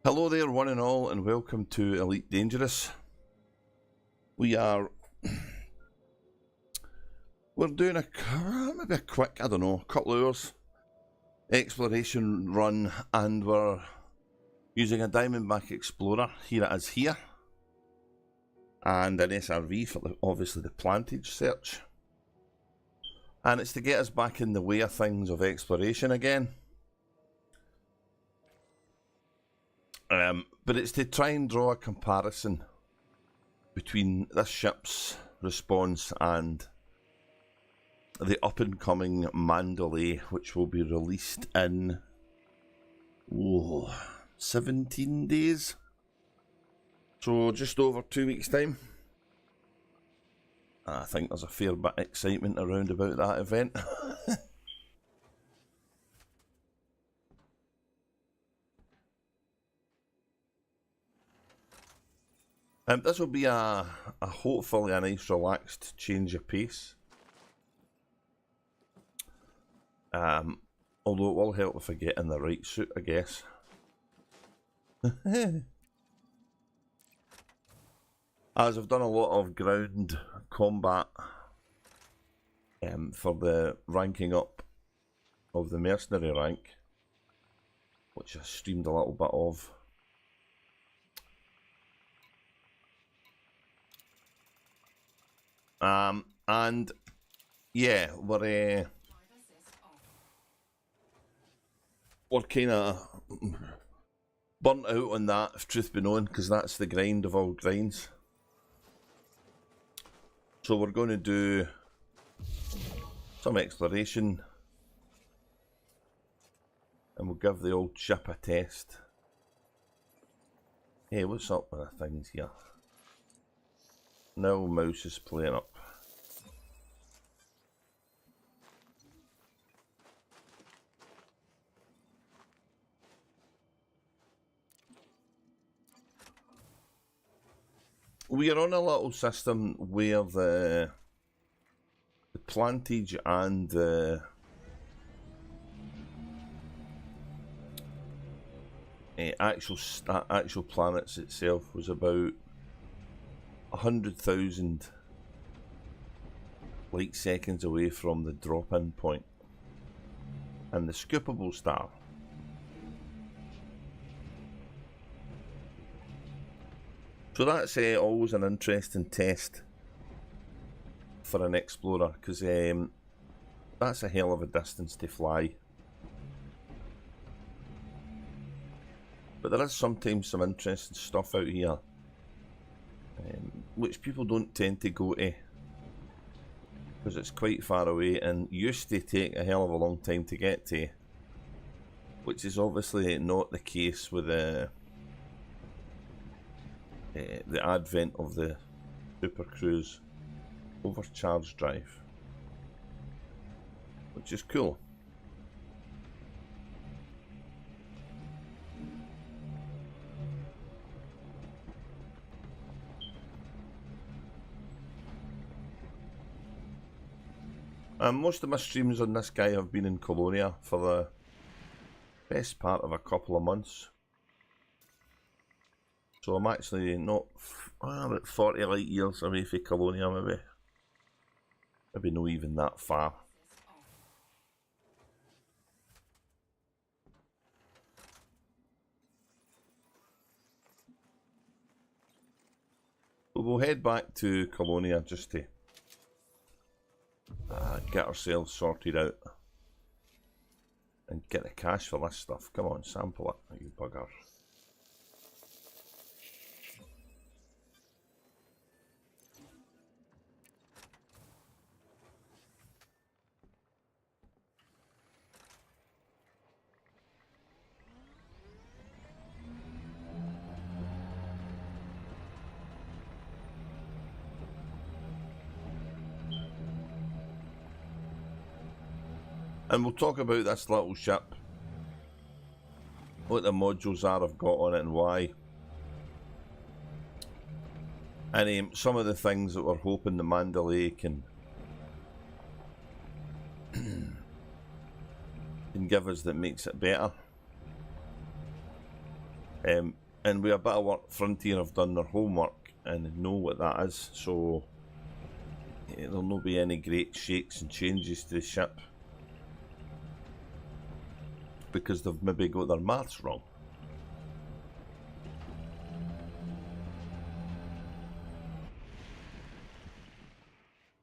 Hello there, one and all, and welcome to Elite Dangerous. We're doing maybe a quick, I don't know, couple of hours exploration run, and we're using a Diamondback Explorer. Here it is here, and an SRV for obviously the plantage search, and it's to get us back in the way of things of exploration again. But it's to try and draw a comparison between this ship's response and the up-and-coming Mandalay, which will be released in 17 days. So just over 2 weeks' time. I think there's a fair bit of excitement around about that event. This will be a hopefully a nice relaxed change of pace. Although it will help if I get in the right suit, I guess. As I've done a lot of ground combat for the ranking up of the mercenary rank, which I streamed a little bit of. And yeah, we're kind of burnt out on that, if truth be known, because that's the grind of all grinds. So we're going to do some exploration, and we'll give the old ship a test. Hey, what's up with the things here? Now mouse is playing up. We are on a little system where the plantage and the actual planets itself was about 100,000 light seconds away from the drop-in point, and the scoopable star so that's always an interesting test for an explorer, because that's a hell of a distance to fly. But there is sometimes some interesting stuff out here which people don't tend to go to, because it's quite far away and used to take a hell of a long time to get to, which is obviously not the case with the advent of the Super Cruise overcharge drive, which is cool. Most of my streams on this guy have been in Colonia for the best part of a couple of months. So I'm actually not about 40 light years away from Colonia, maybe not even that far. So we'll head back to Colonia just to get ourselves sorted out and get the cash for this stuff. Come on, sample it, you bugger. And we'll talk about this little ship, what the modules are I've got on it and why. And some of the things that we're hoping the Mandalay can give us that makes it better. And with a bit of work, Frontier have done their homework and know what that is, so there'll not be any great shakes and changes to the ship because they've maybe got their maths wrong.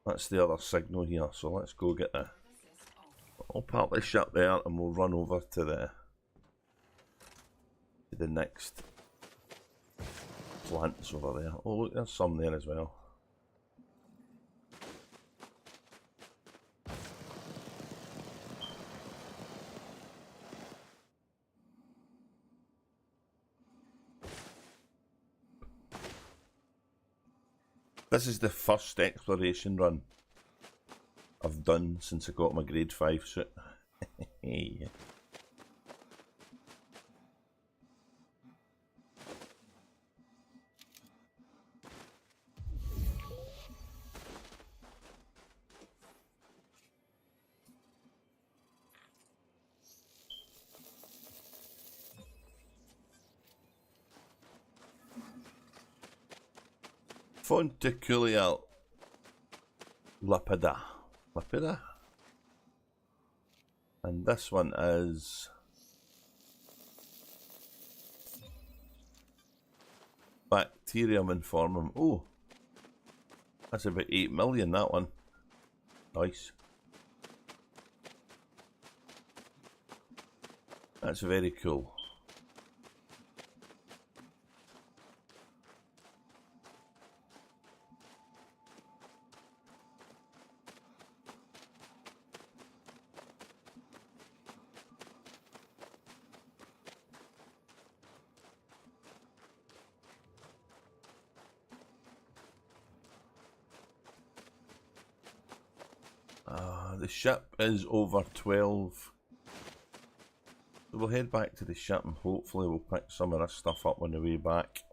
That's the other signal here, so let's go get the... I'll park the ship there and we'll run over to the next plants over there. Oh look, there's some there as well. This is the first exploration run I've done since I got my grade 5 suit. Yeah. Fonticular lapida. Lapida? And this one is bacterium informum. Oh, that's about 8 million, that one. Nice. That's very cool. The ship is over 12. So we'll head back to the ship and hopefully we'll pick some of this stuff up on the way back.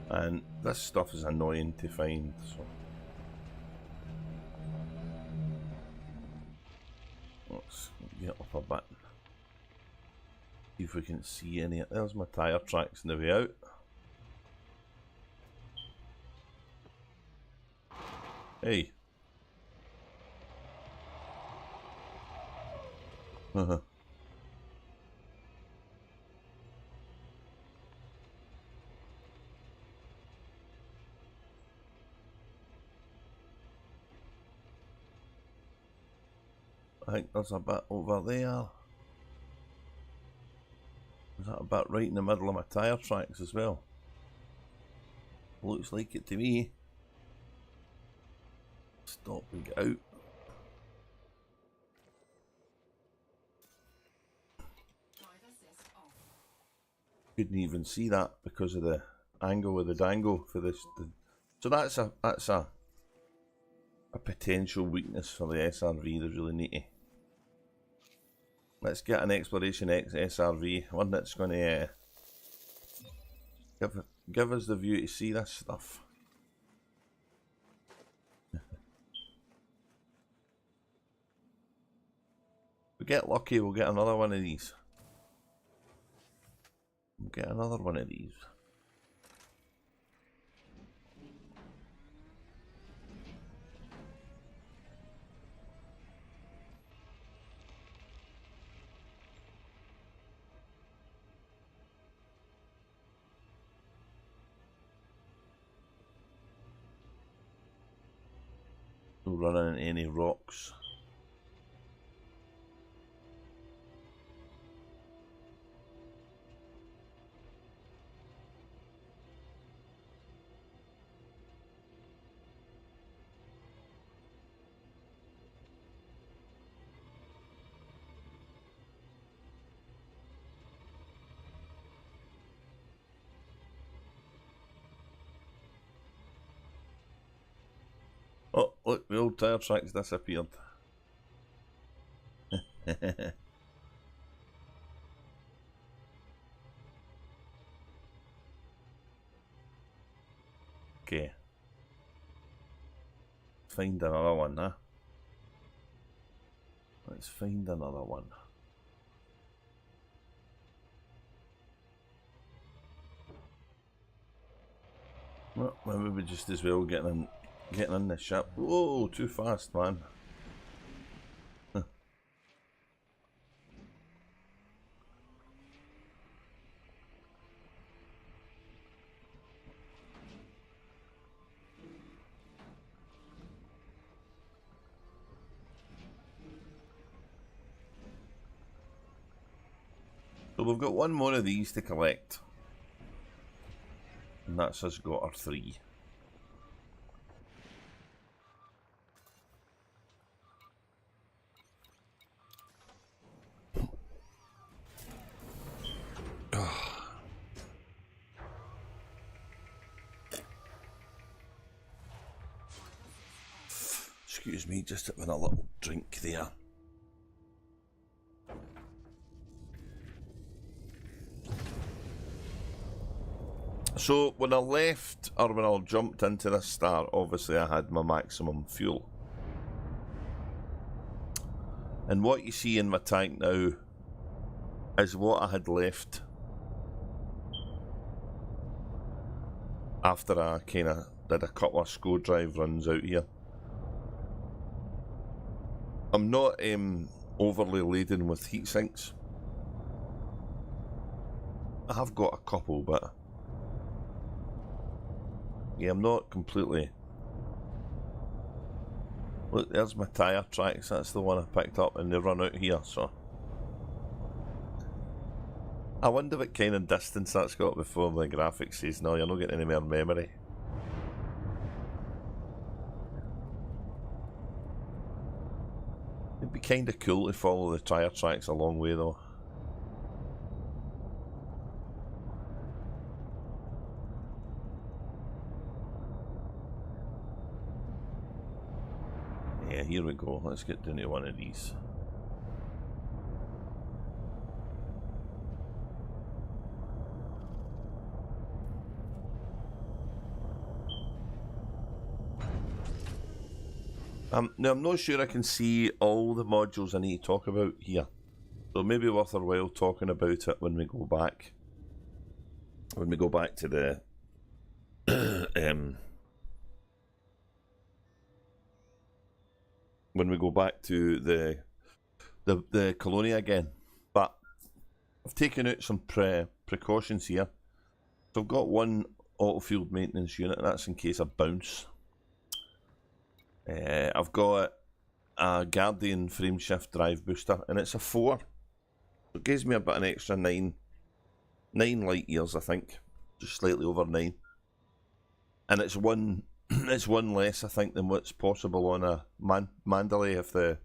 And this stuff is annoying to find, so let's get up a bit. See if we can see any. There's my tyre tracks on the way out. Hey. I think there's a bit over there. Is that a bit right in the middle of my tyre tracks as well? Looks like it to me. Stop and get out. Couldn't even see that because of the angle of the dangle for this. So that's a potential weakness for the SRV. They really need to. Let's get an Exploration X SRV, one that's going to give us the view to see this stuff. If we get lucky, we'll get another one of these. We'll get another one of these. No running into any rocks. Oh, look, the old tyre tracks disappeared. Okay. Find another one, huh? Let's find another one. Well, maybe we just as well getting in this ship. Whoa, too fast, man. So we've got one more of these to collect. And that's us got our 3. Excuse me, just having a little drink there. So when I left, or when I jumped into this star, obviously I had my maximum fuel. And what you see in my tank now is what I had left after I kind of did a couple of SCO drive runs out here. I'm not overly laden with heat sinks. I have got a couple, but yeah, I'm not completely. Look, there's my tyre tracks. That's the one I picked up, and they run out here. So I wonder what kind of distance that's got before the graphics says no, you're not getting any more memory. It'd be kind of cool to follow the tyre tracks a long way though. Yeah, here we go. Let's get down to one of these. Now, I'm not sure I can see all the modules I need to talk about here. So maybe worth our while talking about it when we go back. When we go back to the when we go back to the Colonia again. But I've taken out some precautions here. So I've got one auto field maintenance unit, and that's in case of bounce. I've got a Guardian frameshift drive booster, and it's a 4. It gives me about an extra 9 light years, I think, just slightly over 9. And it's one less, I think, than what's possible on a Mandalay if the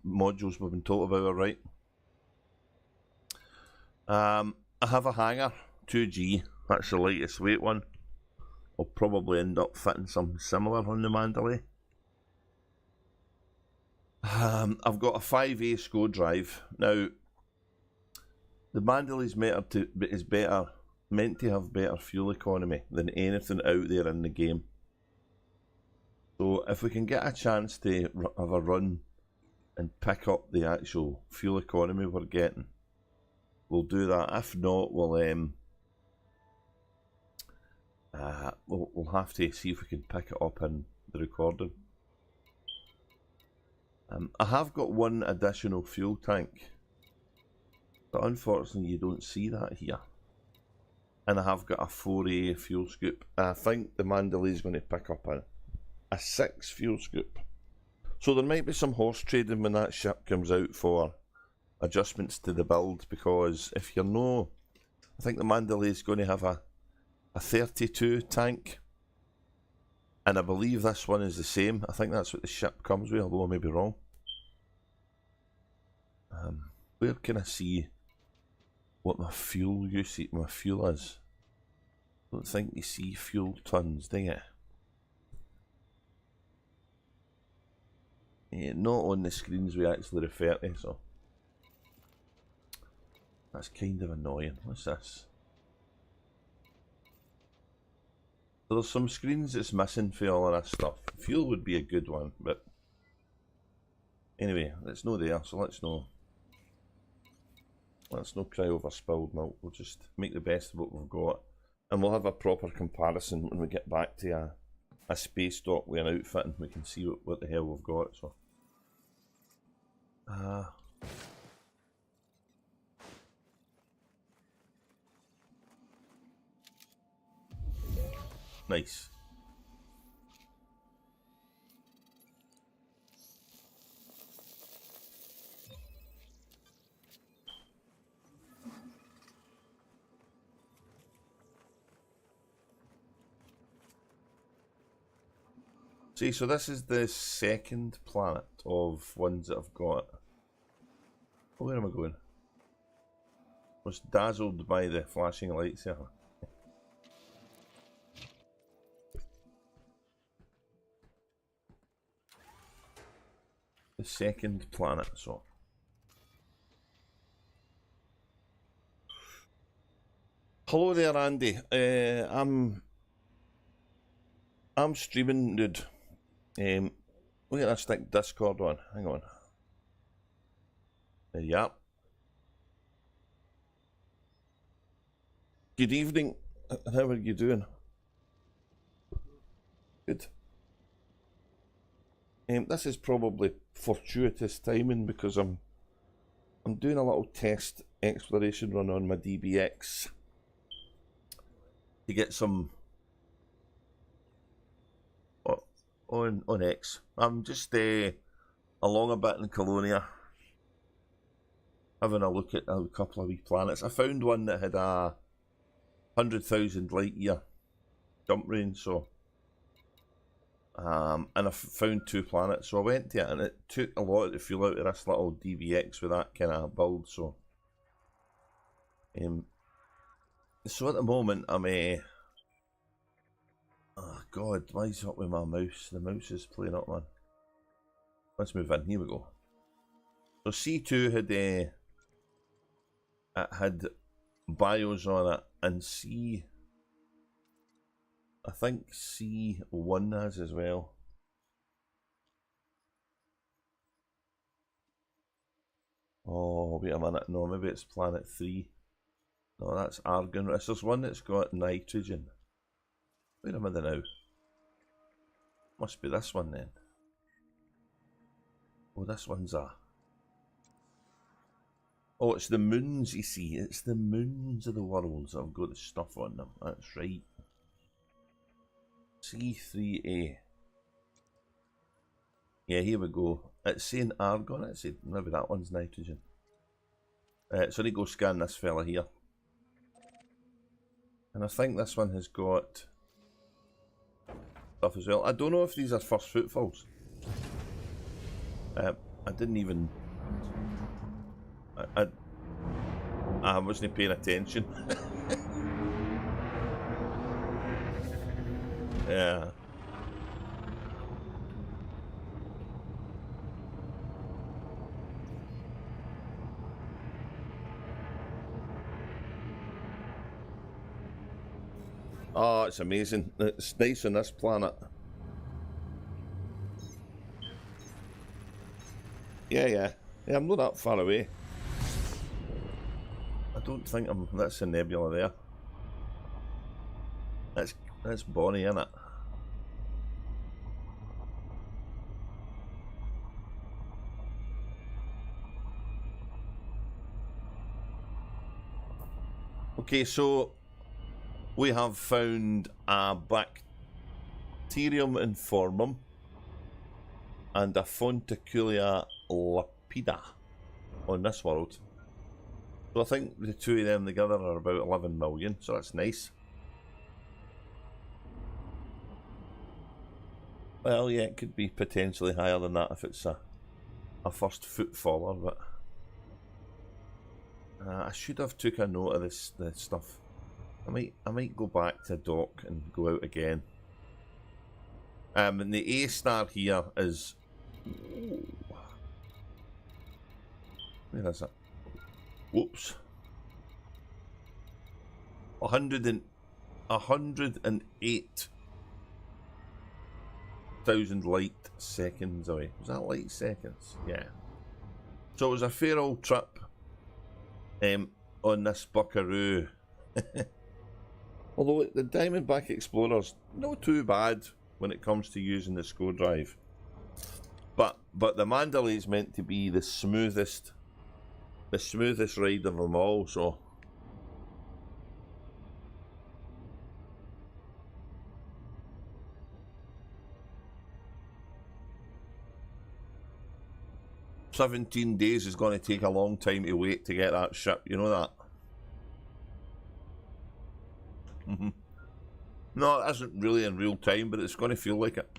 modules we've been talking about are right. I have a hanger 2G. That's the lightest weight one. I'll probably end up fitting something similar on the Mandalay. I've got a 5A SCO drive. Now, the Mandalay's meant to have better fuel economy than anything out there in the game. So if we can get a chance to have a run and pick up the actual fuel economy we're getting, we'll do that. If not, we'll have to see if we can pick it up in the recording. I have got one additional fuel tank, but unfortunately you don't see that here. And I have got a 4A fuel scoop. I think the Mandalay is going to pick up a 6 fuel scoop. So there might be some horse trading when that ship comes out for adjustments to the build, because if you know, I think the Mandalay is going to have a 32 tank, and I believe this one is the same. I think that's what the ship comes with, although I may be wrong. Where can I see what my fuel usage, my fuel is? I don't think you see fuel tons, do you? Yeah, not on the screens we actually refer to, so that's kind of annoying. What's this? So there's some screens that's missing for all of this stuff. Fuel would be a good one, but anyway, it's no there, so let's no cry over spilled milk. We'll just make the best of what we've got, and we'll have a proper comparison when we get back to a space dock with an outfit, and we can see what the hell we've got. So, nice. See, so this is the second planet of ones that I've got. Oh, where am I going? I was dazzled by the flashing lights here. The second planet, so. Hello there, Andy. I'm streaming, dude. Look at that stick Discord on. Hang on. Yep. Good evening. How are you doing? Good. This is probably fortuitous timing because I'm doing a little test exploration run on my DBX to get some on X. I'm just along a bit in Colonia, having a look at a couple of wee planets. I found one that had a 100,000 light year jump range, so and I found 2 planets, so I went to it, and it took a lot to fill out of this little DBX with that kind of build. So so at the moment I'm oh god, why is it up with my mouse? The mouse is playing up, man. Let's move in. Here we go. So C2 had it had bios on it, and I think C1 has as well. Oh, wait a minute. No, maybe it's planet 3. No, that's argon. There's one that's got nitrogen. Where am I now? Must be this one then. Oh, this one's oh, it's the moons, you see. It's the moons of the worlds that have got the stuff on them. That's right. C3A. Yeah, here we go. It's saying argon. It's saying maybe that one's nitrogen. So I need to go scan this fella here. And I think this one has got stuff as well. I don't know if these are first footfalls. I didn't even... I wasn't paying attention. Yeah. Oh, it's amazing. It's nice on this planet. Yeah, I'm not that far away. I don't think I'm... That's a nebula there. That's Bonnie, isn't it? Okay, so we have found a bacterium informum and a Fonticulia lapida on this world. So I think the two of them together are about 11 million, so that's nice. Well, yeah, it could be potentially higher than that if it's a first footfaller, but I should have took a note of this stuff. I might go back to dock and go out again. And the A star here is... Where is it? Whoops. 108 4,000 light seconds away. Was that light seconds? Yeah. So it was a fair old trip on this buckaroo. Although the Diamondback Explorer's not too bad when it comes to using the score drive. But the Mandalay is meant to be the smoothest ride of them all, so. "17 days is going to take a long time to wait to get that ship, you know that?" No, it isn't really in real time, but it's going to feel like it.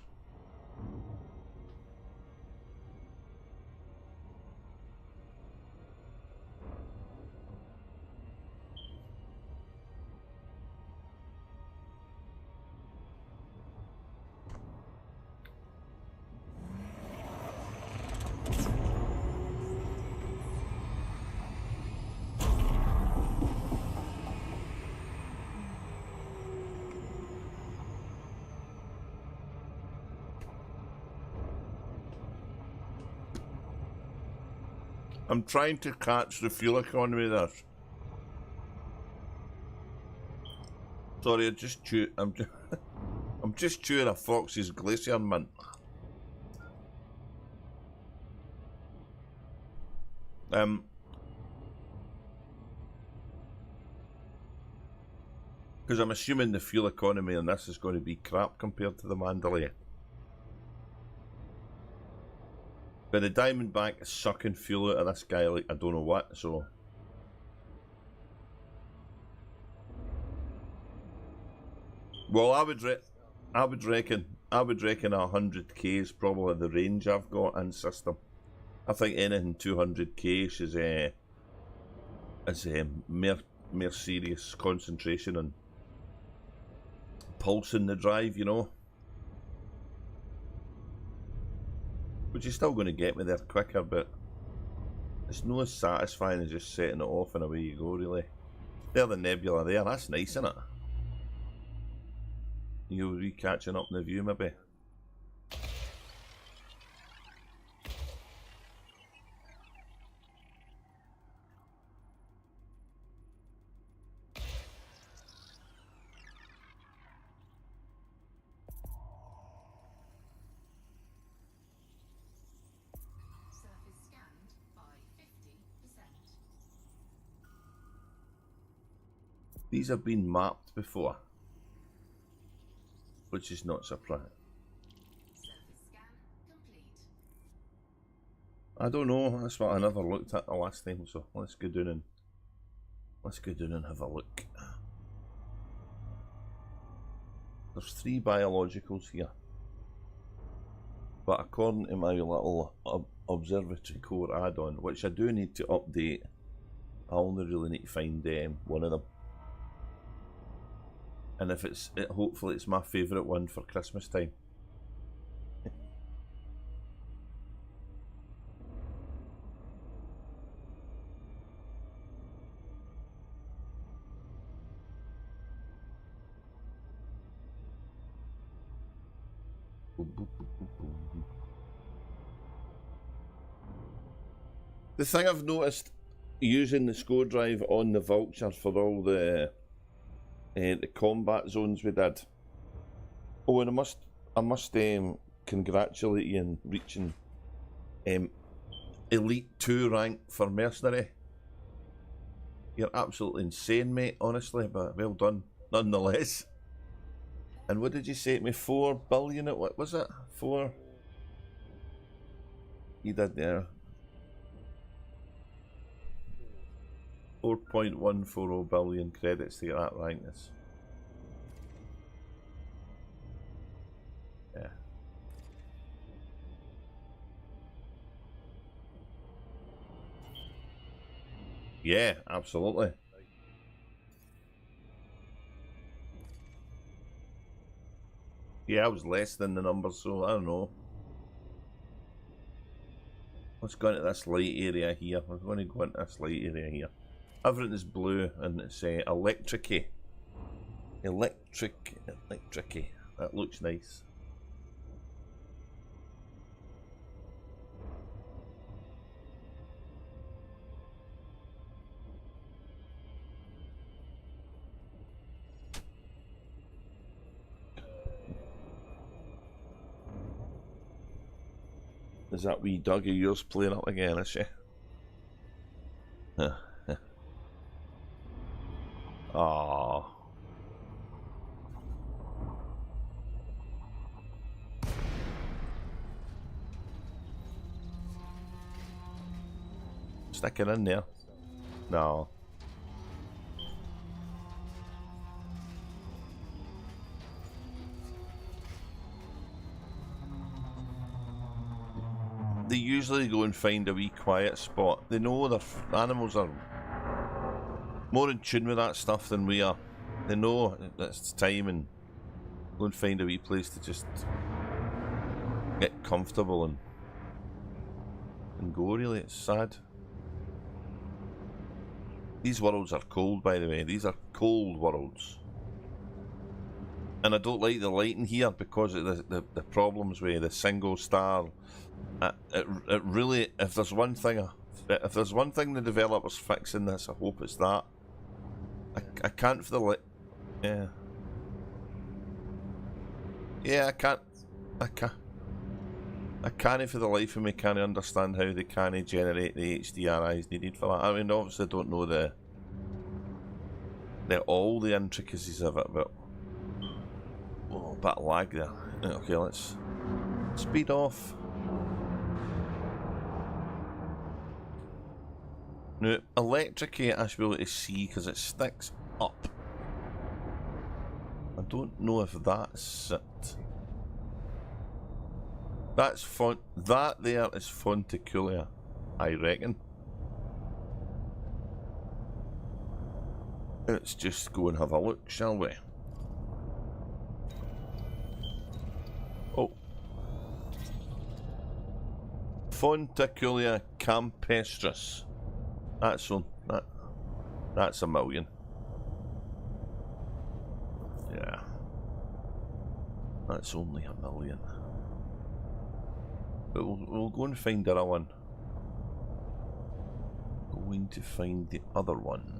I'm trying to catch the fuel economy there. Sorry, I'm just chewing a Fox's Glacier Mint. Because I'm assuming the fuel economy on this is going to be crap compared to the Mandalay. But the Diamondback is sucking fuel out of this guy like I don't know what, so. Well, I would reckon 100k is probably the range I've got in system. I think anything 200k is more serious concentration and pulsing the drive, you know. Which is still going to get me there quicker, but it's not as satisfying as just setting it off and away you go, really. There's the nebula there, that's nice, isn't it? You'll be catching up in the view, maybe. These have been mapped before, which is not surprising. I don't know, that's what I never looked at the last time, so let's go down and have a look. There's 3 biologicals here, but according to my little observatory core add-on, which I do need to update, I only really need to find one of them. And if hopefully it's my favourite one for Christmas time. The thing I've noticed using the score drive on the Vulture for all the combat zones we did. Oh, and I must congratulate you in reaching Elite 2 rank for Mercenary. You're absolutely insane, mate, honestly, but well done, nonetheless. And what did you say to me? 4 billion, what was it? 4? You did there. 4.140 billion credits to get that rank. Yeah. Yeah, absolutely. Yeah, I was less than the numbers, so I don't know. Let's go into this light area here. We're going to go into this light area here. Everything is blue and it's electricae. Electricae. That looks nice. Is that wee dog of yours playing up again, is she? Aww. Stick it in there. No. They usually go and find a wee quiet spot. They know the animals are more in tune with that stuff than we are. They know it's time and go and find a wee place to just get comfortable and go, really. It's sad. These worlds are cold, by the way. These are cold worlds. And I don't like the lighting here because of the problems with the single star. It really, if there's one thing the developers fix in this, I hope it's that. I can't for the light. Yeah. Yeah, I can't for the life of me can't understand how they can't generate the HDRIs needed for that. I mean, obviously I don't know all the intricacies of it, but oh, a bit of lag there. Okay, let's speed off. Now, electricae I should be able to see because it sticks up. I don't know if that's it. That's fun. That there is Fonticulia, I reckon. Let's just go and have a look, shall we? Oh. Fonticulia campestris. That's a million. Yeah. That's only a million. But we'll go and find the other one. Going to find the other one.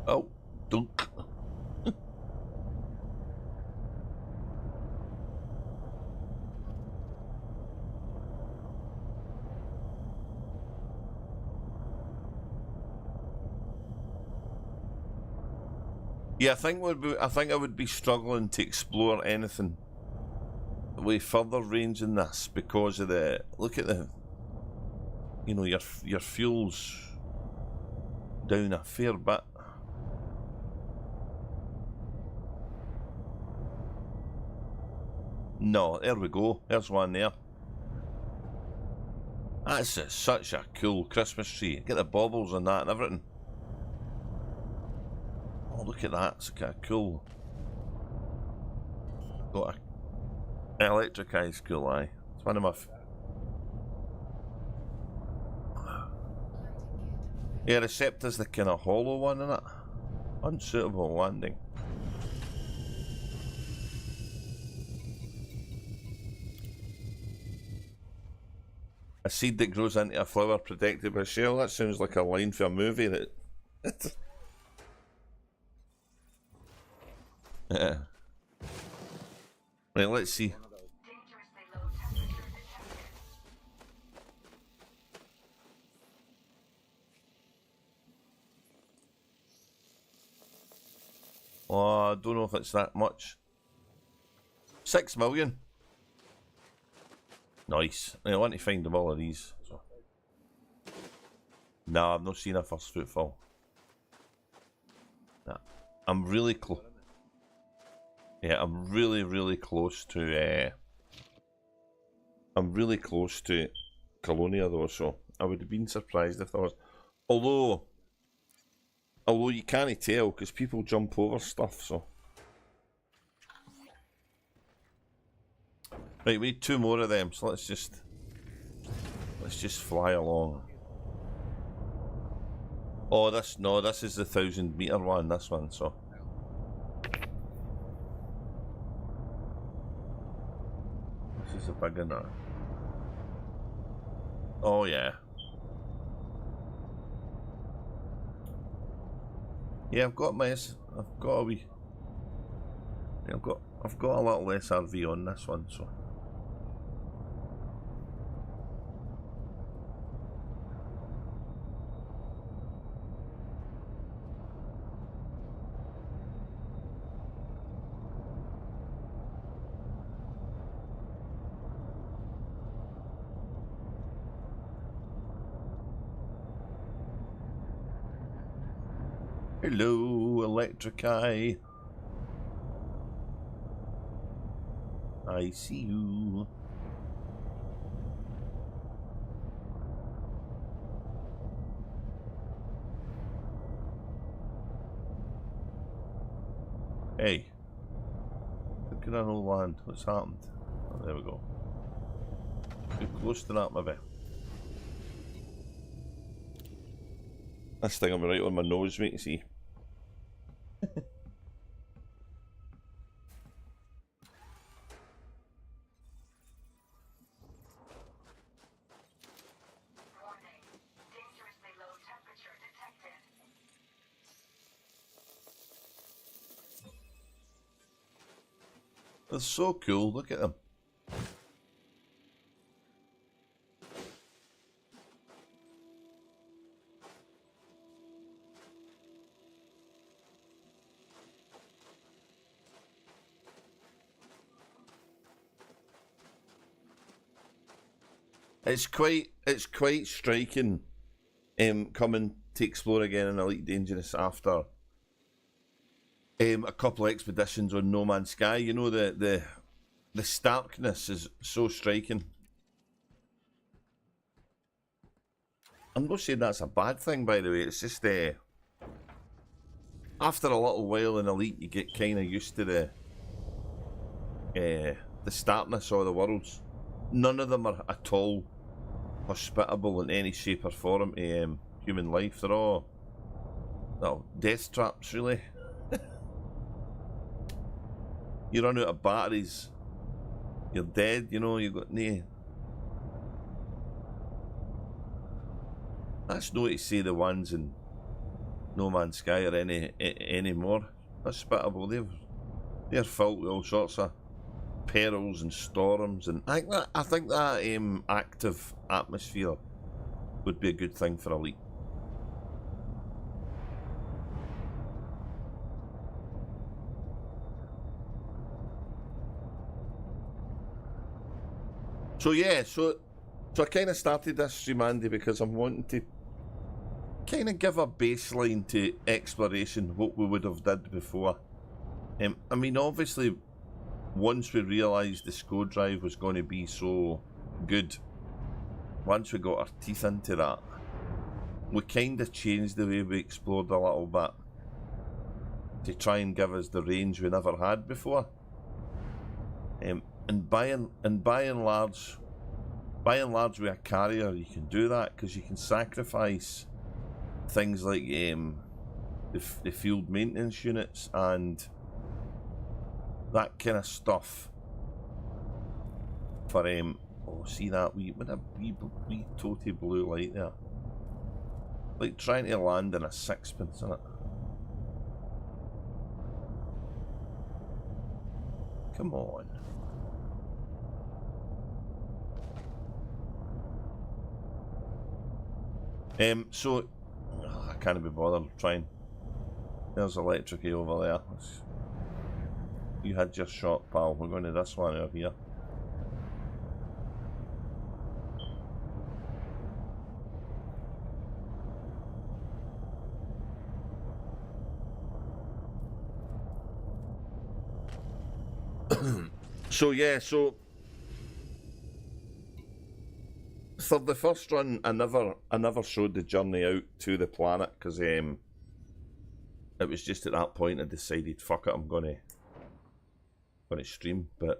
Oh, dunk. Yeah, I think I would be struggling to explore anything way further range in this because of the look at the, you know, your fuel's down a fair bit. No, there we go. There's one there. That's such a cool Christmas tree. Get the baubles on that and everything. Oh, look at that. It's kind of cool. Got a electricae cool, aye. It's one of my... Yeah, except as the kind of hollow one, innit? Unsuitable landing. A seed that grows into a flower protected by a shell. That sounds like a line for a movie that... Yeah. Right, let's see. Oh, I don't know if it's that much. 6 million. Nice. I want to find them all of these. So. No, I've not seen a first footfall. Nah. I'm really close. Yeah, I'm really close to. I'm really close to Colonia though, so I would have been surprised if there was. Although you can't tell because people jump over stuff. So. Right, we need 2 more of them, so let's just fly along. Oh, this is the 1,000 meter one. This one, so is a big one. Oh yeah. Yeah, I've got a wee. Yeah, I've got a little SRV on this one, so. Hello, electricae. I see you. Hey. Look at that old land. What's happened? Oh, there we go. Get close to that, maybe. This thing will be right on my nose, mate, see. They're so cool, look at them. It's quite striking coming to explore again in Elite Dangerous after a couple of expeditions on No Man's Sky. You know, the starkness is so striking. I'm not saying that's a bad thing, by the way. It's just after a little while in Elite, you get kind of used to the starkness of the worlds. None of them are at all hospitable in any shape or form to human life. They're all death traps, really. You run out of batteries, you're dead, you know, you've got no. That's not to say the ones in No Man's Sky are any more hospitable. They're filled with all sorts of perils and storms, and I think that active atmosphere would be a good thing for Elite. So yeah, so I kind of started this stream, Andy, because I'm wanting to kind of give a baseline to exploration, what we would have did before. I mean, obviously, once we realised the SCO drive was going to be so good, once we got our teeth into that, we kind of changed the way we explored a little bit to try and give us the range we never had before. And by and large, with a carrier, you can do that because you can sacrifice things like the field maintenance units and that kind of stuff for oh, see that wee toty blue light there, like trying to land in a sixpence, isn't it? Come on. So I can't be bothered trying. There's electricae over there. You had your shot, pal. We're going to this one over here. So yeah, so for the first run, I never showed the journey out to the planet because it was just at that point I decided, fuck it, I'm gonna stream. But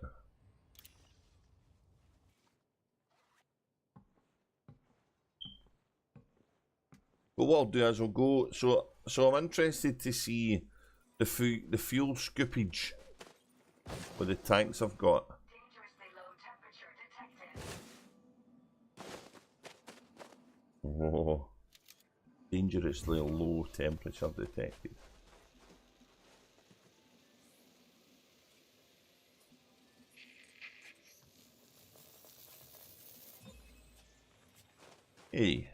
what I'll do is I'll go. So I'm interested to see the fuel scoopage with the tanks I've got. Oh, dangerously low temperature detected. Hey.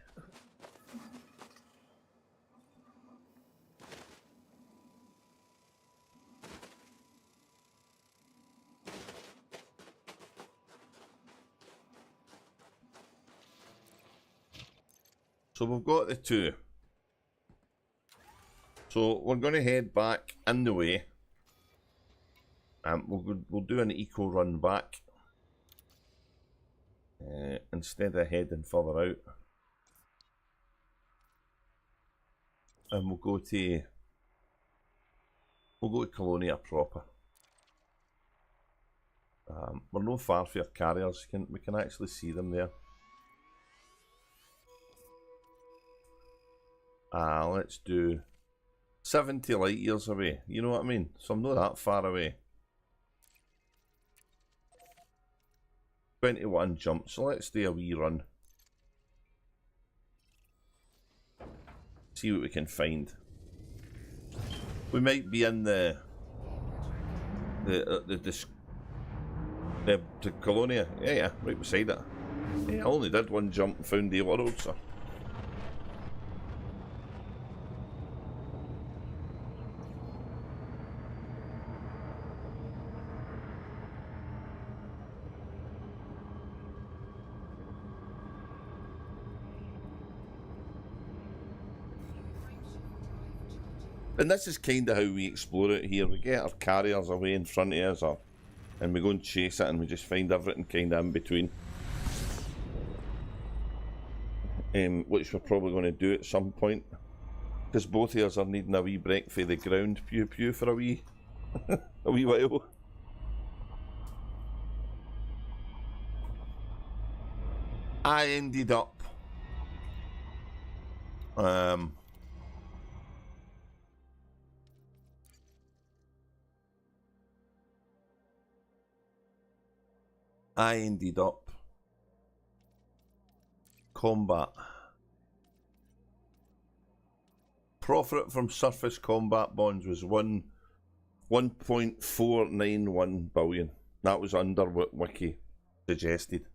So we've got the two. So we're going to head back in the way. We'll do an eco run back instead of heading further out. And we'll go to Colonia proper. We're no far for carriers. We can actually see them there. Let's do 70 light years away. You know what I mean? So I'm not that far away. 21 jump. So let's do a wee run. See what we can find. We might be in the Colonia. Yeah, right beside it. Yeah, I only did one jump and found the world, so. And this is kind of how we explore it here. We get our carriers away in front of us, and we go and chase it, and we just find everything kind of in between. Which we're probably going to do at some point. Because both of us are needing a wee break for the ground pew pew for a wee, a wee while. I ended up combat. Profit from surface combat bonds was 1.491 billion. That was under what Wiki suggested.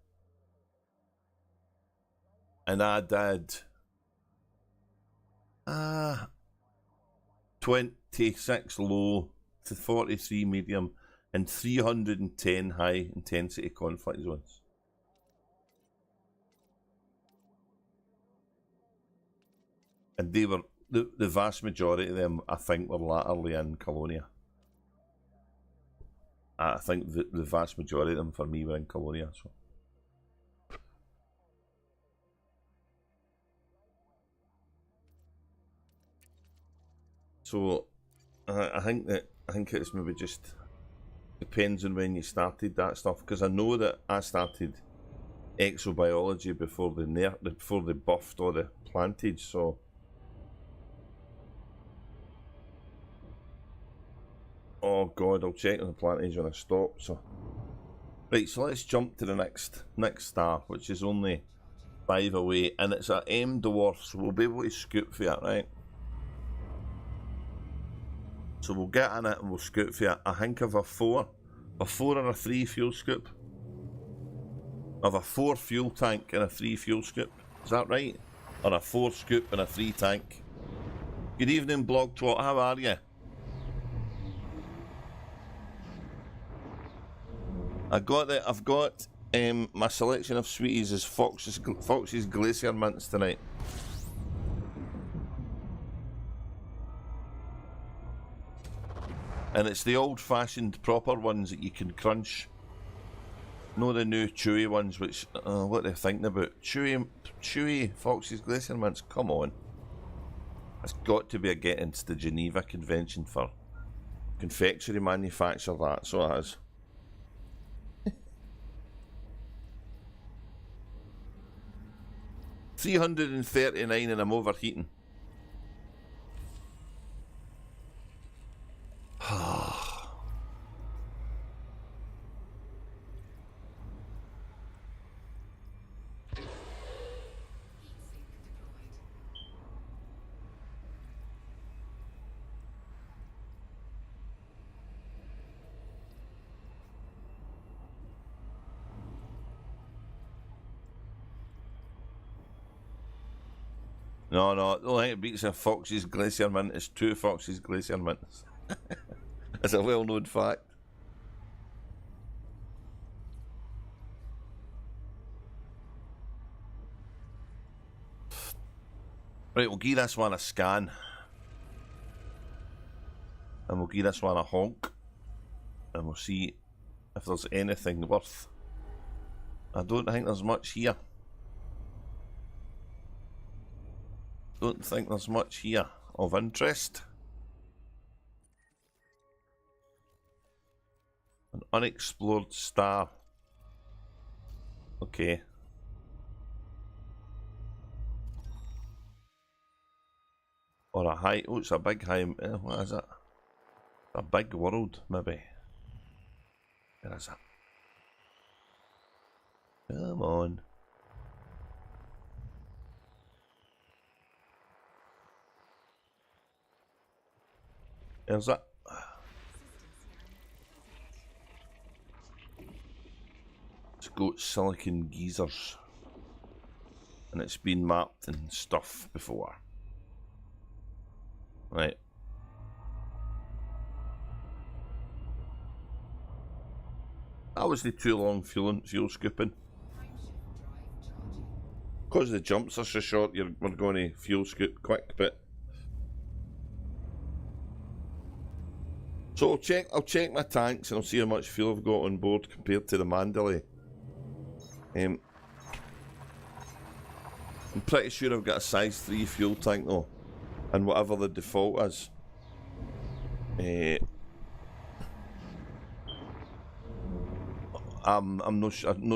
And I did 26 low to 43 medium and 310 high intensity conflict zones. And they were the vast majority of them, I think, were latterly in Colonia. I think the vast majority of them for me were in Colonia. So I think it's maybe just depends on when you started that stuff, because I know that I started exobiology before they buffed all the plantage. So oh god, I'll check on the plantage when I stop. So right, so let's jump to the next star, which is only 5 away, and it's an M dwarf, so we'll be able to scoop for it, right? So we'll get in it and we'll scoop for it. I think of a 4 and a 3 fuel scoop. Of a 4 fuel tank and a 3 fuel scoop. Is that right? Or a 4 scoop and a 3 tank. Good evening, blogtwot. How are you? I've got my selection of sweeties is Fox's Glacier Mints tonight. And it's the old-fashioned proper ones that you can crunch. No, the new chewy ones, which what they're thinking about. Chewy Fox's Glacier Mints. Come on, it's got to be a get into the Geneva Convention for confectionery manufacture. That so it has. 339 and I'm overheating. No, no, the only thing it beats a Fox's Glacier Mint is 2 Fox's Glacier Mints. It's a well-known fact. Right, we'll give this one a scan. And we'll give this one a honk. And we'll see if there's anything worth. I don't think there's much here. Don't think there's much here of interest. An unexplored star. Okay. Or a high. Oh, it's a big high. What is it? A big world, maybe. Where is it? Come on. There's it. It's got silicon geysers. And it's been mapped and stuff before. Right. That was the too long fuel scooping. Because the jumps are so short, we're going to fuel scoop quick, but... So I'll check my tanks and I'll see how much fuel I've got on board compared to the Mandalay. I'm pretty sure I've got a size 3 fuel tank though. And whatever the default is. I'm not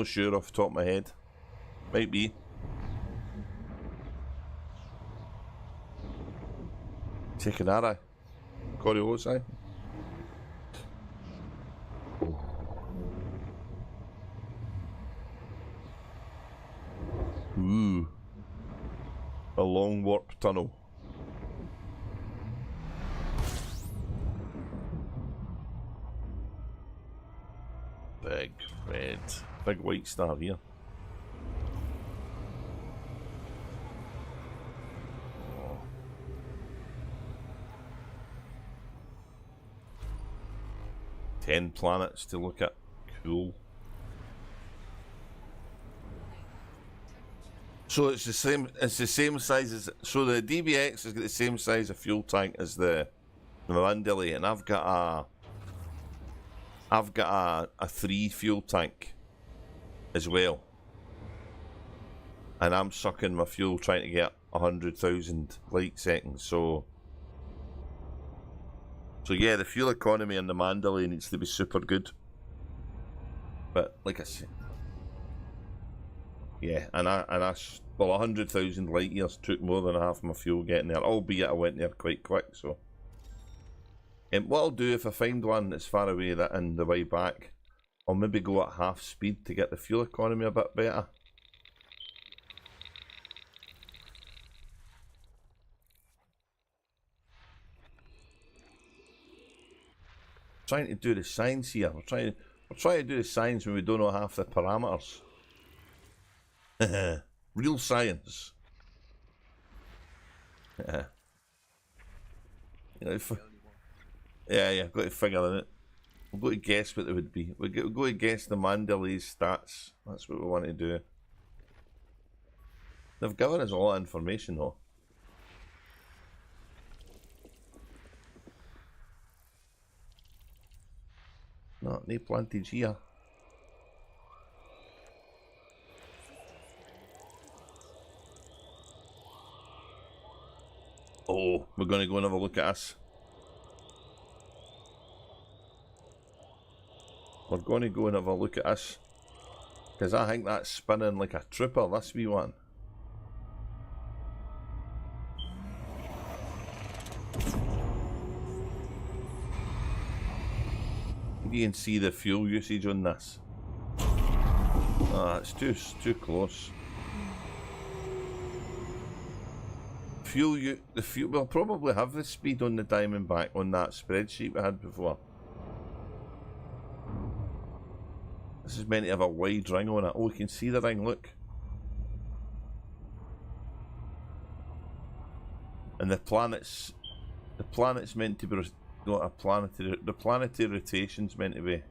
sure off the top of my head. Might be. Taking that, aye. Carcosa, aye. Ooh. A long warp tunnel. Big red, big white star here. Oh. 10 planets to look at. Cool. So it's the same. It's the same size as. So the DBX has got the same size of fuel tank as the Mandalay, and I've got a 3 fuel tank as well, and I'm sucking my fuel trying to get 100,000 light seconds. So yeah, the fuel economy in the Mandalay needs to be super good. But like I said, yeah, well, 100,000 light years took more than half my fuel getting there, albeit I went there quite quick. So, what I'll do if I find one that's far away and the way back, I'll maybe go at half speed to get the fuel economy a bit better. Trying to do the science here. We're trying to do the science when we don't know half the parameters. Real science. Yeah, I've got to figure it. We've got to guess what it would be. We've got to guess the Mandalay's stats. That's what we want to do. They've given us a lot of information though. No plantage here. Oh, we're going to go and have a look at this. We're going to go and have a look at this. Because I think that's spinning like a trooper, this wee one. You can see the fuel usage on this. Ah, it's too close. We'll probably have the speed on the Diamondback on that spreadsheet we had before. This is meant to have a wide ring on it. Oh, you can see the ring, look. And the planet's meant to be got a planetary. The planetary rotation's meant to be.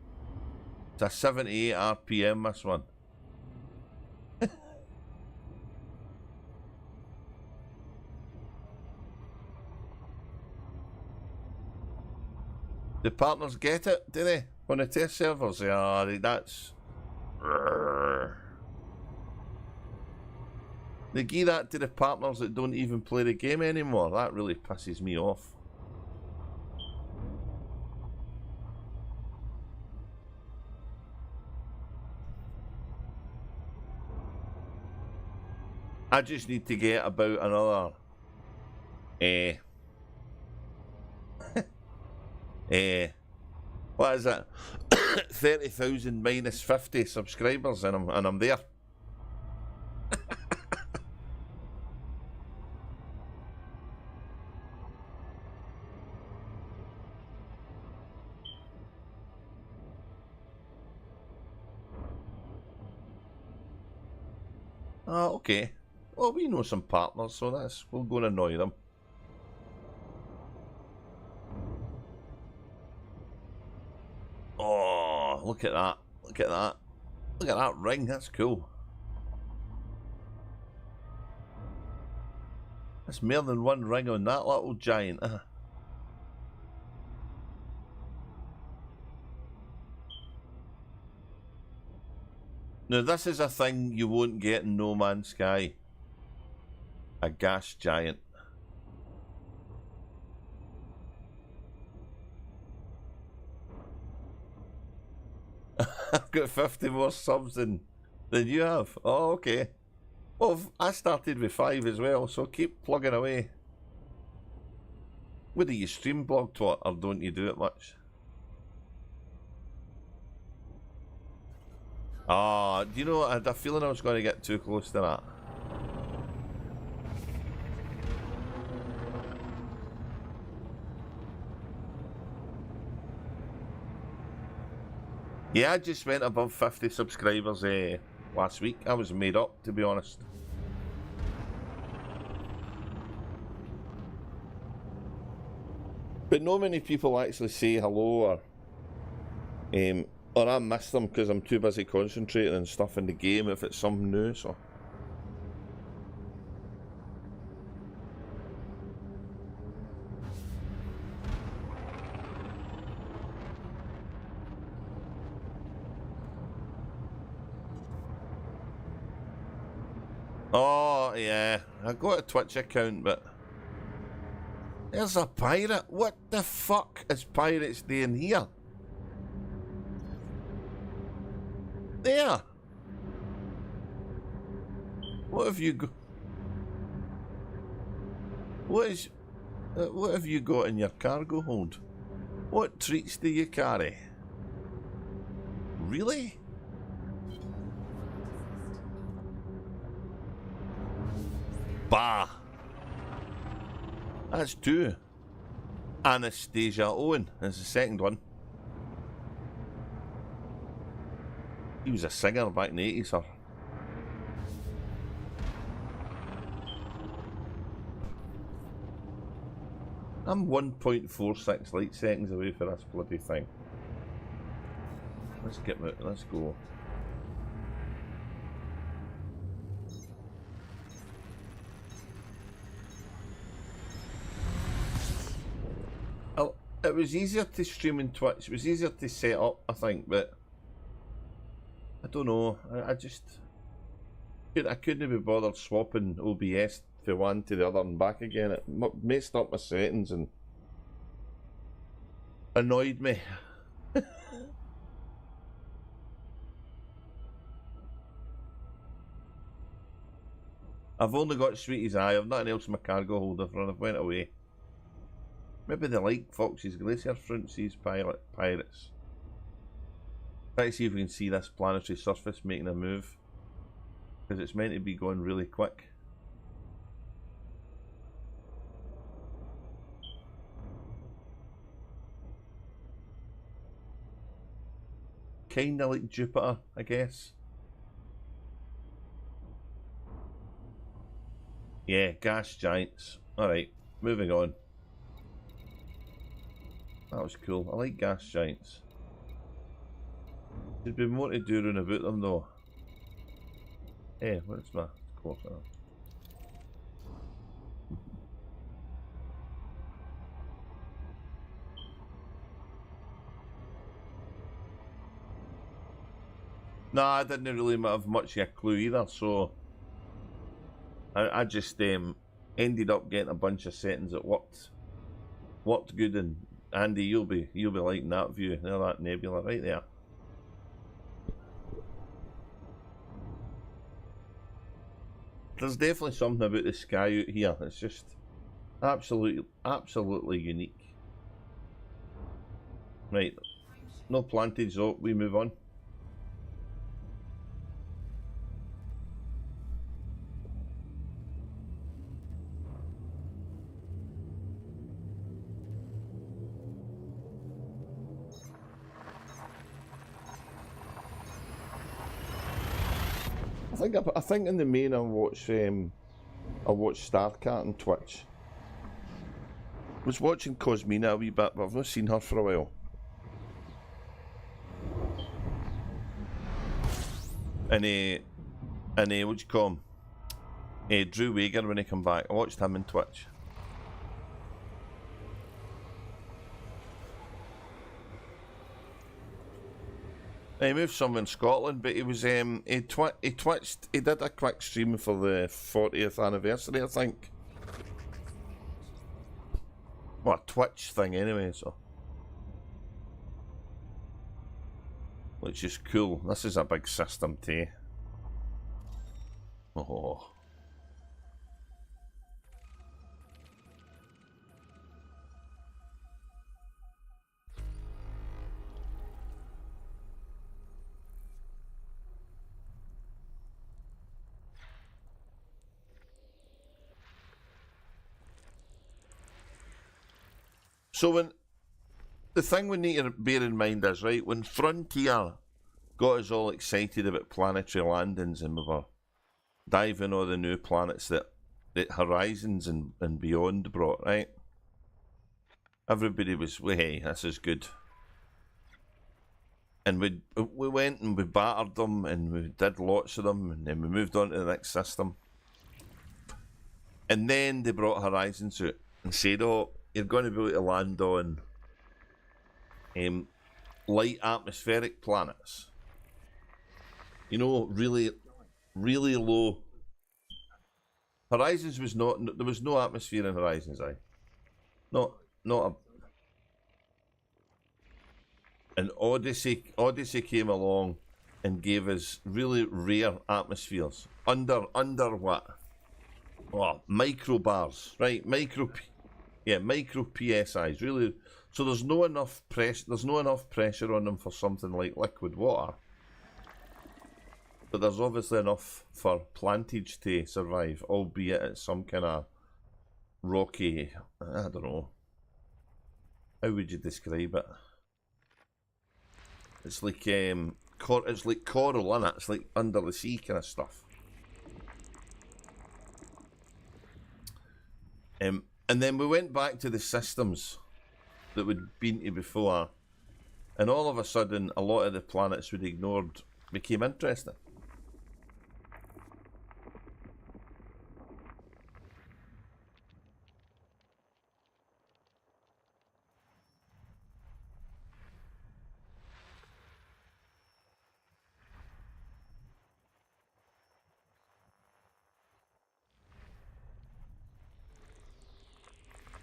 It's a 78 RPM. This one. The partners get it, do they? On the test servers, yeah, that's. They give that to the partners that don't even play the game anymore. That really pisses me off. I just need to get about another what is it? 30,000 minus 50 subscribers and I'm there. Oh, okay. Well, we know some partners, so we'll go and annoy them. Oh, look at that. Look at that. Look at that ring. That's cool. That's more than one ring on that little giant. Now, this is a thing you won't get in No Man's Sky. A gas giant. I've got 50 more subs than you have. Oh, okay. Well, I started with 5 as well, so keep plugging away. What do you stream, blogtwot, or don't you do it much? Ah, do you know, I had a feeling I was going to get too close to that. Yeah, I just went above 50 subscribers last week. I was made up, to be honest. But not many people actually say hello or I miss them because I'm too busy concentrating on stuff in the game if it's something new, so. Oh, yeah. I got a Twitch account, but... There's a pirate. What the fuck is pirates doing here? There. What have you got? What have you got in your cargo hold? What treats do you carry? Really? Bah. That's 2. Anastasia Owen is the second one. He was a singer back in the 80s, sir. I'm 1.46 light seconds away for this bloody thing. Let's go. Oh, it was easier to stream in Twitch. It was easier to set up, I think, but I don't know. I couldn't be bothered swapping OBS from one to the other and back again. It messed up my settings and annoyed me. I've only got Sweetie's Eye. I've nothing else in my cargo holder for, and I've went away. Maybe they like Fox's Glacier Fruitseas pirates. Try to see if we can see this planetary surface making a move, because it's meant to be going really quick. Kinda like Jupiter, I guess. Yeah, gas giants. Alright. moving on. That was cool. I like gas giants. There'd be more to do round about them though. Hey, what's my course now? Nah, I didn't really have much of a clue either, so I just ended up getting a bunch of settings that worked good, and Andy, you'll be liking that view. There, that nebula right there. There's definitely something about the sky out here. It's just absolutely unique. Right, no plantage, so we move on. I think in the main I watch Starcat on Twitch. I was watching Cosmina a wee bit, but I've not seen her for a while. And what do you call him? Drew Wager, when he come back, I watched him on Twitch. He moved somewhere in Scotland, but he was he twitched. He did a quick stream for the 40th anniversary, I think. Well, a Twitch thing anyway, so. Which is cool. This is a big system too. Oh. So when the thing we need to bear in mind is, right, when Frontier got us all excited about planetary landings and we were diving all the new planets that Horizons and Beyond brought, right? Everybody was, well, hey, this is good. And we went and we battered them and we did lots of them, and then we moved on to the next system. And then they brought Horizons out and said, oh, you're going to be able to land on light atmospheric planets. You know, really, really low. Horizons was not, there was no atmosphere in Horizons, Not a. And Odyssey came along and gave us really rare atmospheres. Under what? Oh, microbars, right? Micro PSIs, really. So there's no enough pressure on them for something like liquid water. But there's obviously enough for plantage to survive, albeit it's some kind of rocky, I don't know. How would you describe it? It's like coral, innit? It's like under the sea kind of stuff. And then we went back to the systems that we'd been to before, and all of a sudden, a lot of the planets we'd ignored became interesting.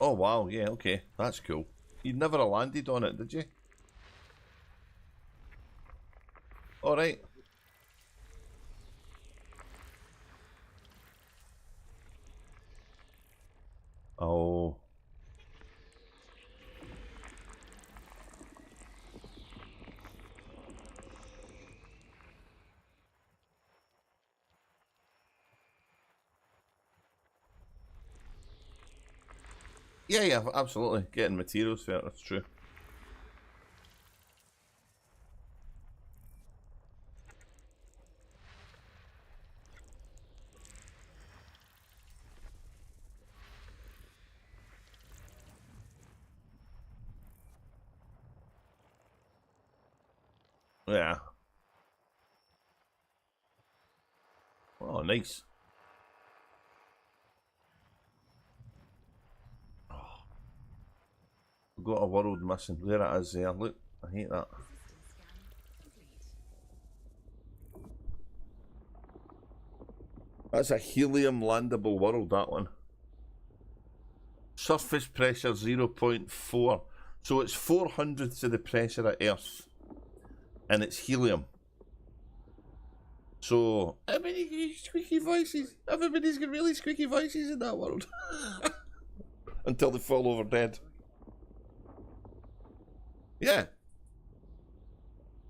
Oh wow, yeah, okay, that's cool. You never landed on it, did you? Alright. Oh. Yeah, absolutely. Getting materials for it, that's true. Yeah. Oh, nice. Oh, we've got a world missing. There it is there. Look, I hate that. That's a helium landable world, that one. Surface pressure 0.4. So it's 400ths of the pressure of Earth. And it's helium. So, how many squeaky voices? Everybody's got really squeaky voices in that world. Until they fall over dead. Yeah.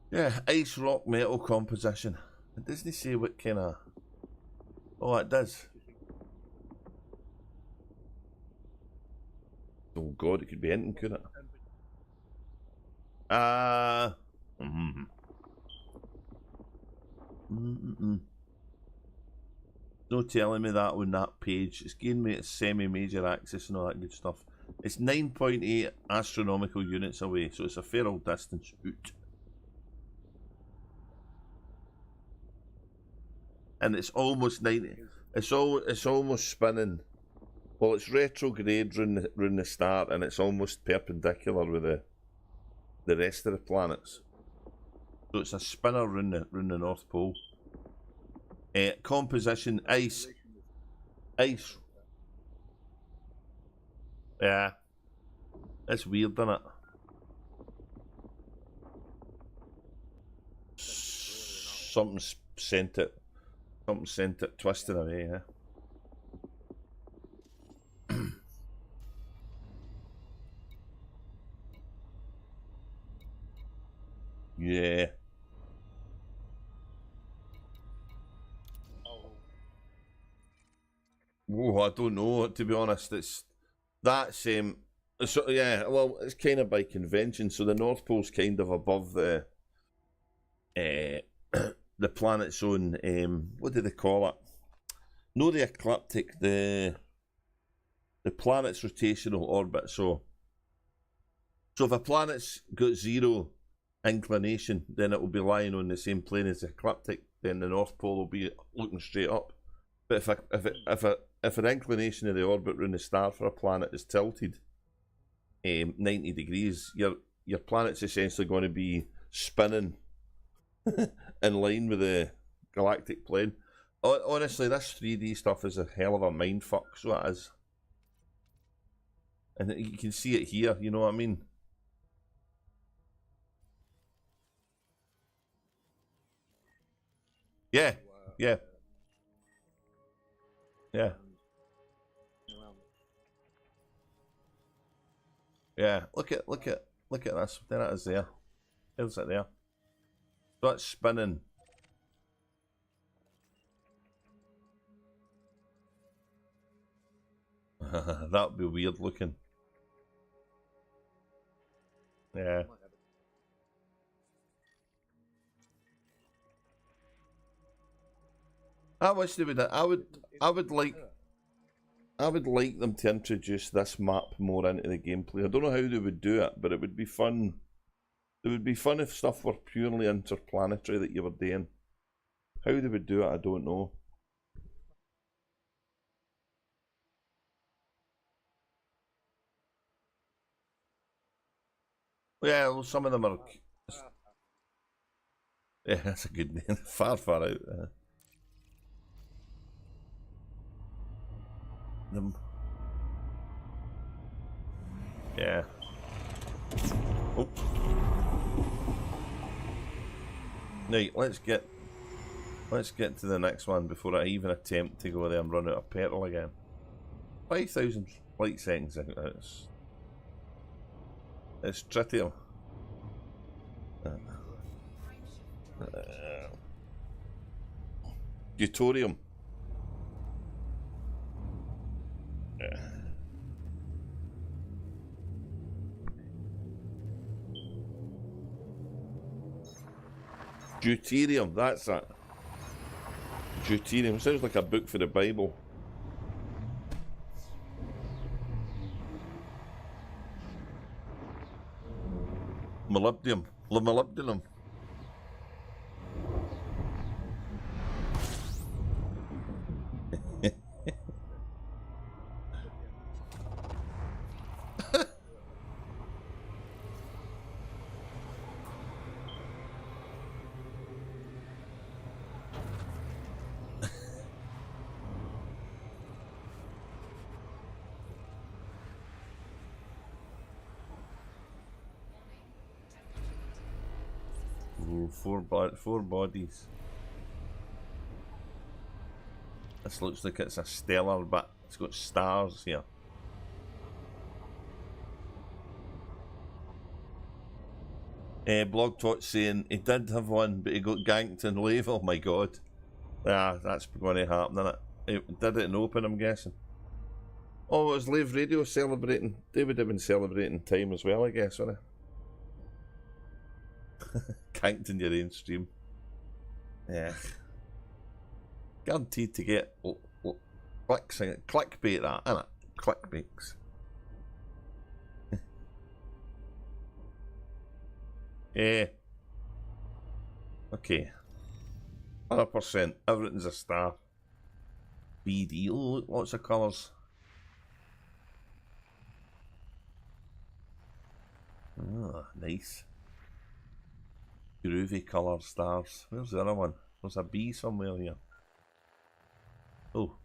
Yeah, ice rock metal composition. It doesn't say what kind of... Oh, it does. Oh god, it could be anything, couldn't it? No telling me that on that page. It's giving me its semi-major axis and all that good stuff. It's 9.8 astronomical units away, so it's a fair old distance out. And it's almost 90. It's almost spinning. Well, it's retrograde round the start, and it's almost perpendicular with the rest of the planets. So it's a spinner round the North Pole. Composition, ice. Yeah. It's weird, isn't it? Something sent it twisting away, yeah. Yeah. Oh, I don't know, to be honest. It's that same. So yeah, well, it's kind of by convention. So the North Pole's kind of above the the planet's own. What do they call it? No, the ecliptic. The planet's rotational orbit. So if a planet's got zero inclination, then it will be lying on the same plane as the ecliptic. Then the North Pole will be looking straight up. But if an inclination of the orbit around the star for a planet is tilted 90 degrees, your planet's essentially going to be spinning in line with the galactic plane. Honestly, this 3D stuff is a hell of a mindfuck, so it is. And you can see it here, you know what I mean? Yeah, yeah. Yeah. Yeah. Look at this. There it is there. There's it there. So it's spinning. That'd be weird looking. Yeah. I wish they would. I would like them to introduce this map more into the gameplay. I don't know how they would do it, but it would be fun. It would be fun if stuff were purely interplanetary that you were doing. How they would do it, I don't know. Yeah, well, some of them are. Yeah, that's a good name. Far out. Them. Yeah. Oh. Now let's get to the next one before I even attempt to go there and run out of petrol again. 5,000 light seconds. It's tritium. Deuterium. Deuterium, that's it. Deuterium sounds like a book for the Bible. Molybdenum. Ooh, four bodies. This looks like it's a stellar, but it's got stars here. blogtwots saying he did have one, but he got ganked in Lave. Oh my god. Yeah, that's going to happen, isn't it? He did it in open, I'm guessing. Oh, it was Lave Radio celebrating. They would have been celebrating time as well, I guess, wouldn't they? Ganked in your own stream. Yeah. Guaranteed to get clicks, clickbait that, isn't it? Clickbaits. Yeah. Okay. 100%. Everything's a star. BD. Oh, look, lots of colours. Oh, nice. Groovy colour stars. Where's the other one? There's a bee somewhere here. Oh.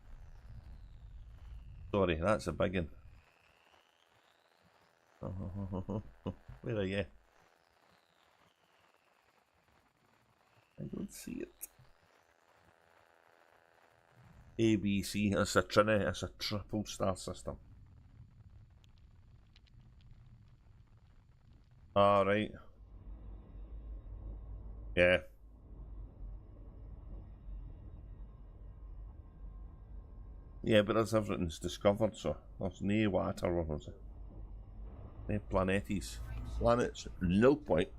Sorry, that's a big one. Where are you? I don't see it. A, B, C. It's a trinity. It's a triple star system. Ah, right. Yeah. Yeah, but that's everything's discovered, so there's no water, what was it? No planetes. Planets, no point.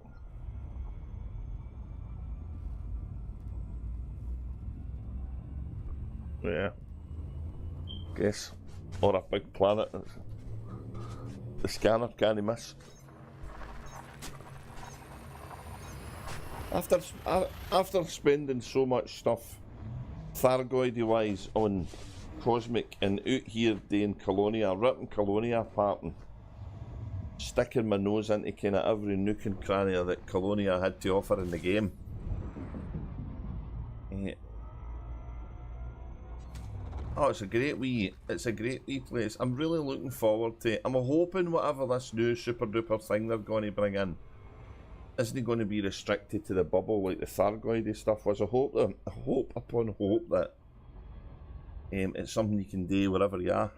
Yeah. Guess. Or a big planet. The scanner can't miss. After spending so much stuff, Thargoidy-wise, on Cosmic and out here doing Colonia, ripping Colonia apart and sticking my nose into kind of every nook and cranny that Colonia had to offer in the game. Yeah. Oh, it's a great wee place. I'm really looking forward to it. I'm hoping whatever this new super duper thing they're going to bring in isn't going to be restricted to the bubble like the Thargoidy stuff was. I hope that it's something you can do wherever you are.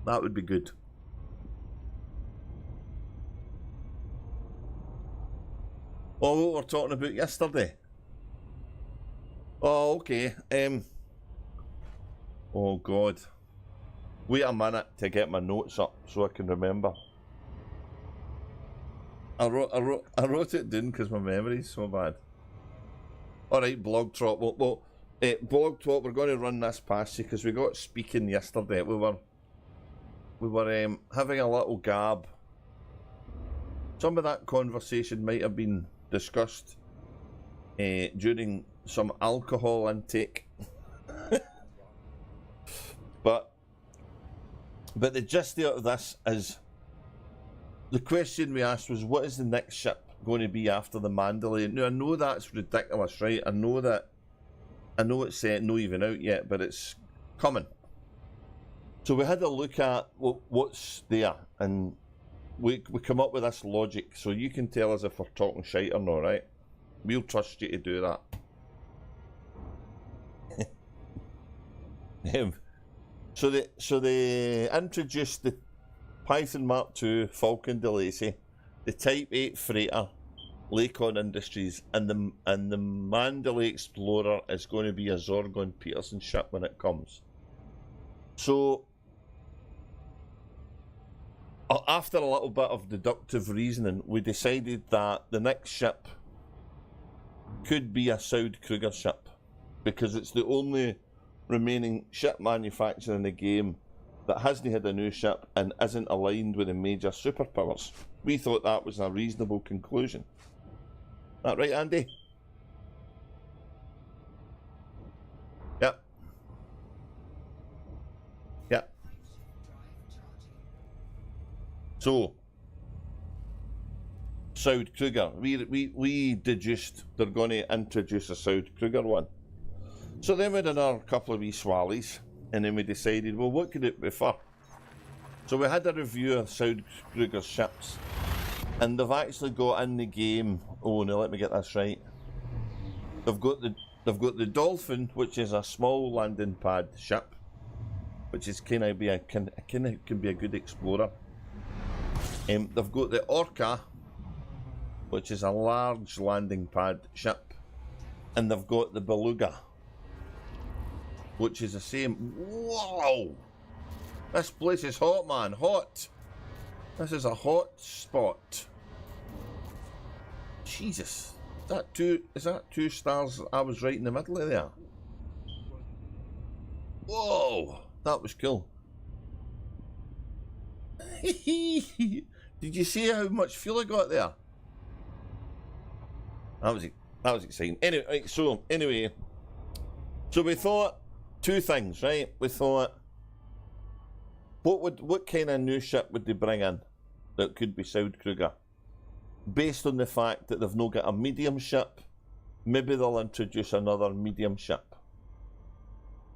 That would be good. Oh, what we were talking about yesterday. Oh, okay. Oh god. Wait a minute to get my notes up so I can remember. I wrote it down because my memory's so bad. Alright, blogtwot. Well, blogtwot, we're going to run this past you because we got speaking yesterday. We were having a little gab. Some of that conversation might have been discussed during some alcohol intake. but the gist of this is, the question we asked was, what is the next ship going to be after the Mandalay? Now, I know that's ridiculous, right? I know it's not even out yet, but it's coming. So we had a look at what's there, and we come up with this logic. So you can tell us if we're talking shite or not, right? We'll trust you to do that. So they introduced the Python Mark II Falcon de Lacy, the Type 8 freighter, Lakon Industries, and the Mandalay Explorer is going to be a Zorgon Peterson ship when it comes. So after a little bit of deductive reasoning, we decided that the next ship could be a Saud Kruger ship, because it's the only remaining ship manufacturer in the game that hasn't had a new ship and isn't aligned with the major superpowers. We thought that was a reasonable conclusion. That right, Andy? Yep. Yep. So, Saud Kruger. We deduced they're going to introduce a Saud Kruger one. So then we did our couple of wee swallies, and then we decided, well, what could it be for? So we had a review of Saud Kruger's ships, and they've actually got in the game, oh no, let me get this right, They've got the Dolphin, which is a small landing pad ship, which is can be a good explorer. They've got the Orca, which is a large landing pad ship, and they've got the Beluga, which is the same. Whoa! This place is hot, man. Hot. This is a hot spot. Jesus. Is that 2 stars? I was right in the middle of there. Whoa! That was cool. Did you see how much fuel I got there? That was exciting. Anyway, right, so we thought 2 things, right? We thought, what kind of new ship would they bring in that could be Saud-Kruger? Based on the fact that they've not got a medium ship, maybe they'll introduce another medium ship.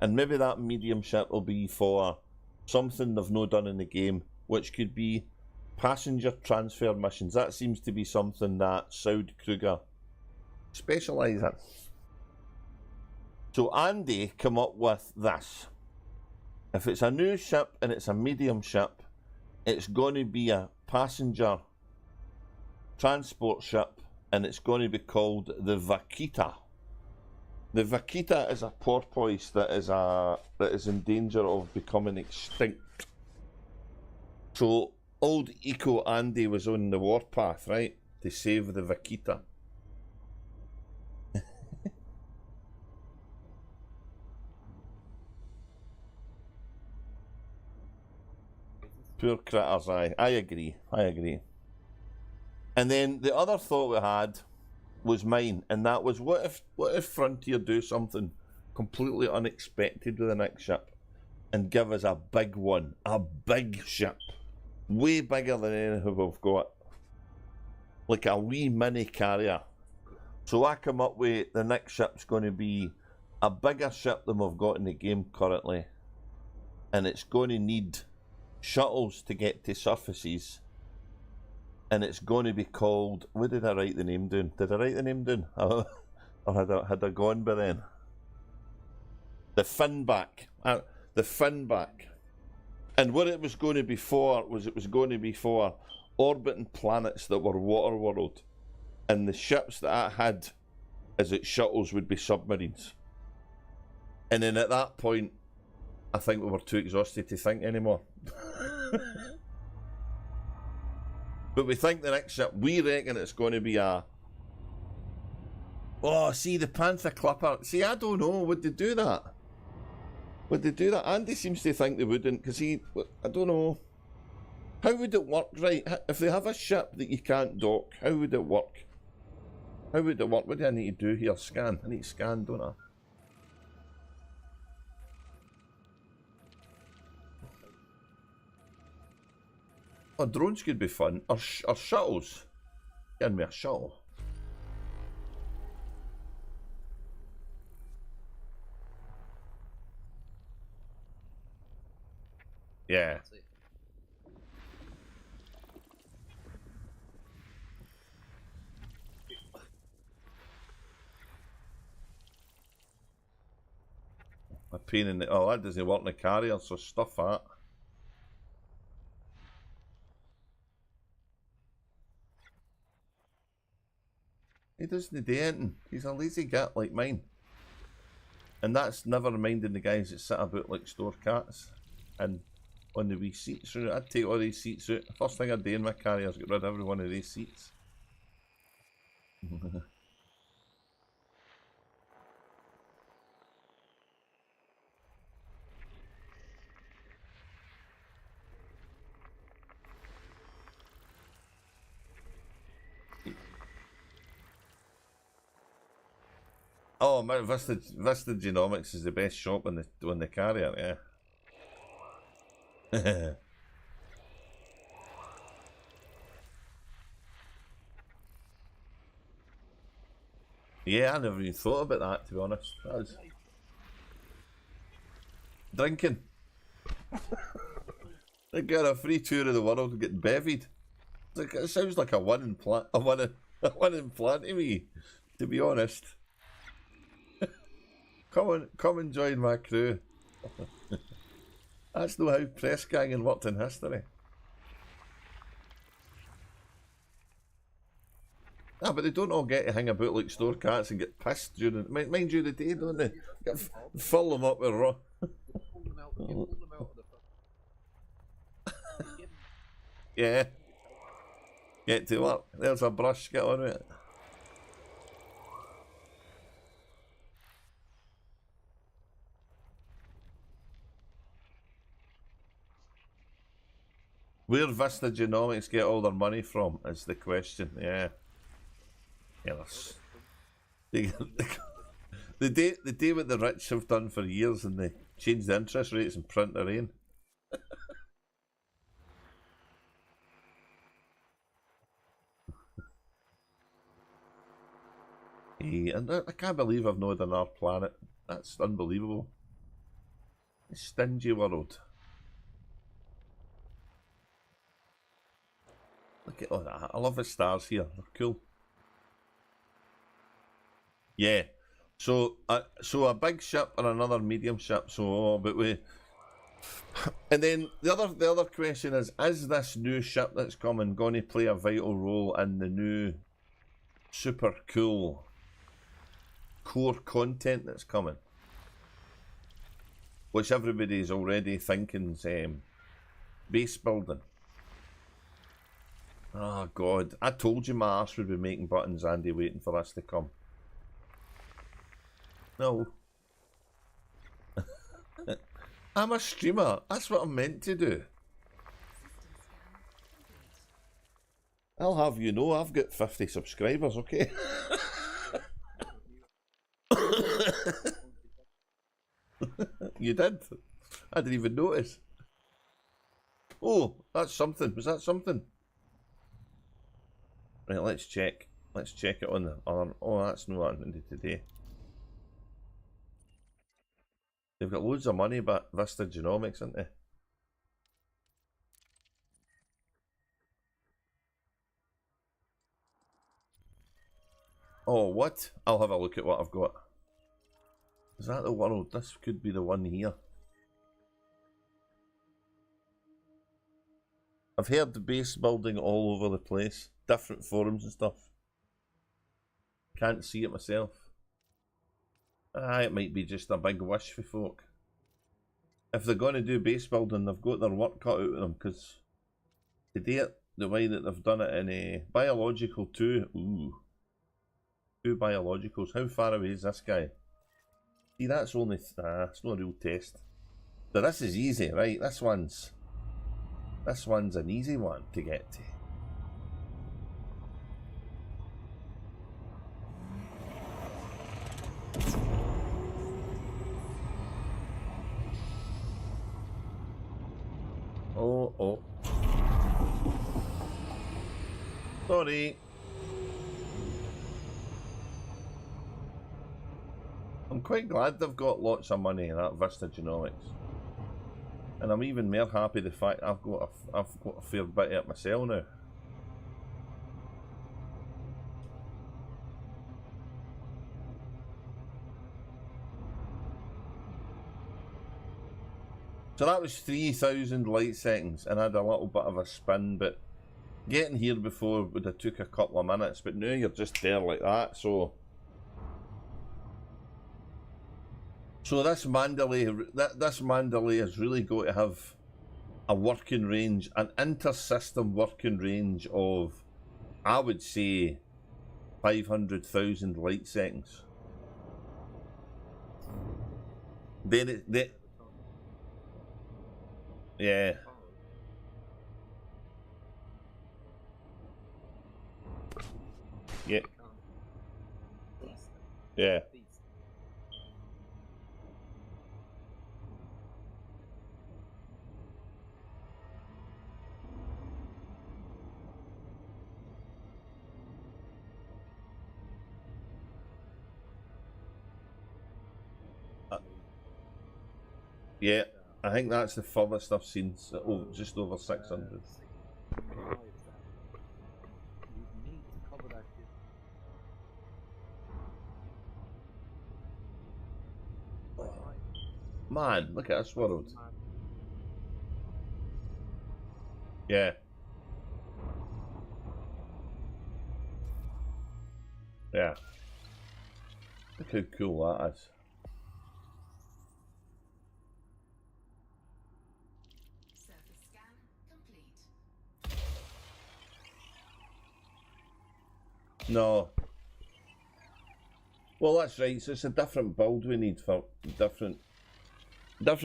And maybe that medium ship will be for something they've not done in the game, which could be passenger transfer missions. That seems to be something that Saud-Kruger specialise in. So Andy come up with this. If it's a new ship and it's a medium ship, it's going to be a passenger transport ship, and it's going to be called the Vaquita. The Vaquita is a porpoise that is in danger of becoming extinct. So old Eco Andy was on the warpath, right, to save the Vaquita. Poor critters, I agree. And then the other thought we had was mine, and that was, what if Frontier do something completely unexpected with the next ship and give us a big one, a big ship, way bigger than anything we've got, like a wee mini carrier. So I come up with the next ship's going to be a bigger ship than we've got in the game currently, and it's going to need shuttles to get to surfaces. And it's going to be called, what did I write the name down? Did I write the name down? Or had I gone by then? The Finback. The Finback. And what it was going to be for was it was going to be for orbiting planets that were water world. And the ships that I had as its shuttles would be submarines. And then at that point, I think we were too exhausted to think anymore. But we think the next ship, we reckon it's going to be a... Oh, see, the Panther Clipper. See, I don't know. Would they do that? Would they do that? Andy seems to think they wouldn't, because I don't know. How would it work, right? If they have a ship that you can't dock, how would it work? How would it work? What do I need to do here? Scan. I need to scan, don't I? Oh, drones could be fun. Or shuttles. Give me a shuttle. Yeah. A pain in the... Oh, that doesn't work in the carrier, so stuff that. He doesn't do anything. He's a lazy git like mine. And that's never minding the guys that sit about like store cats and on the wee seats. I'd take all these seats out. The first thing I'd do in my carrier is get rid of every one of these seats. Oh man, Vista Genomics is the best shop on the carrier, yeah. Yeah, I never even thought about that, to be honest. That was... Drinking. They get a free tour of the world and get bevied. It sounds like a one in plant to me, to be honest. Come and join my crew. That's not how press ganging worked in history. Ah, but they don't all get to hang about like store cats and get pissed during, mind you, the day, don't they? Fill them up with raw. Yeah. Get to work. There's a brush, get on with it. Where Vista Genomics get all their money from is the question, yeah. Yes. They do what the rich have done for years and they change the interest rates and print their own. And I can't believe I've not on our planet. That's unbelievable. A stingy world. Look at all that. I love the stars here. They're cool. Yeah. So a big ship and another medium ship. So, but we. And then the other question is this new ship that's coming going to play a vital role in the new super cool core content that's coming, which everybody's already thinking's base building. Oh God, I told you my arse would be making buttons, Andy, waiting for this to come. No. I'm a streamer, that's what I'm meant to do. I'll have you know I've got 50 subscribers, okay? You did? I didn't even notice. Oh, that's something. Was that something? Right, let's check. Let's check it on the arm. Oh, that's not on today. They've got loads of money, but Vista Genomics, isn't they? Oh, what? I'll have a look at what I've got. Is that the world? This could be the one here. I've heard the base building all over the place. Different forums and stuff. Can't see it myself. It might be just a big wish for folk. If they're going to do base building, they've got their work cut out of them, because to date, the way that they've done it in a biological 2, ooh. 2 biologicals. How far away is this guy? See, that's only, it's not a real test. So this is easy, right? This one's an easy one to get to. Oh. Sorry. I'm quite glad they've got lots of money in that Vista Genomics. And I'm even more happy the fact I've got a fair bit of it myself now. So that was 3,000 light seconds, and I had a little bit of a spin, but getting here before would have took a couple of minutes, but now you're just there like that, so this Mandalay has really got to have a working range, an inter-system working range of, I would say, 500,000 light seconds. Yeah. Yeah. Yeah, I think that's the furthest I've seen, just over 600. Man, look at this world. Yeah. Yeah. Look how cool that is. Surface scan complete. No. Well, that's right. So it's a different build we need for different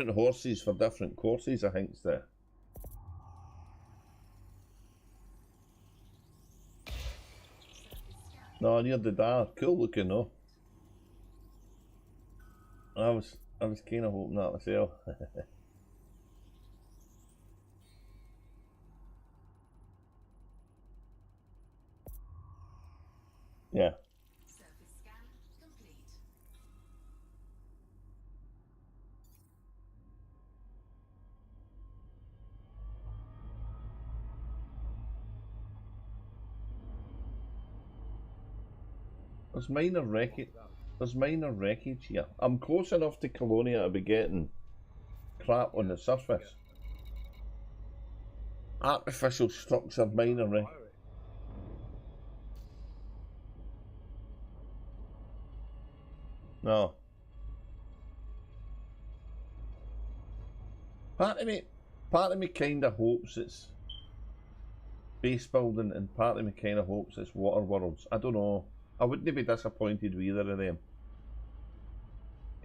horses for different courses, I think, there. No, near the dar. Cool looking, though. I was kind of hoping that myself. Yeah. Surface scan complete. There's minor wreckage. There's minor wreckage here. I'm close enough to Colonia to be getting crap on the surface. Artificial structure, minor wreckage. No. Part of me kind of hopes it's base building, and part of me kind of hopes it's water worlds. I don't know. I wouldn't be disappointed with either of them.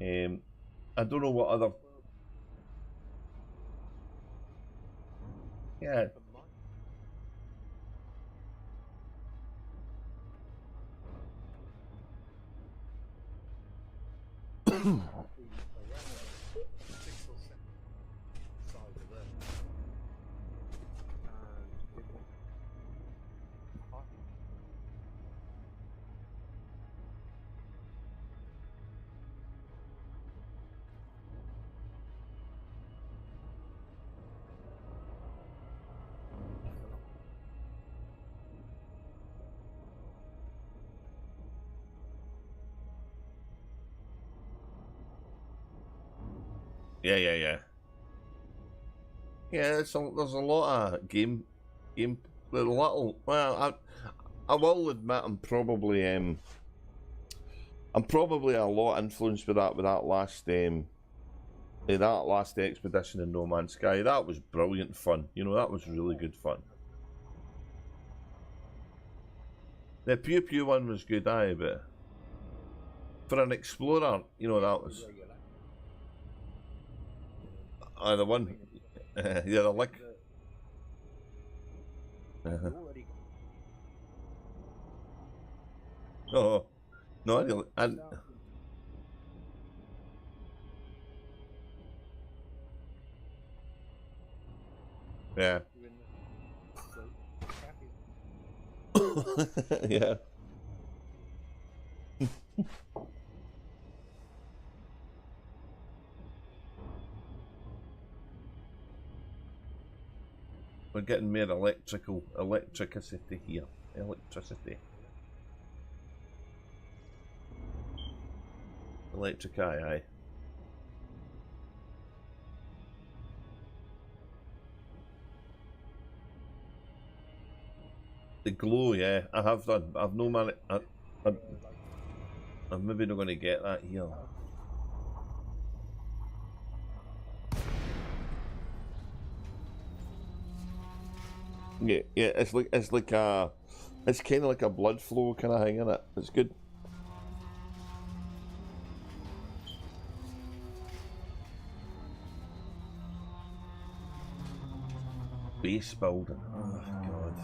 I don't know what other. Yeah. Yeah. Yeah, there's a lot of game. There's a little. Well, I will admit I'm probably a lot influenced with that last expedition in No Man's Sky. That was brilliant fun. You know, that was really good fun. The Pew Pew one was good, aye, but for an explorer, you know, that was the one. Yeah, the lick. Oh no, yeah. Yeah. We're getting more electricity here. Electricity. Electricae, aye. The glow, yeah. I have done. I've no man. I'm maybe not going to get that here. Yeah, it's kind of like a blood flow kind of thing, isn't it? It's good. Base building. Oh god.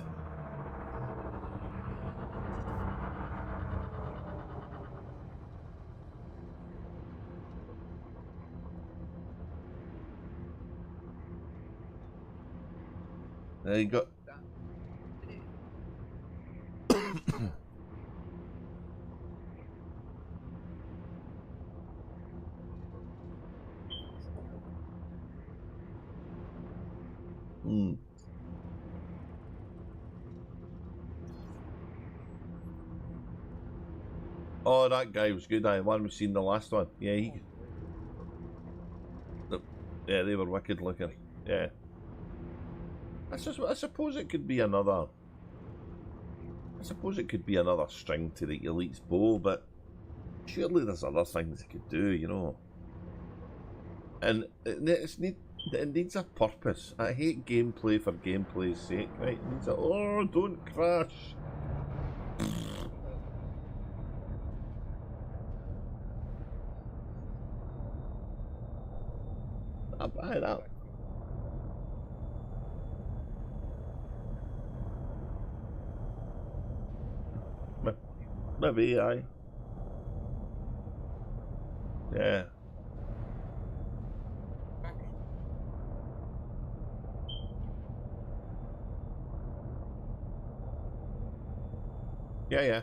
There you go. Oh, that guy was good. I one we've seen the last one. Yeah, he. Yeah, they were wicked looking. Yeah. I suppose it could be another... I suppose it could be another string to the Elite's bow, but surely there's other things it could do, you know. And it needs a purpose. I hate gameplay for gameplay's sake, right? It needs a, oh, don't crash. I buy that. Maybe, aye. Yeah. Yeah, yeah.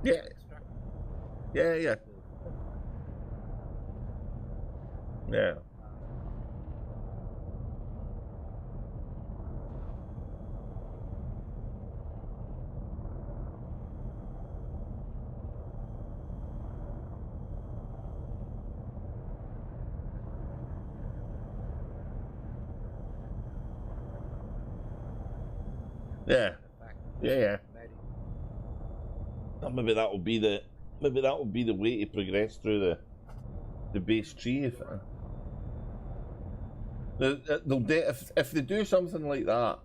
Yeah. Yeah, yeah. Yeah. Yeah. Yeah, yeah. Or maybe that will be the way to progress through the base tree. If they do something like that,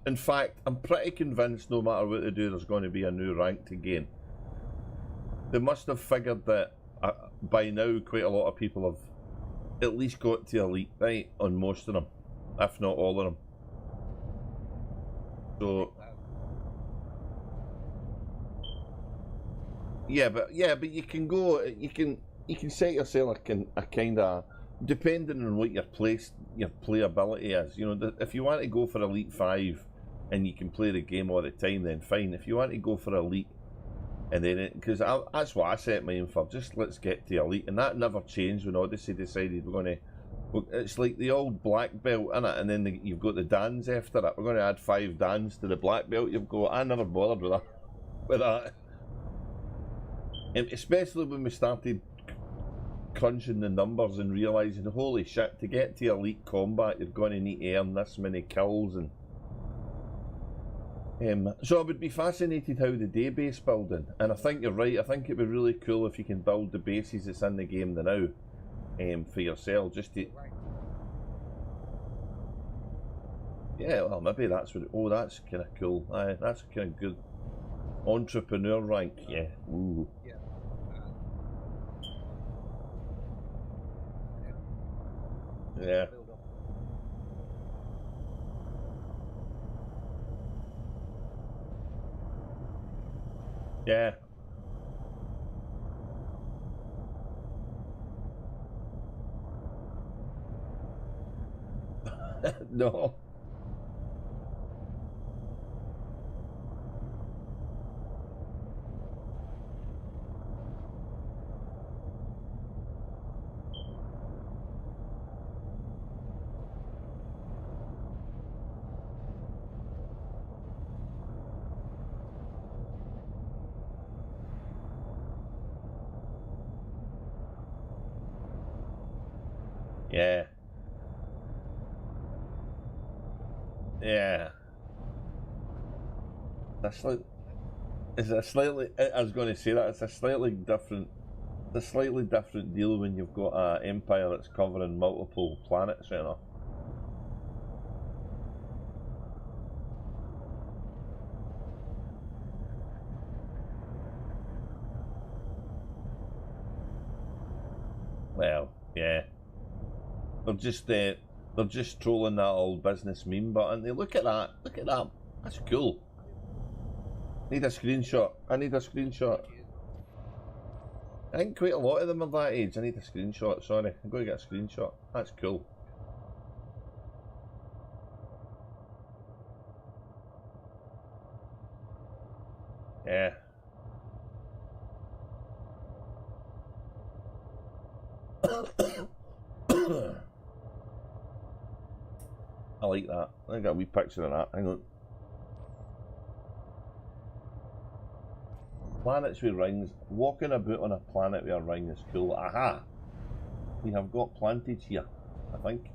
in fact, I'm pretty convinced no matter what they do, there's going to be a new rank to gain. They must have figured that by now quite a lot of people have at least got to elite, right, on most of them, if not all of them. So yeah, but you can go, you can set yourself a kind of, depending on what your playability is. You know, if you want to go for Elite 5 and you can play the game all the time, then fine. If you want to go for Elite, and then because that's what I set mine for. Just let's get to Elite, and that never changed when Odyssey decided we're going to. It's like the old black belt, innit? And then you've got the dans after it. We're going to add 5 dans to the black belt you've got. I never bothered with that. And especially when we started crunching the numbers and realising, holy shit, to get to elite combat, you're going to need to earn this many kills. And so I would be fascinated how the database building, and I think you're right. I think it'd be really cool if you can build the bases that's in the game now. For yourself, just to... Yeah, well, maybe that's what... Oh, that's kind of cool. That's kind of good. Entrepreneur rank, yeah. Ooh. Yeah. Yeah. No. Yeah. Yeah. That's like... It's a slightly... I was going to say that. It's a slightly different deal when you've got an empire that's covering multiple planets, you know. Well, yeah. They're just trolling that old business meme button. They look at that. Look at that. That's cool. Need a screenshot. I need a screenshot. I think quite a lot of them are that age. I need a screenshot. Sorry, I'm going to get a screenshot. That's cool. Yeah. I like that. I got a wee picture of that. Hang on. Planets with rings. Walking about on a planet with a ring is cool. Aha! We have got plantage here, I think.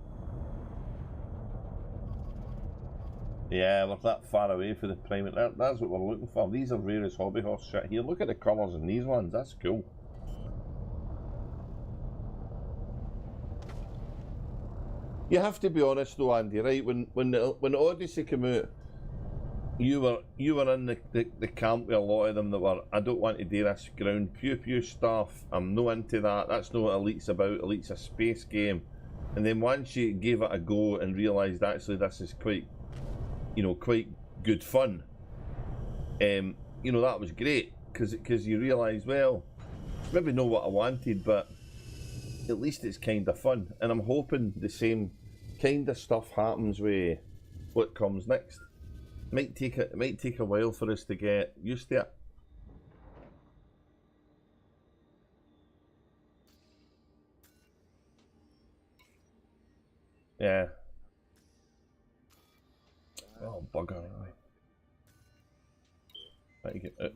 Yeah, we're that far away for the primate. That's what we're looking for. These are rarest hobby horse shit here. Look at the colours in these ones. That's cool. You have to be honest though, Andy, right? When Odyssey came out, you were in the camp with a lot of them that were, I don't want to do this ground pew stuff. I'm no into that. That's not what Elite's about. Elite's a space game. And then once you gave it a go and realised actually this is quite, quite good fun. That was great because you realise, well, maybe not what I wanted, but at least it's kind of fun. And I'm hoping the same kind of stuff happens with what comes next. It might take a while for us to get used to it. Yeah. Oh, bugger. Right, get it.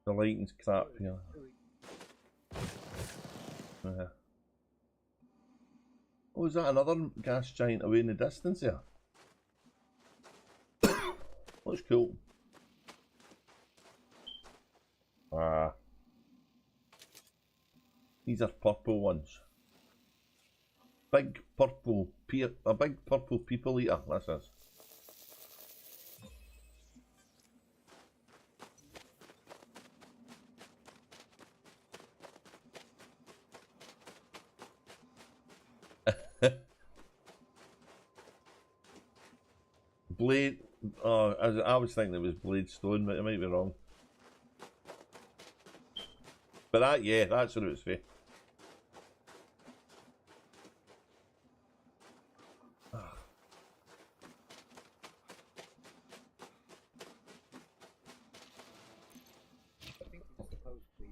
The lighting's crap here. Oh, is that another gas giant away in the distance here? Looks cool. Ah. These are purple ones. A big purple people eater, this is. Blade. Oh, I was thinking it was Blade Stone, but I might be wrong. But that's what it was for. I think it's supposed to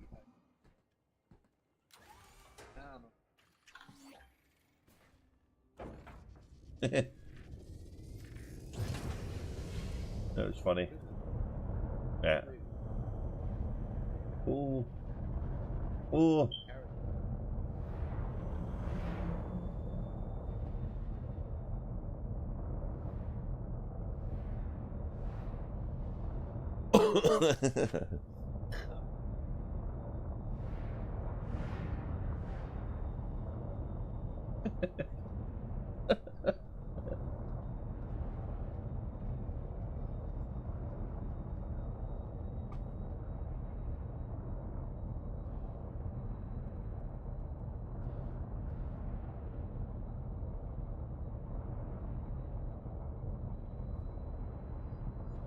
be. That was funny. Yeah. Oh. Oh.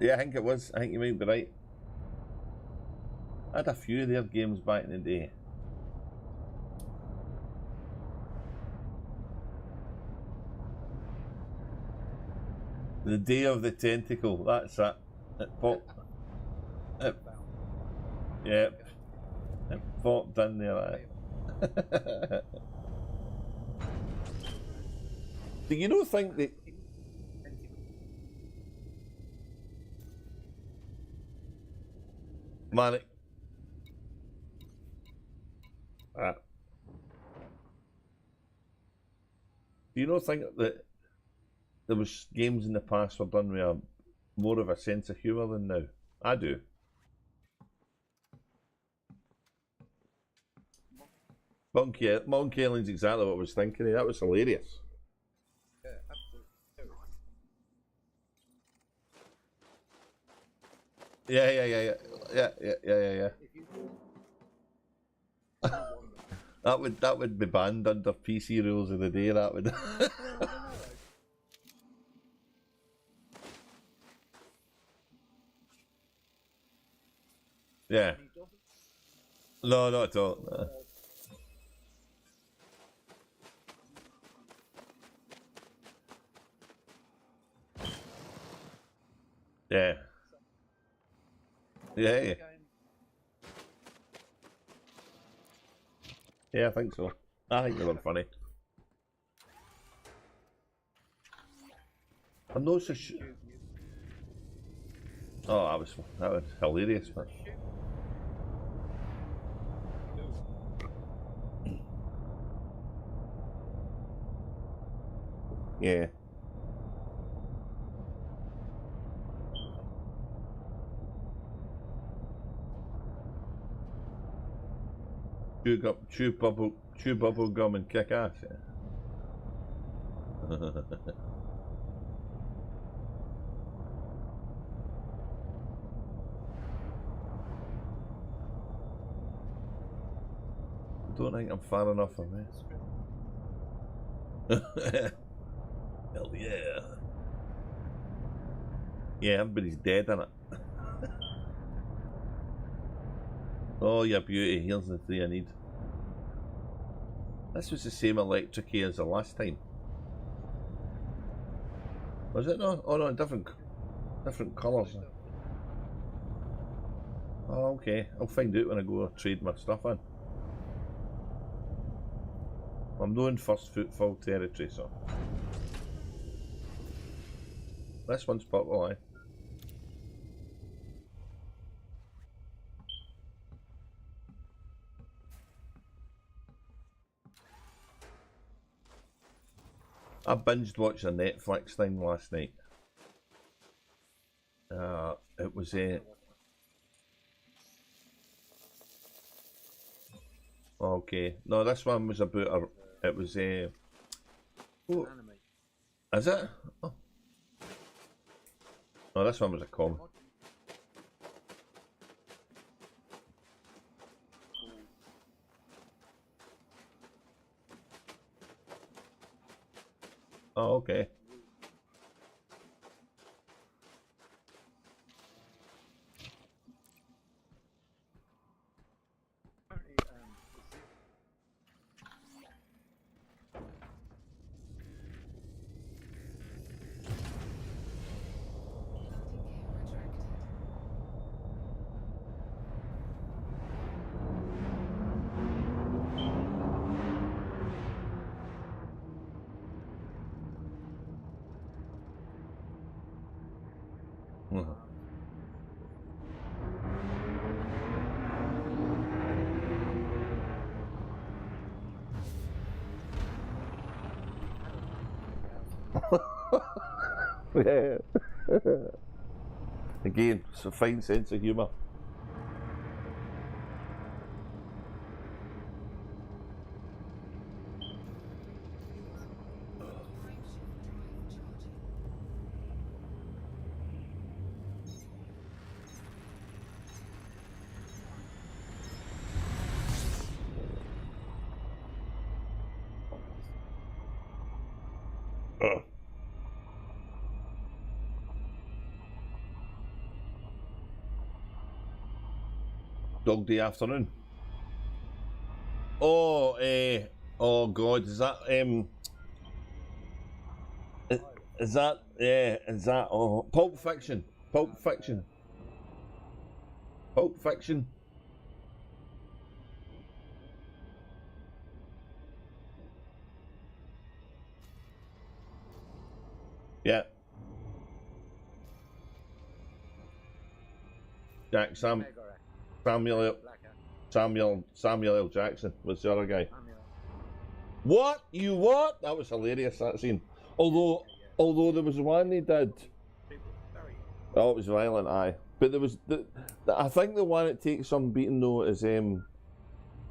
Yeah, I think it was. I think you might be right. I had a few of their games back in the day. The Day of the Tentacle, that's it. It popped. Yep. It popped in there. Do you not think that... Man, do you not think that there was games in the past were done with more of a sense of humour than now? I do. Monkey Island's exactly what I was thinking. That was hilarious. Yeah, absolutely. Yeah. That would be banned under PC rules of the day. That would. Yeah. And he doesn't. No, not at all. No. Yeah. Yeah, yeah. Yeah, I think so. I think they were funny. I'm not so sure. Oh, that was hilarious, man. Yeah. Chew bubble gum and kick ass. Yeah. I don't think I'm far enough away. Hell yeah. Yeah, everybody's dead in it. Oh, your beauty. Here's the three I need. This was the same electricae as the last time. Was it not? Oh no, different colours. Oh, okay. I'll find out when I go trade my stuff in. I'm not in first full territory, so. This one's purple, aye. I binged watched a Netflix thing last night. It was okay. No, this one was about it was oh, is it? Oh. No, this one was a com. Oh, okay. Yeah. Again, it's a fine sense of humour. Dog day afternoon. Oh, oh God, is that is that oh Pulp Fiction? Pulp Fiction. Pulp Fiction. Yeah. Samuel L. Jackson was the other guy. What? You what? That was hilarious, that scene. Although there was one he did. Oh, it was violent, aye. But there was I think the one that takes some beating though is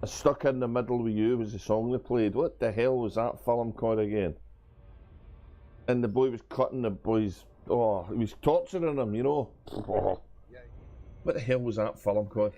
Stuck in the Middle with You was the song they played. What the hell was that film called again? And the boy was cutting the boy's he was torturing him, you know. What the hell was that film called?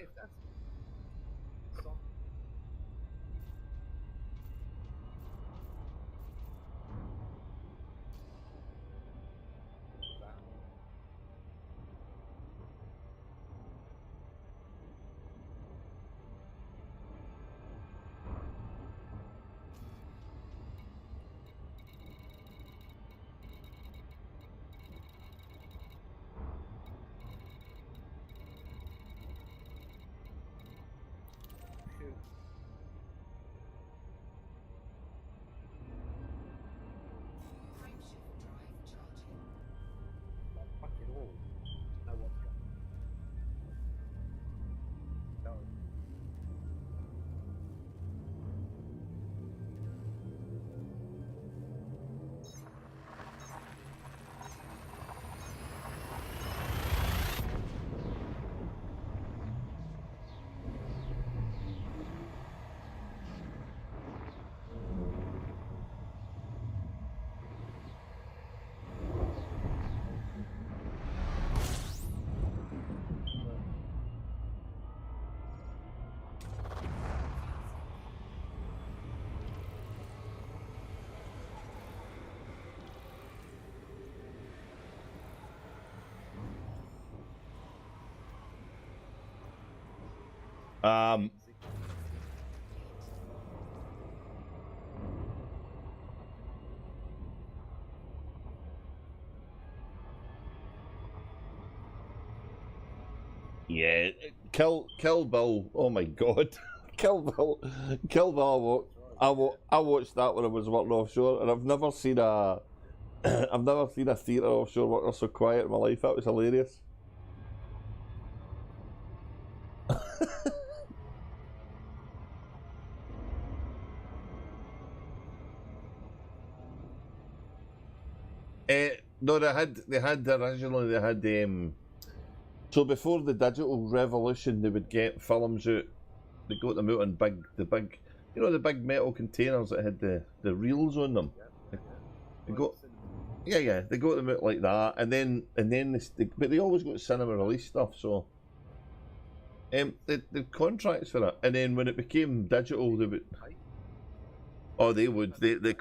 Um, yeah, Kill Bill. Oh my God, Kill Bill, Kill Bill. I watched that when I was working offshore, and I've never seen a I've never seen a theatre offshore worker so quiet in my life. That was hilarious. No, they had so before the digital revolution, they would get films out. They got them out in the big metal containers that had the reels on them. They got, yeah, they got them out like that, and then but they always got cinema release stuff. So, the contracts for it, and then when it became digital, they would. Oh, they would. The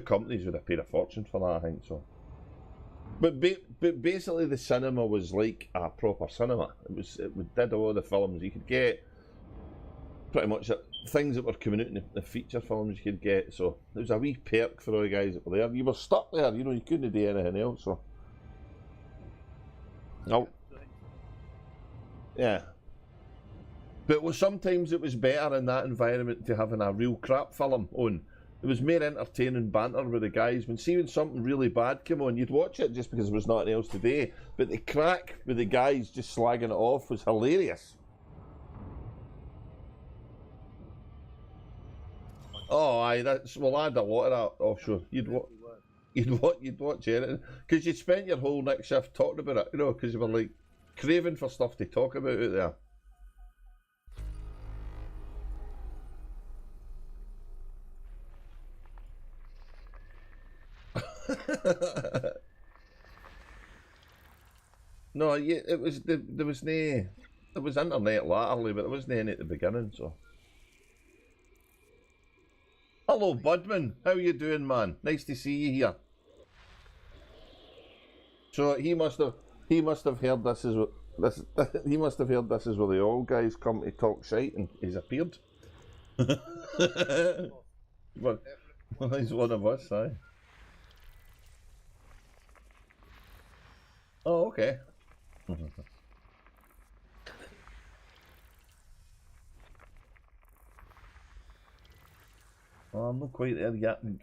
companies would have paid a fortune for that, I think so. But basically, the cinema was like a proper cinema. It did all the films you could get. Pretty much things that were coming out in the feature films you could get. So there was a wee perk for all the guys that were there. You were stuck there, you know. You couldn't do anything else. So, no, yeah. But sometimes it was better in that environment to having a real crap film on. It was more entertaining banter with the guys. When something really bad came on, you'd watch it just because there was nothing else to do. But the crack with the guys just slagging it off was hilarious. Oh, aye, I had a lot of that offshore. You'd watch anything because you'd spent your whole next shift talking about it, you know, because you were like craving for stuff to talk about out there. No, yeah, there was internet latterly, but there wasn't any at the beginning. So, hello, Budman. How you doing, man? Nice to see you here. So he must have heard this is what this he must have heard this is where the old guys come to talk shite, and he's appeared. Well, he's one of us, aye. Oh, okay. Oh, I'm not quite there yet. I'm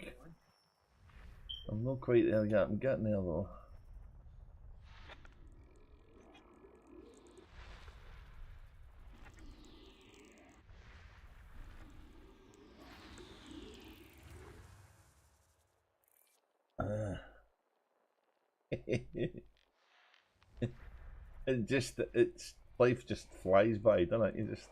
not quite there yet. I'm getting there though. Life just flies by, doesn't it? You just.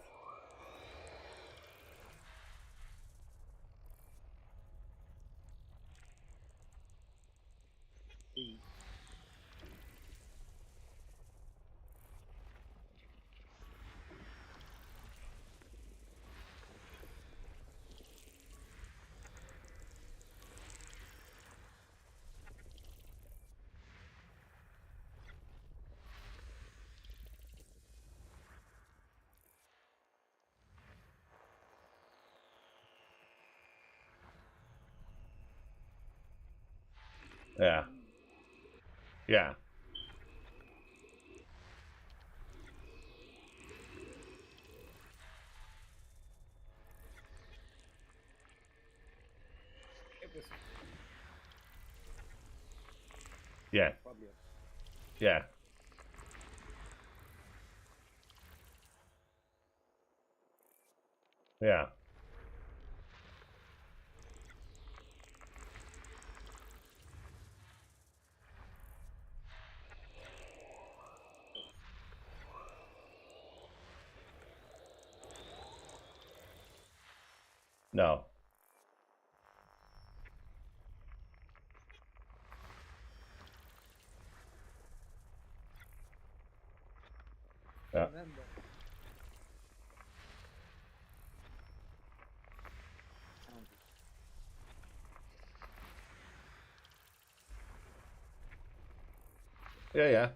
Yeah. Yeah. Yeah. Yeah. Yeah. No. Yeah. Yeah. Yeah.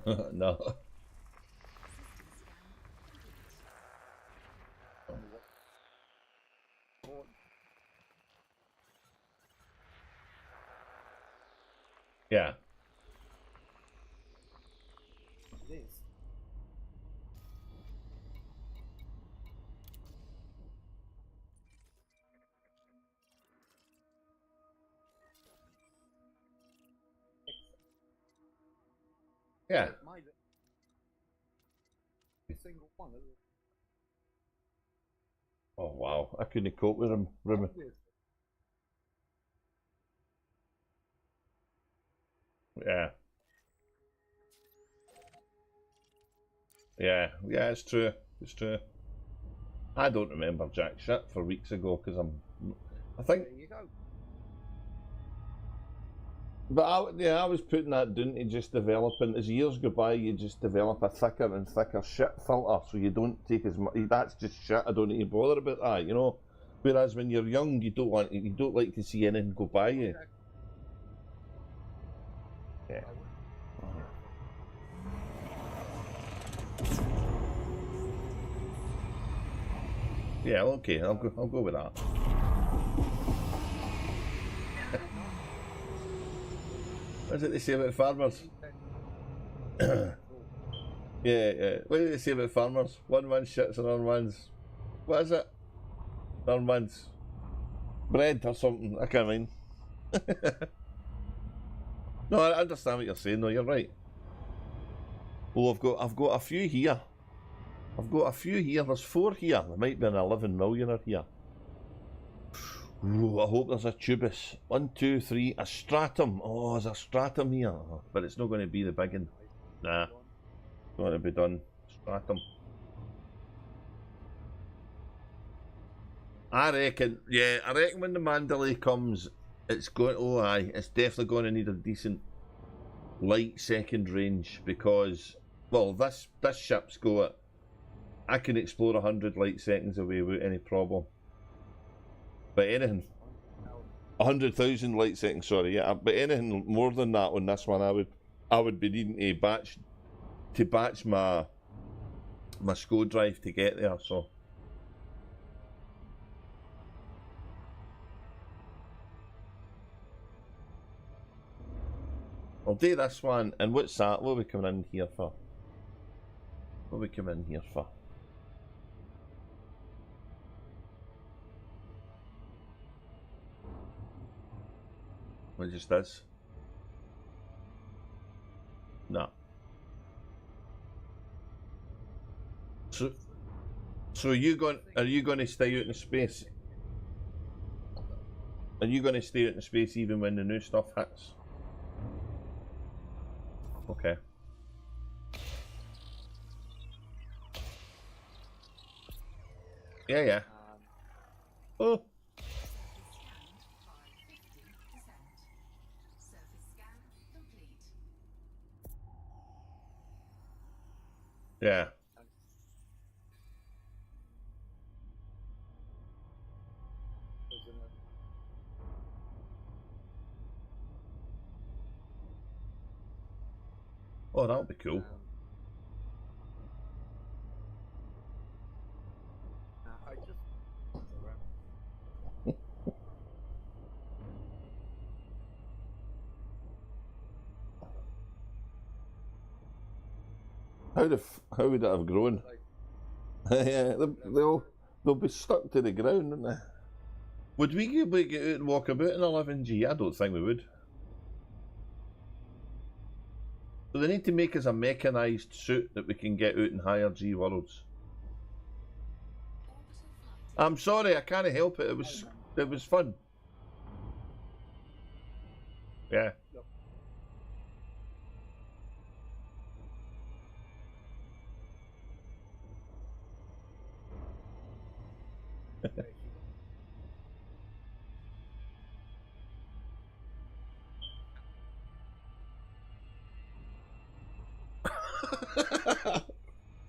No. Yeah. This. Yeah. My single one. Oh wow, I couldn't cope with him. Yeah. Yeah, it's true. It's true. I don't remember jack shit for weeks ago because I think. There you go. But I was putting that down to just developing. As years go by, you just develop a thicker and thicker shit filter, so you don't take as much. That's just shit. I don't need to bother about that, you know. Whereas when you're young, you don't like to see anything go by you. Yeah. Yeah. Okay. I'll go with that. What did they say about farmers? Yeah. What did they say about farmers? One man's shits and another man's. What is it? Another man's bread or something. I can't mind. No, I understand what you're saying. No, you're right. Well, I've got a few here. There's 4 here. There might be an 11 millionaire here. Ooh, I hope there's a tubus. 1, 2, 3. A stratum. Oh, there's a stratum here. But it's not going to be the big one. Nah. It's going to be done. Stratum. I reckon when the Mandalay comes, it's going. Oh, aye. It's definitely going to need a decent light second range because, well, this ship's got. I can explore 100 light seconds away without any problem. But anything, 100,000 light seconds. Sorry, yeah. But anything more than that on this one, I would be needing to batch my SCO drive to get there. So. I'll do this one, and what's that? What are we coming in here for? What are we coming in here for? What just this? No. So are you going to stay out in space? Are you going to stay out in space even when the new stuff hits? Okay. Yeah. Oh. Yeah. Oh, that'll be cool. I just How would it have grown? Yeah, they'll be stuck to the ground, won't they? Would we be able to get out and walk about in 11G? I don't think we would. So they need to make us a mechanised suit that we can get out in higher G worlds. I'm sorry, I can't help it. It was fun. Yeah.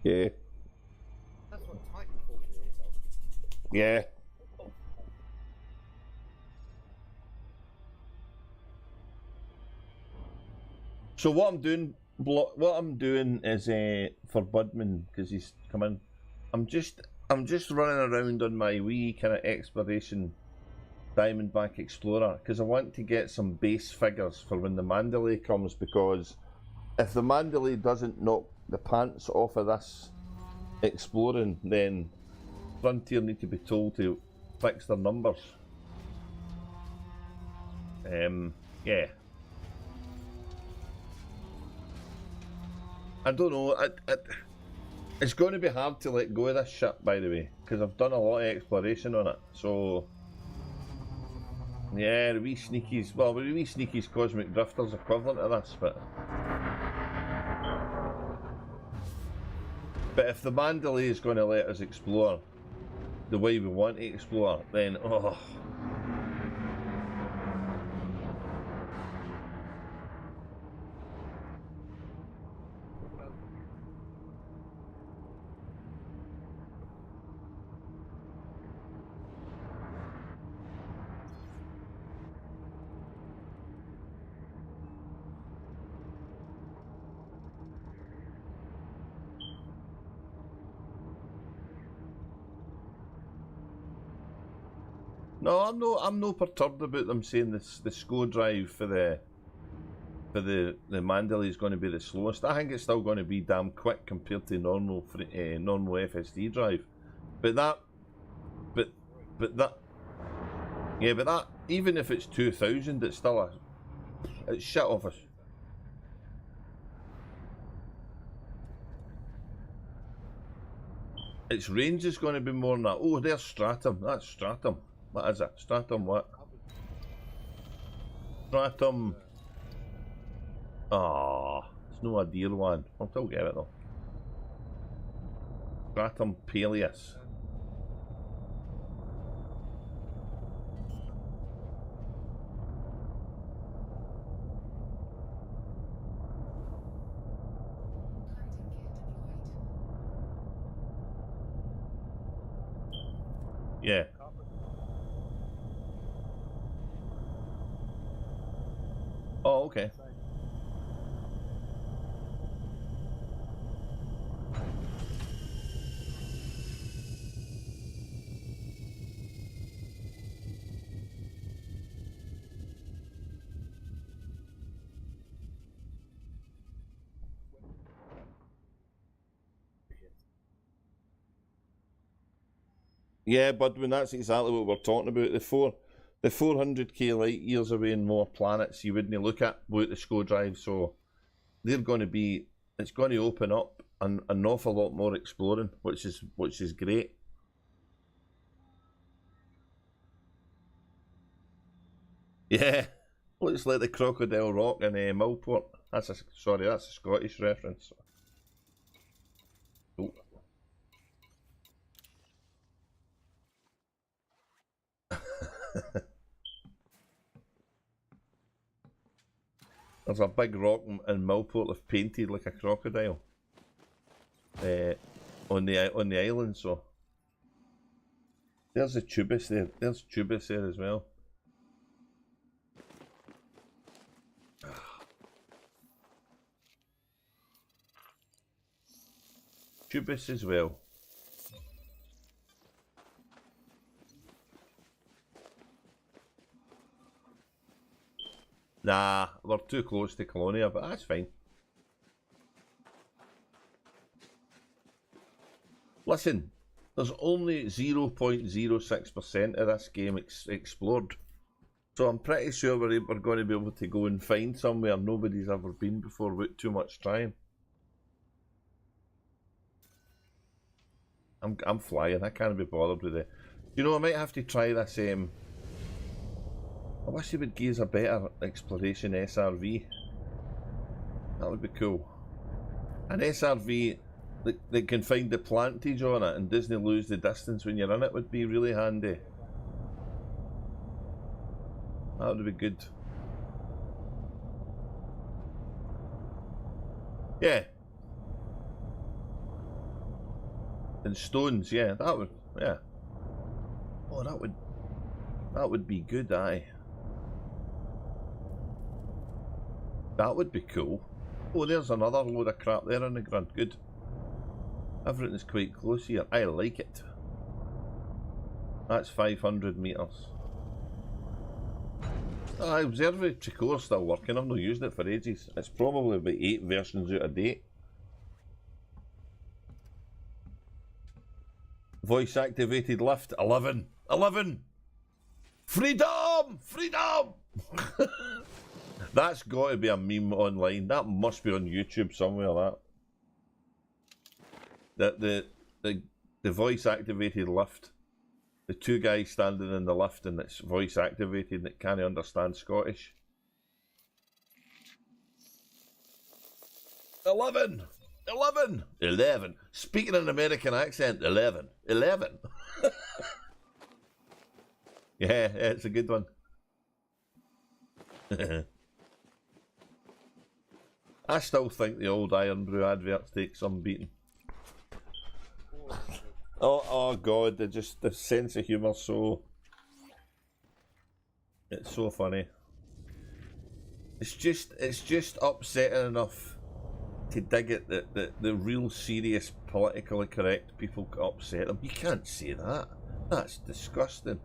Yeah. That's what Titanfall is all about. Yeah. So what I'm doing what I'm doing is for Budman, because he's come in. I'm just running around on my wee kind of exploration Diamondback Explorer because I want to get some base figures for when the Mandalay comes, because if the Mandalay doesn't knock the pants off of this exploring, then Frontier need to be told to fix their numbers. Yeah. I don't know. It's going to be hard to let go of this shit, by the way, because I've done a lot of exploration on it. So, yeah, the wee sneakies. Well, the wee sneakies Cosmic Drifter's equivalent to this, but if the Mandalay is going to let us explore the way we want to explore, then oh. No, I'm no perturbed about them saying this. The SCO drive for the Mandalay is going to be the slowest. I think it's still going to be damn quick compared to normal FSD drive. But that, even if it's 2000, it's still it's shit off us. Its range is going to be more than that. Oh, there's Stratum. That's Stratum. What is it? Stratum what? Stratum. Ah, it's not a dear one. I'll still get it though. Stratum Peleus. Yeah. Oh, okay. Yeah, Budwin, that's exactly what we're talking about. The 400k light years away and more planets you wouldn't look at without the SCO drive, so they're going to be, it's going to open up an awful lot more exploring, which is great. Yeah, looks like the Crocodile Rock in Millport. That's a Scottish reference. Oh. There's a big rock in Millport they've painted like a crocodile on the island. So there's a Tubus there. There's Tubus there as well. Tubus as well. Nah, we're too close to Colonia, but that's fine. Listen, there's only 0.06% of this game explored. So I'm pretty sure we're going to be able to go and find somewhere nobody's ever been before without too much trying. I'm flying, I can't be bothered with it. You know, I might have to try this I wish they would give us a better exploration SRV. That would be cool. An SRV that can find the plantage on it and doesn't lose the distance when you're in it would be really handy. That would be good. Yeah. And stones, yeah, that would, yeah. Oh, that would be good, aye. That would be cool. Oh, there's another load of crap there in the ground. Good. Everything's quite close here. I like it. That's 500 metres. I observe the Tricore's still working. I've not used it for ages. It's probably about 8 versions out of date. Voice activated lift. 11. 11! Freedom! Freedom! That's got to be a meme online. That must be on YouTube somewhere, that. The voice activated lift. The two guys standing in the lift and it's voice activated and it can't understand Scottish. 11! 11! 11! Speaking an American accent, 11. 11! Yeah, it's a good one. I still think the old Iron Brew adverts take some beating. Oh God, the sense of humour it's so funny. It's just upsetting enough to dig it that the real serious politically correct people upset them. You can't say that. That's disgusting.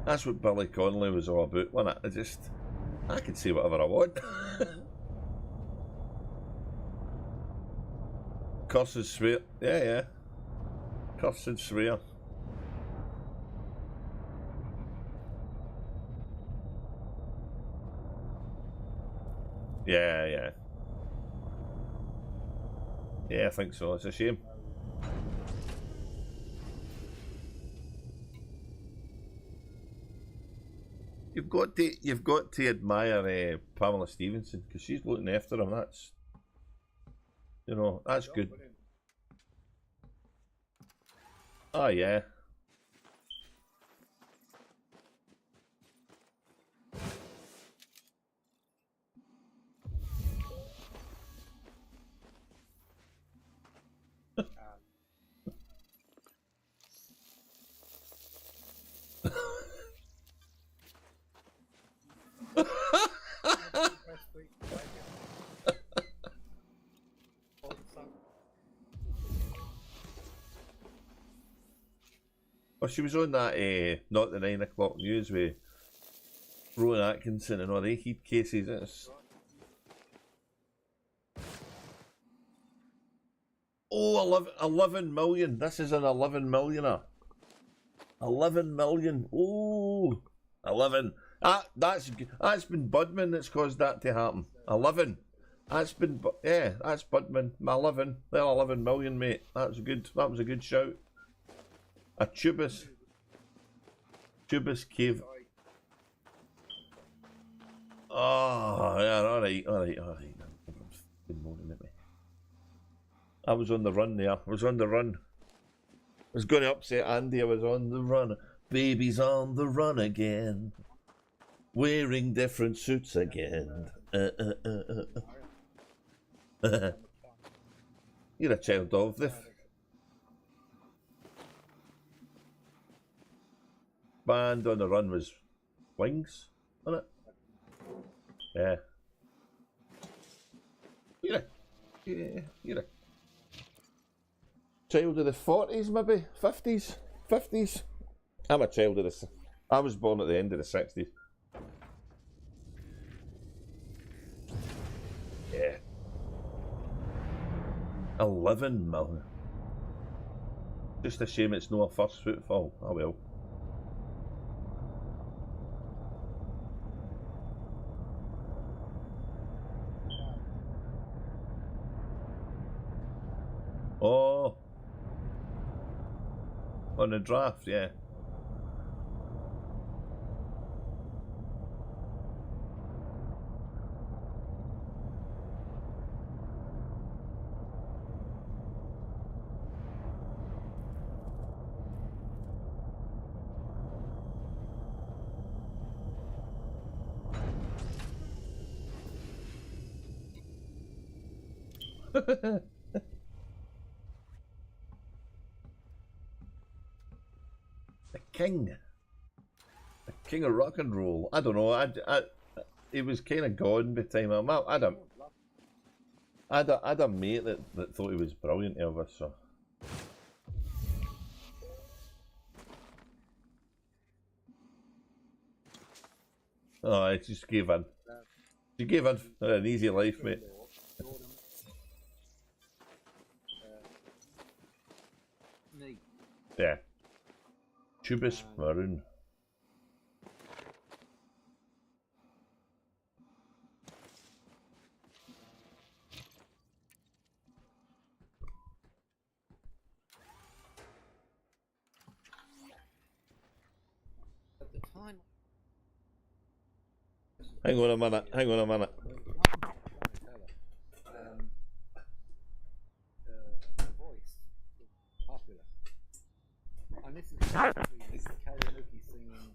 That's what Billy Connolly was all about, wasn't it? I can say whatever I want. Curse and swear. Yeah. Curse and swear. Yeah. Yeah, I think so. It's a shame. You've got to admire Pamela Stevenson because she's looking after him. That's that's good. Oh yeah. Well, she was on that not the 9 o'clock news with Rowan Atkinson and all the heat cases. Oh, 11 million. This is an 11 millionaire. 11 million. Oh, 11. That's been Budman that's caused that to happen. 11. That's Budman. 11. They're 11 million, mate. That's good. That was a good shout. A Tubus cave. Oh, yeah, alright. I was on the run there. I was going to upset Andy. I was on the run. Baby's on the run again. Wearing different suits again. You're a child of the band on the run was Wings, wasn't it? Yeah. You're a child of the 40s, maybe 50s. I'm a child of the. I was born at the end of the 60s. Yeah. 11 million. Just a shame it's not a first footfall. Oh well. Oh. On the draft, yeah. The king of rock and roll. I don't know. He was kind of gone by the time I don't. I had a mate that thought he was brilliant, Elvis, so. Oh, I just gave in. You gave in an easy life, mate. Me. Yeah. Tubus maroon. At the time, Hang on a minute, hang on a minute. the voice was popular. And this is actually this karaoke singing.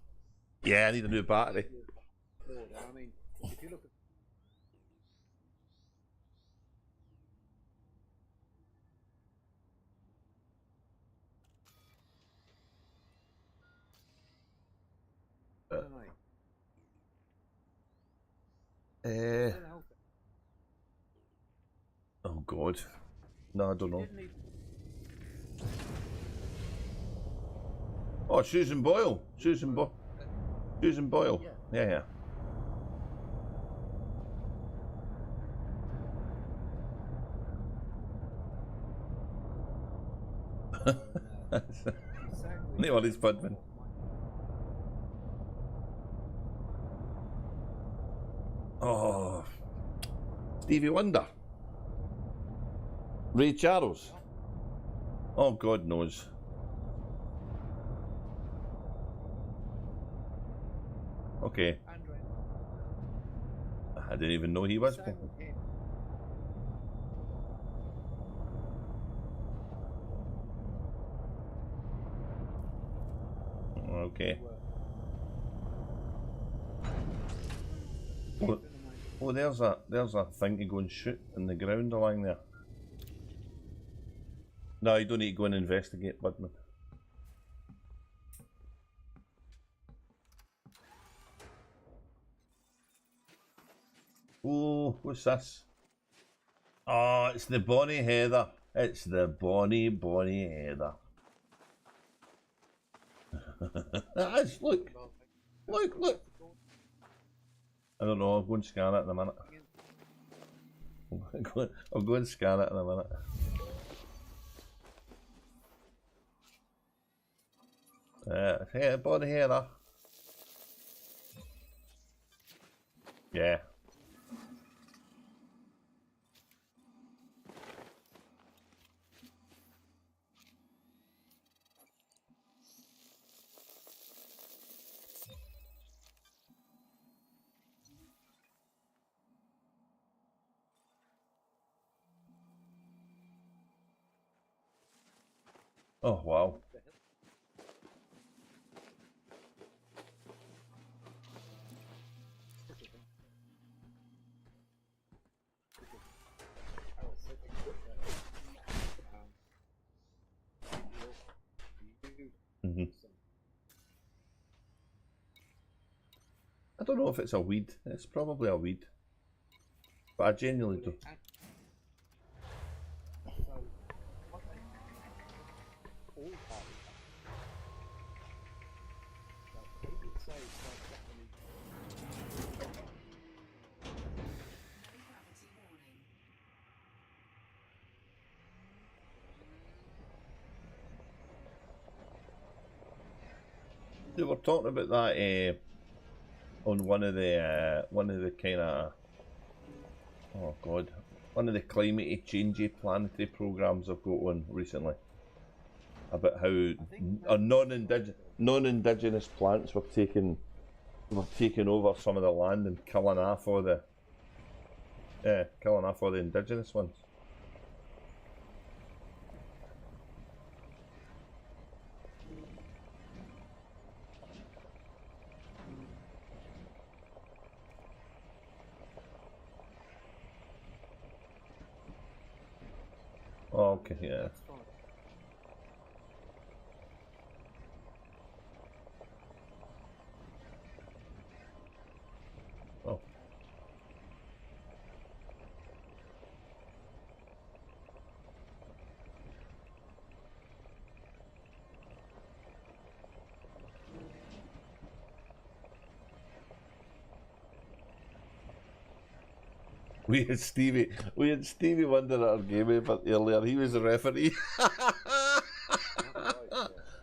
Yeah, I need a new battery. I mean, if you look at Oh God. No, I don't know. Oh, Susan Boyle. Susan Boyle. Yeah. No worries, Budman. Oh, Stevie Wonder. Ray Charles. Oh, God knows. Okay. I didn't even know he was. Okay. Oh, there's a thing to go and shoot in the ground along there. No, you don't need to go and investigate, Budman. Oh, what's this? Oh, it's the Bonnie Heather. It's the Bonnie Heather. That's, look. I don't know, I'll go and scan it in a minute. I'll go and scan it in a minute. Hey, Bonnie Heather. Yeah. Oh, wow. I don't know if it's a weed. It's probably a weed. But I genuinely do. They were talking about that on one of the kind of, oh God, one of the climate changey planetary programs I've got on recently, about how non-indigenous plants were taking over some of the land and killing off all the indigenous ones. Oh, okay, yeah. Oh. We had Stevie Wonder at our game event earlier. He was the referee.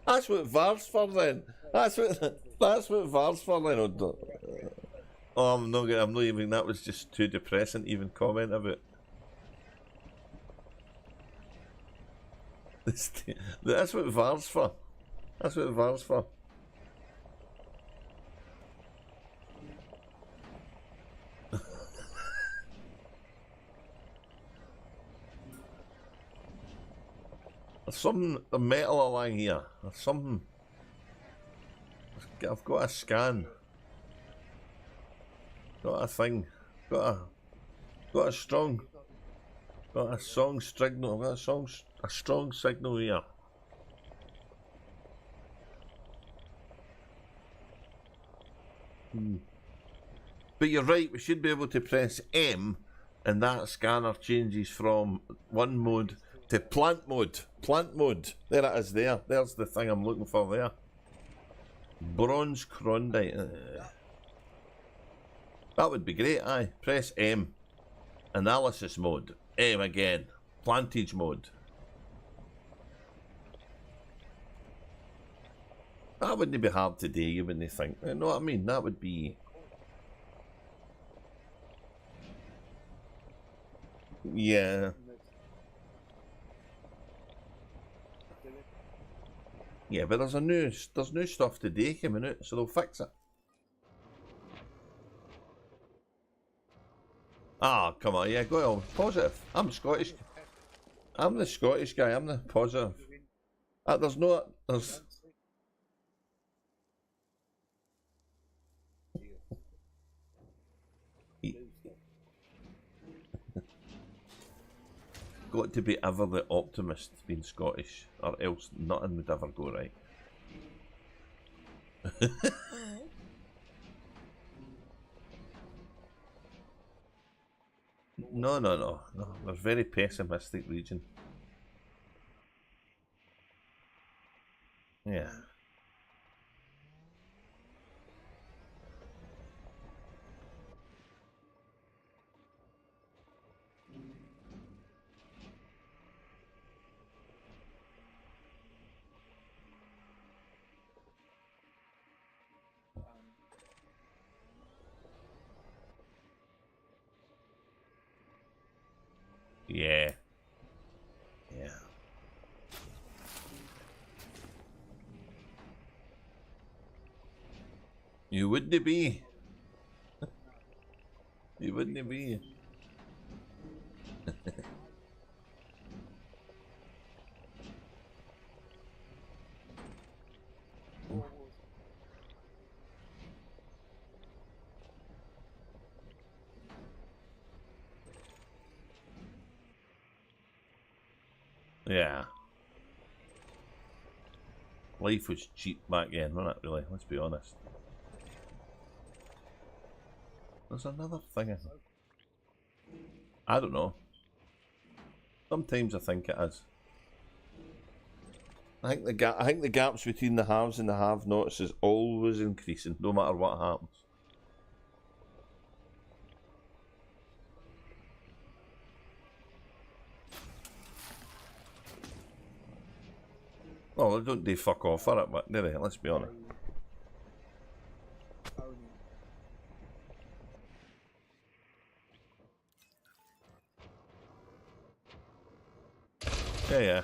That's what VAR's for then. That's what VAR's for then. Oh, I'm not even. That was just too depressing to even comment about. That's what VAR's for. That's what VAR's for. There's some metal along here. There's something. I've got a scan. Got a thing. Got a strong signal. Got a strong signal here. But you're right. We should be able to press M, and that scanner changes from one mode to plant mode. Plant mode. There it is there. There's the thing I'm looking for there. Bronze Crondite. That would be great, aye. Press M. Analysis mode. M again. Plantage mode. That wouldn't be hard to do, you wouldn't think. You know what I mean? That would be... Yeah. Yeah, but there's new stuff today coming out, so they'll fix it. Ah, come on, yeah, go on. Positive. I'm Scottish. I'm the Scottish guy, I'm the positive. There's got to be ever the optimist being Scottish, or else nothing would ever go right. No. We're a very pessimistic region. Yeah. Yeah. Yeah. You wouldn't be. You wouldn't be. Yeah. Life was cheap back then, wasn't it, really? Let's be honest. There's another thing. I don't know. Sometimes I think it is. I think the gaps between the haves and the have-nots is always increasing, no matter what happens. Well, they don't do fuck off for it, but do they? Let's be honest. Yeah.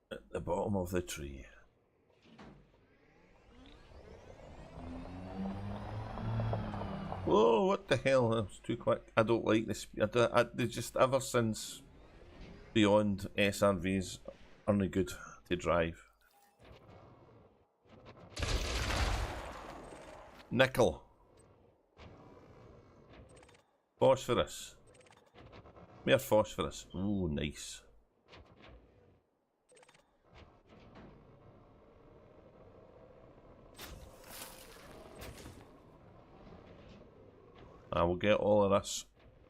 At the bottom of the tree. Whoa, what the hell? That was too quick. I don't like this. They just, ever since Beyond, SRVs aren't good to drive. Nickel. Phosphorus. Mere phosphorus. Ooh, nice. I will get all of this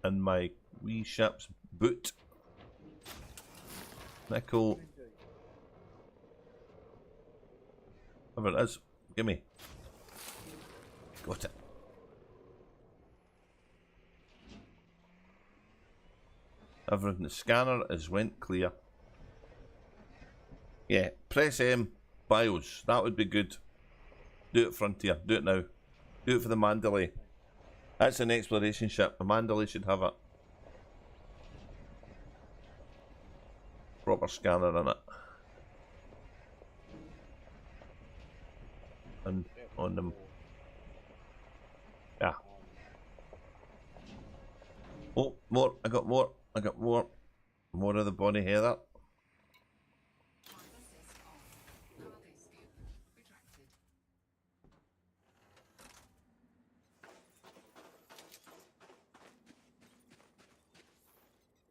in my wee ship's boot. Nickel. Whatever it is, gimme. Got it. Everything. The scanner is went clear. Yeah, press M, BIOS. That would be good. Do it, Frontier. Do it now. Do it for the Mandalay. That's an exploration ship. The Mandalay should have it. Proper scanner in it. And on them. Yeah. Oh, more. I got more. I got more. More of the body heather.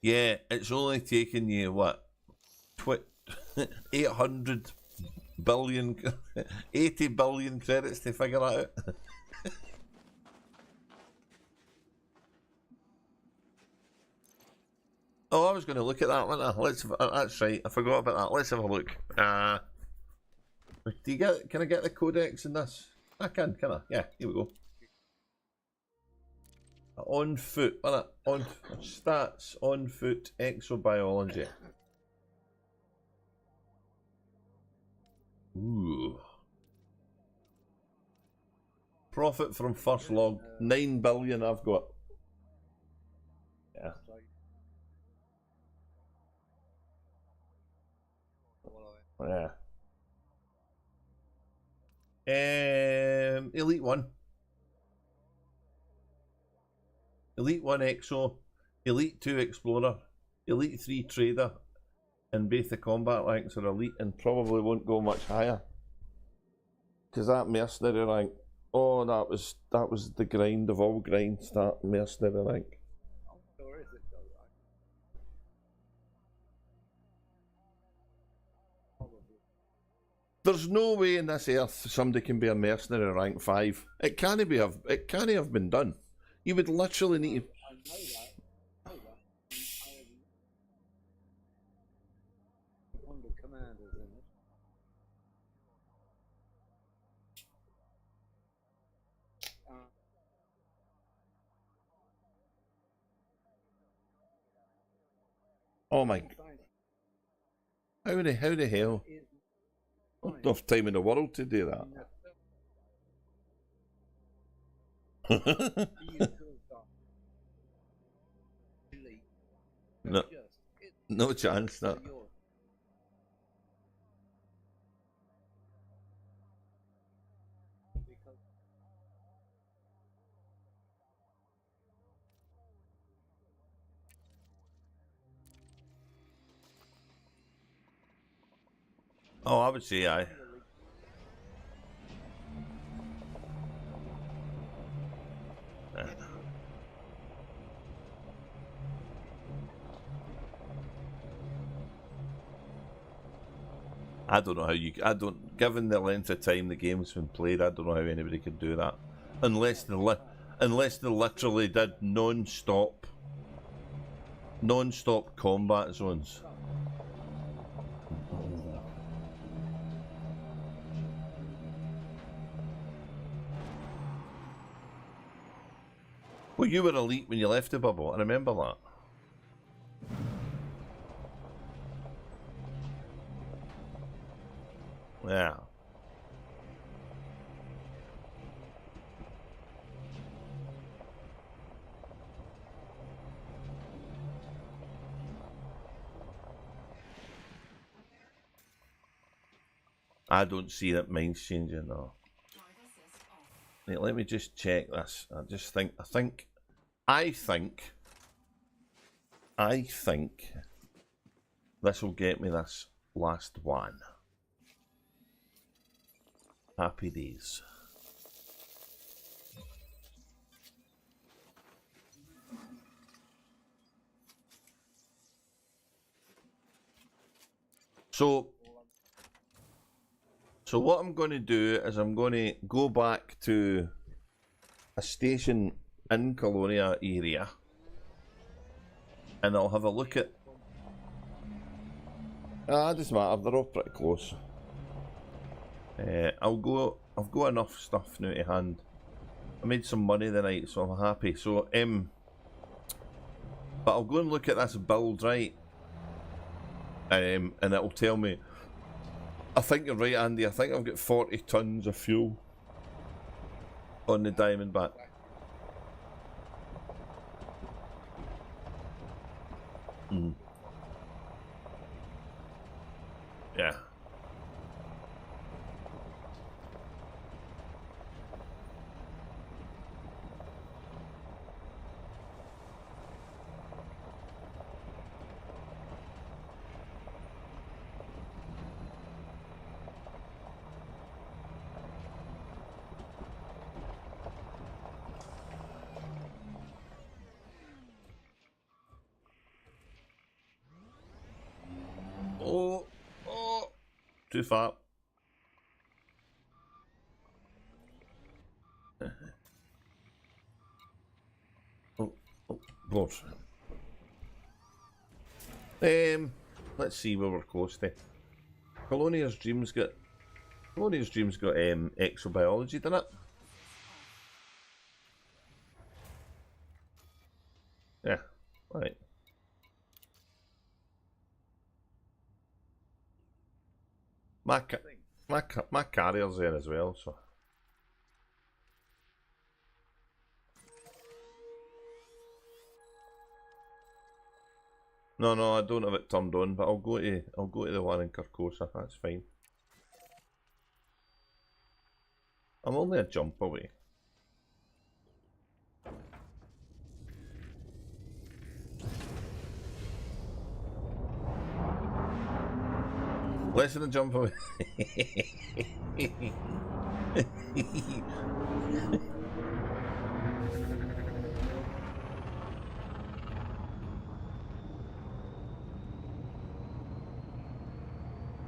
Yeah, it's only taken you, what, 800 billion, 80 billion credits to figure that out. Oh, I was going to look at that one. That's right, I forgot about that. Let's have a look. Can I get the Codex in this? I can I? Yeah, here we go. On foot, on stats, on foot, exobiology. Ooh. Profit from first log, 9 billion I've got. Yeah. Yeah. Elite 1. Elite 1 Exo, Elite 2 Explorer, Elite 3 Trader, and both the combat ranks are elite and probably won't go much higher. Because that mercenary rank, oh, that was the grind of all grinds, that mercenary rank. Or is it though? Probably. There's no way in this earth somebody can be a mercenary rank 5. It can't have been done. You would literally need to... I know that. One of the commanders in it. Oh my... How the hell? Not enough time in the world to do that. No, no chance. No. Oh, I would say aye. I don't know how given the length of time the game's been played, I don't know how anybody could do that. Unless they literally did non-stop combat zones. Well, you were elite when you left the bubble, I remember that. Yeah. I don't see that mind's changing though. Wait, let me just check this. I think this will get me this last one. Happy days. So what I'm going to do is I'm going to go back to a station in Colonia area and I'll have a look at... it doesn't matter, they're all pretty close. I've got enough stuff now to hand. I made some money the night, so I'm happy. So But I'll go and look at this build, right? And it'll tell me. I think you're right, Andy. I think I've got 40 tons of fuel on the Diamondback. Yeah. Oh, too far. Close. Let's see where we're close to. Colonia's Dreams got exobiology, didn't it? Yeah, right. My carrier's there as well, so. No, I don't have it turned on, but I'll go to the one in Carcosa. That's fine. I'm only a jump away. Less than a jump away.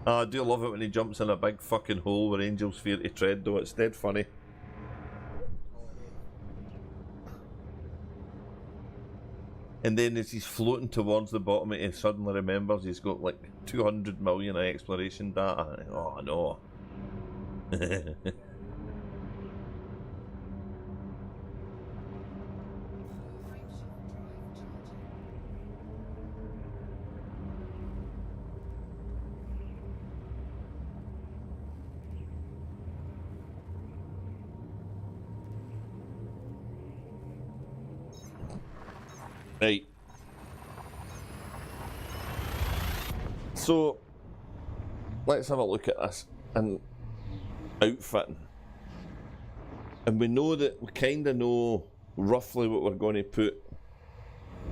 Oh, I do love it when he jumps in a big fucking hole where angels fear to tread, though. It's dead funny. And then as he's floating towards the bottom, he suddenly remembers he's got like 200 million of exploration data. Oh no. Right. So let's have a look at this and outfitting. And we know that we kind of know roughly what we're going to put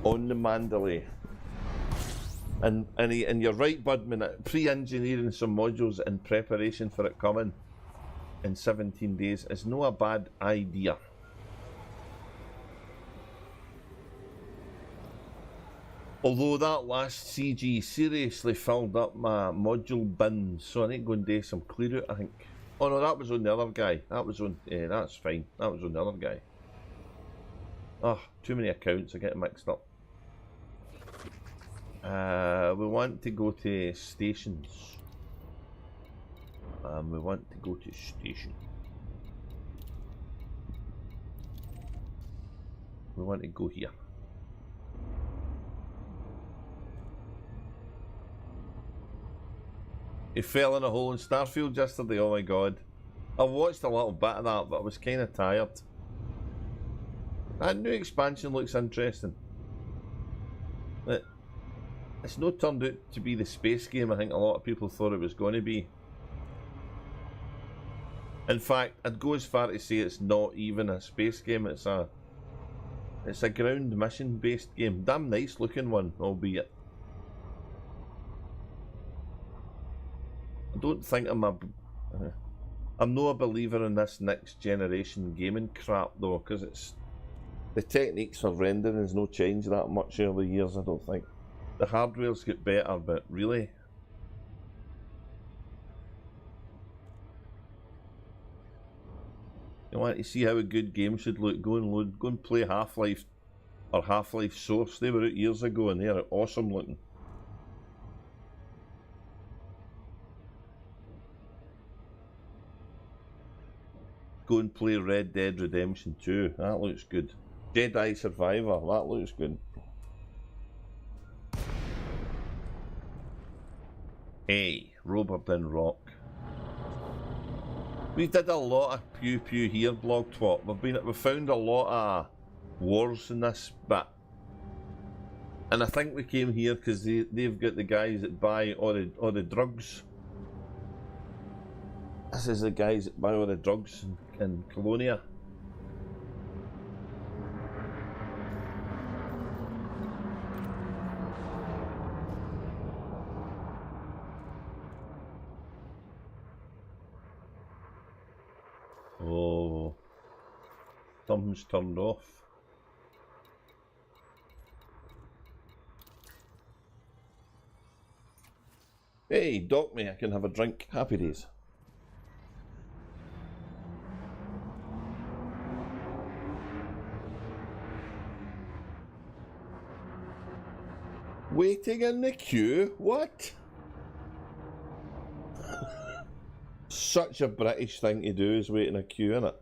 on the Mandalay. And you're right, Budman, pre-engineering some modules in preparation for it coming in 17 days is not a bad idea. Although that last CG seriously filled up my module bin, so I need to go and do some clear out, I think. Oh no, that was on the other guy. That was on, that's fine. That was on the other guy. Oh, too many accounts, I get mixed up. We want to go to stations. We want to go to station. We want to go here. He fell in a hole in Starfield yesterday, oh my god. I watched a little bit of that, but I was kind of tired. That new expansion looks interesting. It's not turned out to be the space game I think a lot of people thought it was going to be. In fact, I'd go as far to say it's not even a space game, it's a ground mission based game. Damn nice looking one, albeit. I don't think I'm not a believer in this next generation gaming crap though, because it's the techniques for rendering has no changed that much over the years. I don't think the hardware's get better, but really, you want to see how a good game should look? Go and play Half-Life or Half-Life Source. They were out years ago and they're awesome looking. Go and play Red Dead Redemption 2. That looks good. Jedi Survivor. That looks good. Hey, Robertson Rock. We did a lot of pew pew here, blog twat. We've found a lot of wars in this bit. And I think we came here because they've got the guys that buy all the drugs. This is the guys that buy all the drugs in Colonia. Oh, something's turned off. Hey, dock me, I can have a drink. Happy days. Waiting in the queue? What? Such a British thing to do is wait in a queue, innit?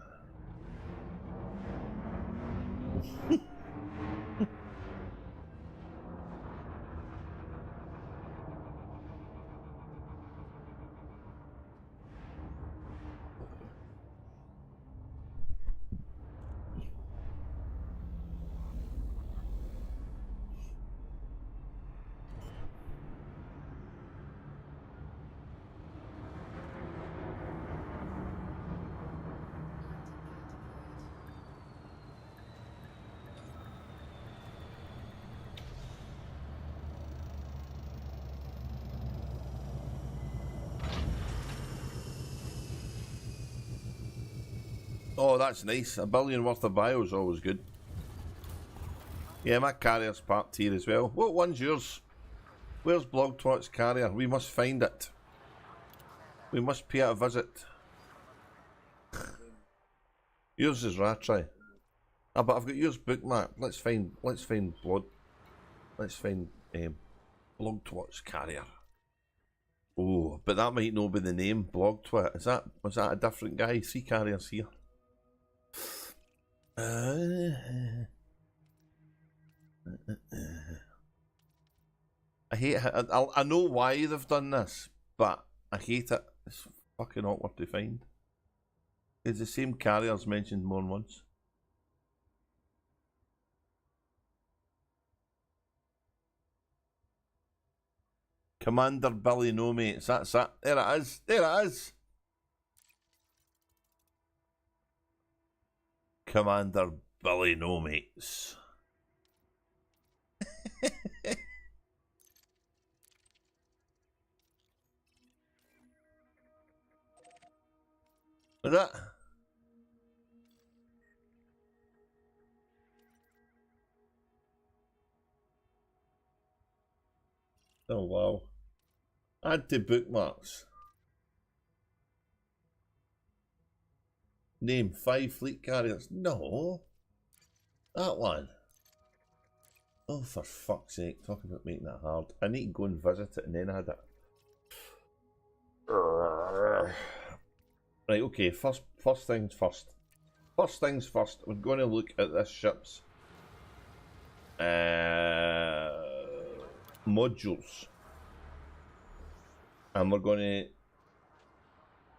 Oh, that's nice. $1 billion worth of bio is always good. Yeah, my carrier's parked here as well. What one's yours? Where's blogtwots carrier? We must find it. We must pay it a visit. Yours is Ratry. Ah, but I've got yours bookmarked. Let's find blogtwots carrier. Oh, but that might not be the name, blogtwit. Was that a different guy? See carriers here. I hate it. I know why they've done this, but I hate it. It's fucking awkward to find. It's the same carriers mentioned more than once. Commander Billy No Mates. That's it. There it is. There it is. Commander Billy No Mates. Is that? Oh wow. Add to bookmarks. Name 5 fleet carriers. No. That one. Oh, for fuck's sake. Talk about making it hard. I need to go and visit it and then add it. Right, okay. First things first. First things first. We're going to look at this ship's modules. And we're going to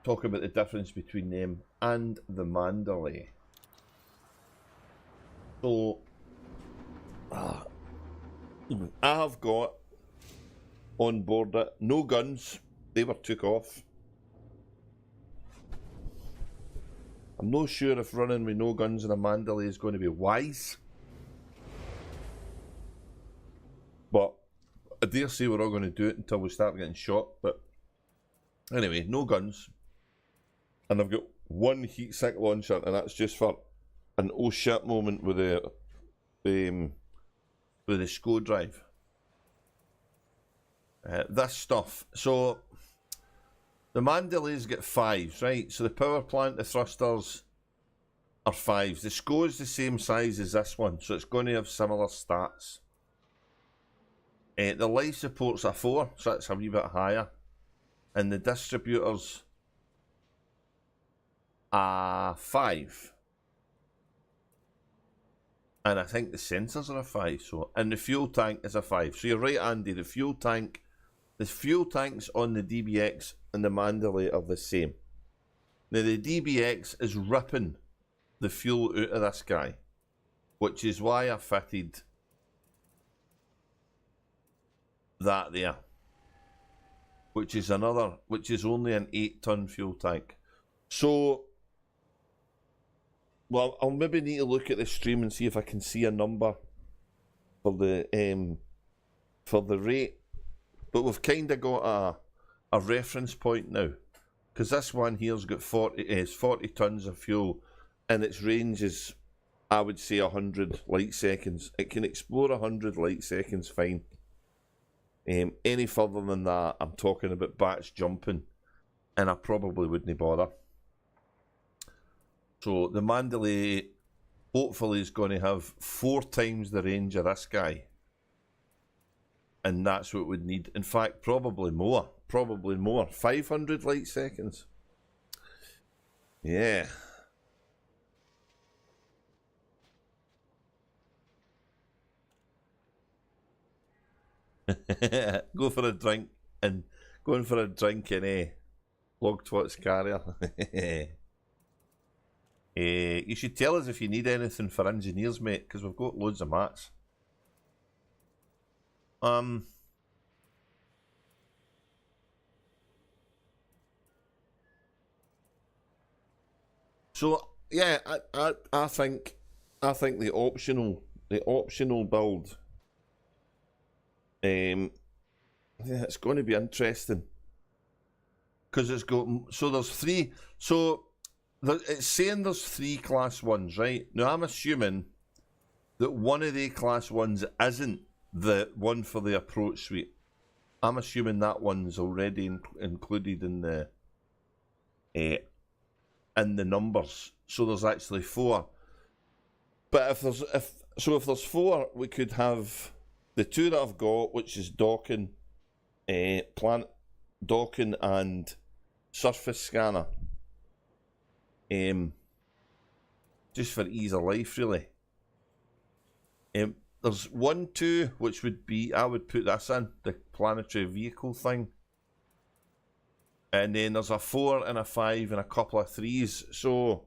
talk about the difference between them and the Mandalay. So, I have got on board it no guns. They were took off. I'm not sure if running with no guns in a Mandalay is going to be wise. But I dare say we're all going to do it until we start getting shot. But anyway, no guns. And I've got one heat sink launcher, and that's just for an oh shit moment with the SCO drive. This stuff. So the Mandalay's got 5s, right? So the power plant, the thrusters are 5s. The SCO is the same size as this one, so it's going to have similar stats. The life support's a 4, so that's a wee bit higher. And the distributors are 5. And I think the sensors are a 5, so, and the fuel tank is a 5. So you're right, Andy, the fuel tank the fuel tanks on the DBX and the Mandalay are the same. Now the DBX is ripping the fuel out of this guy, which is why I fitted that there, which is only an 8-ton fuel tank. So, well, I'll maybe need to look at the stream and see if I can see a number for the rate, but we've kind of got a reference point now, because this one here's got 40 tons of fuel, and its range is, I would say, 100 light seconds. It can explore 100 light seconds fine. Any further than that, I'm talking about batch jumping, and I probably wouldn't bother. So the Mandalay hopefully is going to have 4 times the range of this guy, and that's what we'd need. In fact, probably more. 500 light seconds. Yeah. Go for a drink and going for a drink in a blogtwots carrier. You should tell us if you need anything for engineers, mate, because we've got loads of mats. So yeah, I think the optional build, yeah, it's going to be interesting, because it's got, so there's 3, so it's saying there's 3 class 1s, right? Now I'm assuming that one of the class 1s isn't the one for the approach suite. I'm assuming that one's already included in the numbers. So there's actually 4. But if there's 4, we could have the 2 that I've got, which is docking and surface scanner. Just for ease of life, really. There's 1, 2, which would be, I would put this in, the planetary vehicle thing. And then there's a 4 and a 5 and a couple of 3s. So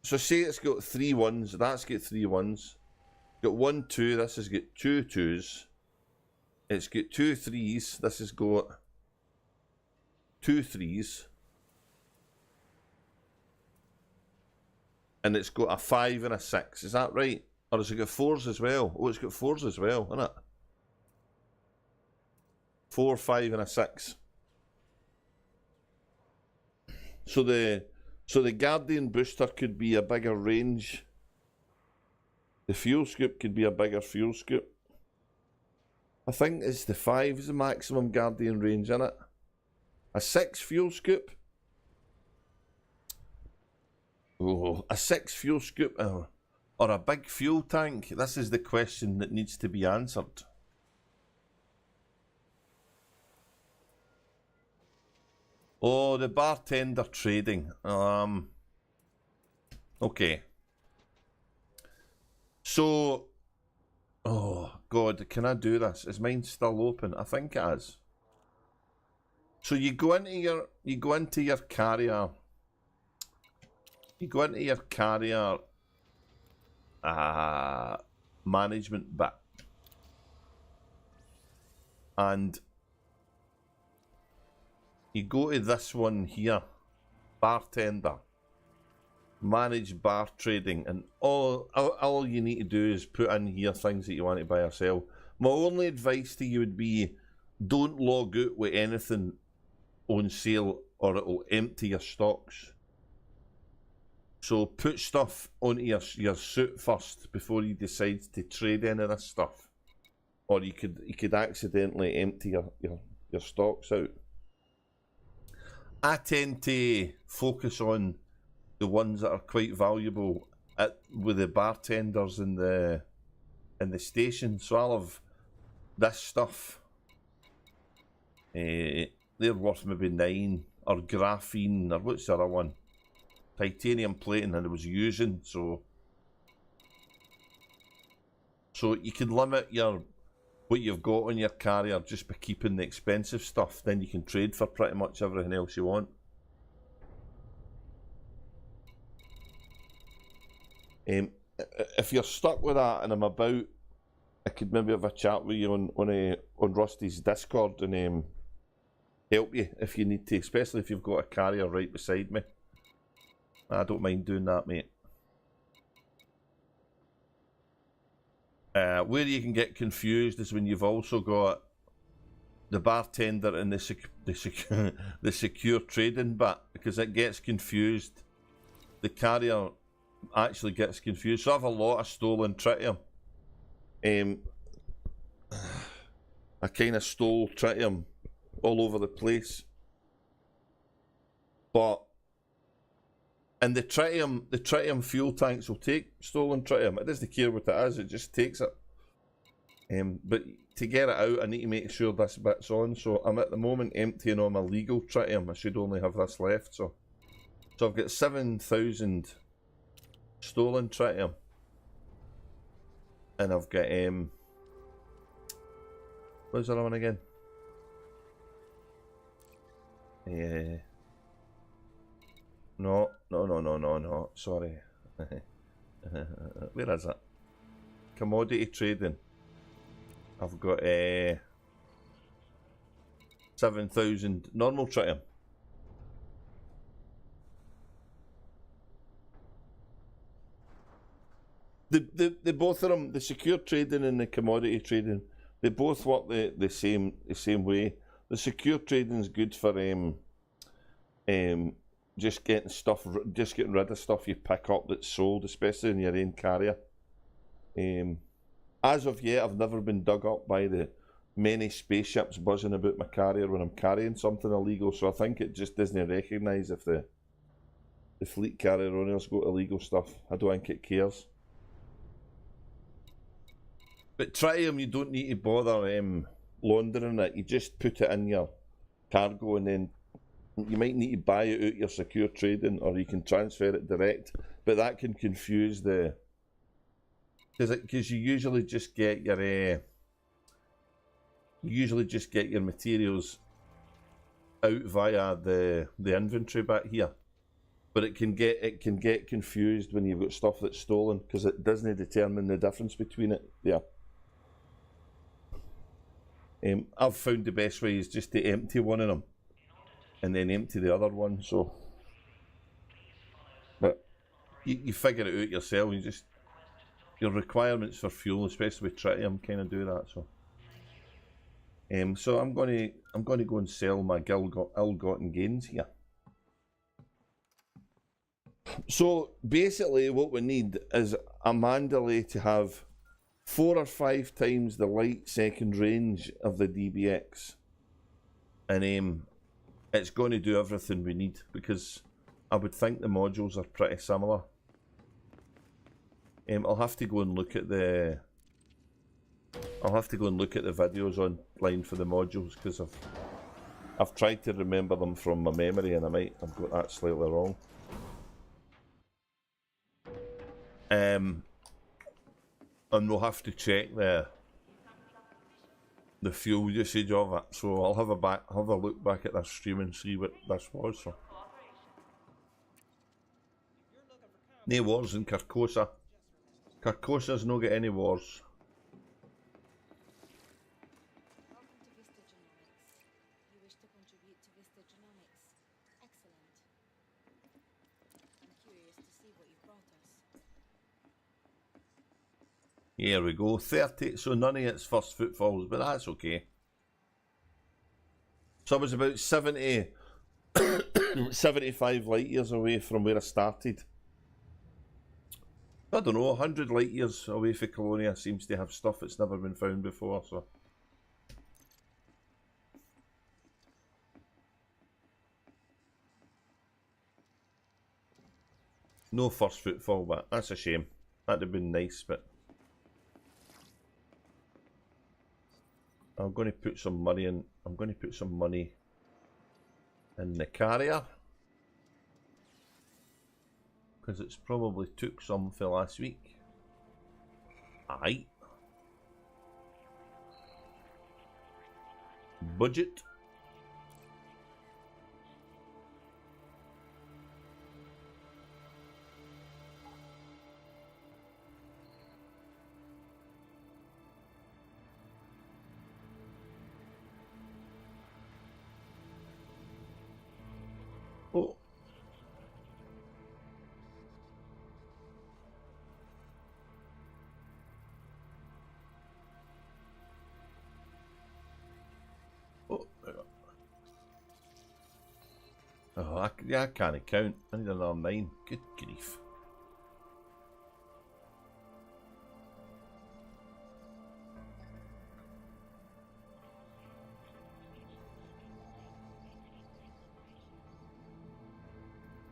say it's got 3 1s, that's got 3 1s. Got 1, 2, this has got 2 2s. It's got 2 3s, this has got 2 3s. And it's got a 5 and a 6, is that right? Or has it got 4s as well? Oh, it's got 4s as well, isn't it? 4, 5 and a 6. So the Guardian booster could be a bigger range. The fuel scoop could be a bigger fuel scoop. I think it's the 5 is the maximum Guardian range, isn't it? A 6 fuel scoop. Oh, a 6 fuel scoop or a big fuel tank? This is the question that needs to be answered. Oh, the bartender trading. Okay. So, oh God, can I do this? Is mine still open? I think it is. So you go into your carrier. You go into your carrier management bit, and you go to this one here, bartender, manage bar trading, and all you need to do is put in here things that you want to buy or sell. My only advice to you would be, don't log out with anything on sale or it'll empty your stocks. So put stuff onto your suit first before you decide to trade any of this stuff, or you could accidentally empty your stocks out. I tend to focus on the ones that are quite valuable with the bartenders in the station. So I'll have this stuff. They're worth maybe 9, or graphene, or what's the other one? Titanium plating, and I was using, so you can limit your what you've got on your carrier just by keeping the expensive stuff. Then you can trade for pretty much everything else you want. If you're stuck with that and I'm about, I could maybe have a chat with you on Rusty's Discord and help you if you need to, especially if you've got a carrier right beside me. I don't mind doing that, mate. Where you can get confused is when you've also got the bartender and the secure trading bit, because it gets confused. The carrier actually gets confused. So I have a lot of stolen tritium. I kind of stole tritium all over the place, and the tritium fuel tanks will take stolen tritium. It doesn't care what it is, it just takes it. But to get it out, I need to make sure this bit's on. So I'm at the moment emptying all my legal tritium. I should only have this left. So I've got 7,000 stolen tritium, and I've got what's the other one again? Yeah. No. Sorry. Where is it? Commodity trading. I've got 7,000 normal tritium. The both of them, the secure trading and the commodity trading, they both work the same way. The secure trading is good for just getting rid of stuff you pick up that's sold, especially in your own carrier. As of yet, I've never been dug up by the many spaceships buzzing about my carrier when I'm carrying something illegal, so I think it just doesn't recognise if the fleet carrier owner's got illegal stuff. I don't think it cares. But tritium, you don't need to bother laundering it. You just put it in your cargo, and then you might need to buy it out your secure trading, or you can transfer it direct. But that can confuse the... Because you usually just get your materials out via the inventory bit here. But it can get confused when you've got stuff that's stolen, because it doesn't determine the difference between it there. I've found the best way is just to empty one of them and then empty the other one. So, but you figure it out yourself. You just, your requirements for fuel, especially with tritium, kind of do that. So, so I'm going to go and sell my ill-gotten gains here. So basically, what we need is a Mandalay to have 4 or 5 times the light second range of the DBX, and it's going to do everything we need, because I would think the modules are pretty similar. I'll have to go and look at the videos online for the modules, because I've tried to remember them from my memory, and I might have got that slightly wrong. And we'll have to check the fuel usage of it. So I'll have a look back at this stream and see what this was. So, no wars in Carcosa. Carcosa's no got any wars. Welcome to Vista Genomics. You wish to contribute to Vista Genomics? Excellent. I'm curious to see what you brought us. Here we go, 30, so none of it's first footfalls, but that's okay. So I was about 70, 75 light years away from where I started. I don't know, 100 light years away from Colonia seems to have stuff that's never been found before, so. No first footfall, but that's a shame. That'd have been nice, but... I'm going to put some money in. I'm going to put some money in the carrier, because it's probably took some for last week. Aye. budget. Oh. Oh, yeah, I can't count. I need another 9. Good grief.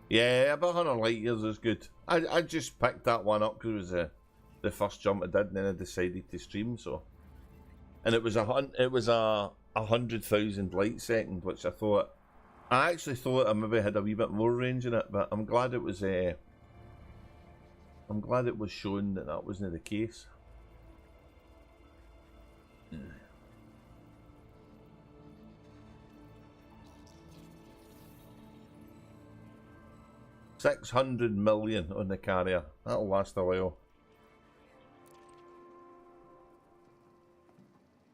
Yeah, about 100 light years is good. I just picked that one up because it was the first jump I did, and then I decided to stream. So, and it was a 100,000 light second, which I actually thought I maybe had a wee bit more range in it, but I'm glad it was shown that that wasn't the case. 600 million on the carrier. That'll last a while.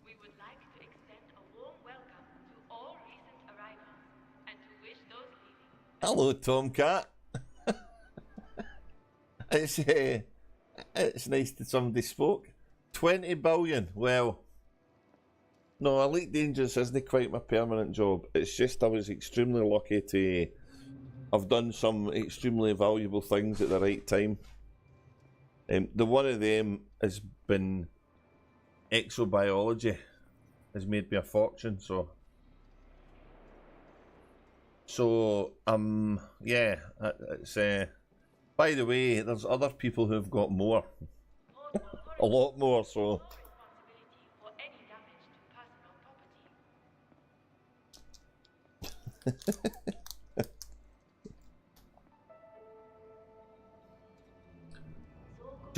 We would like to extend a warm welcome to all recent arrivals and to wish those leaving. Hello, Tomcat. It's nice that somebody spoke. 20 billion. Well, no, Elite Dangerous isn't quite my permanent job. It's just I was extremely lucky to have done some extremely valuable things at the right time. The one of them has been exobiology. Has made me a fortune. So yeah, it's by the way, there's other people who've got more, a lot more. So Responsibility for any damage to personal property.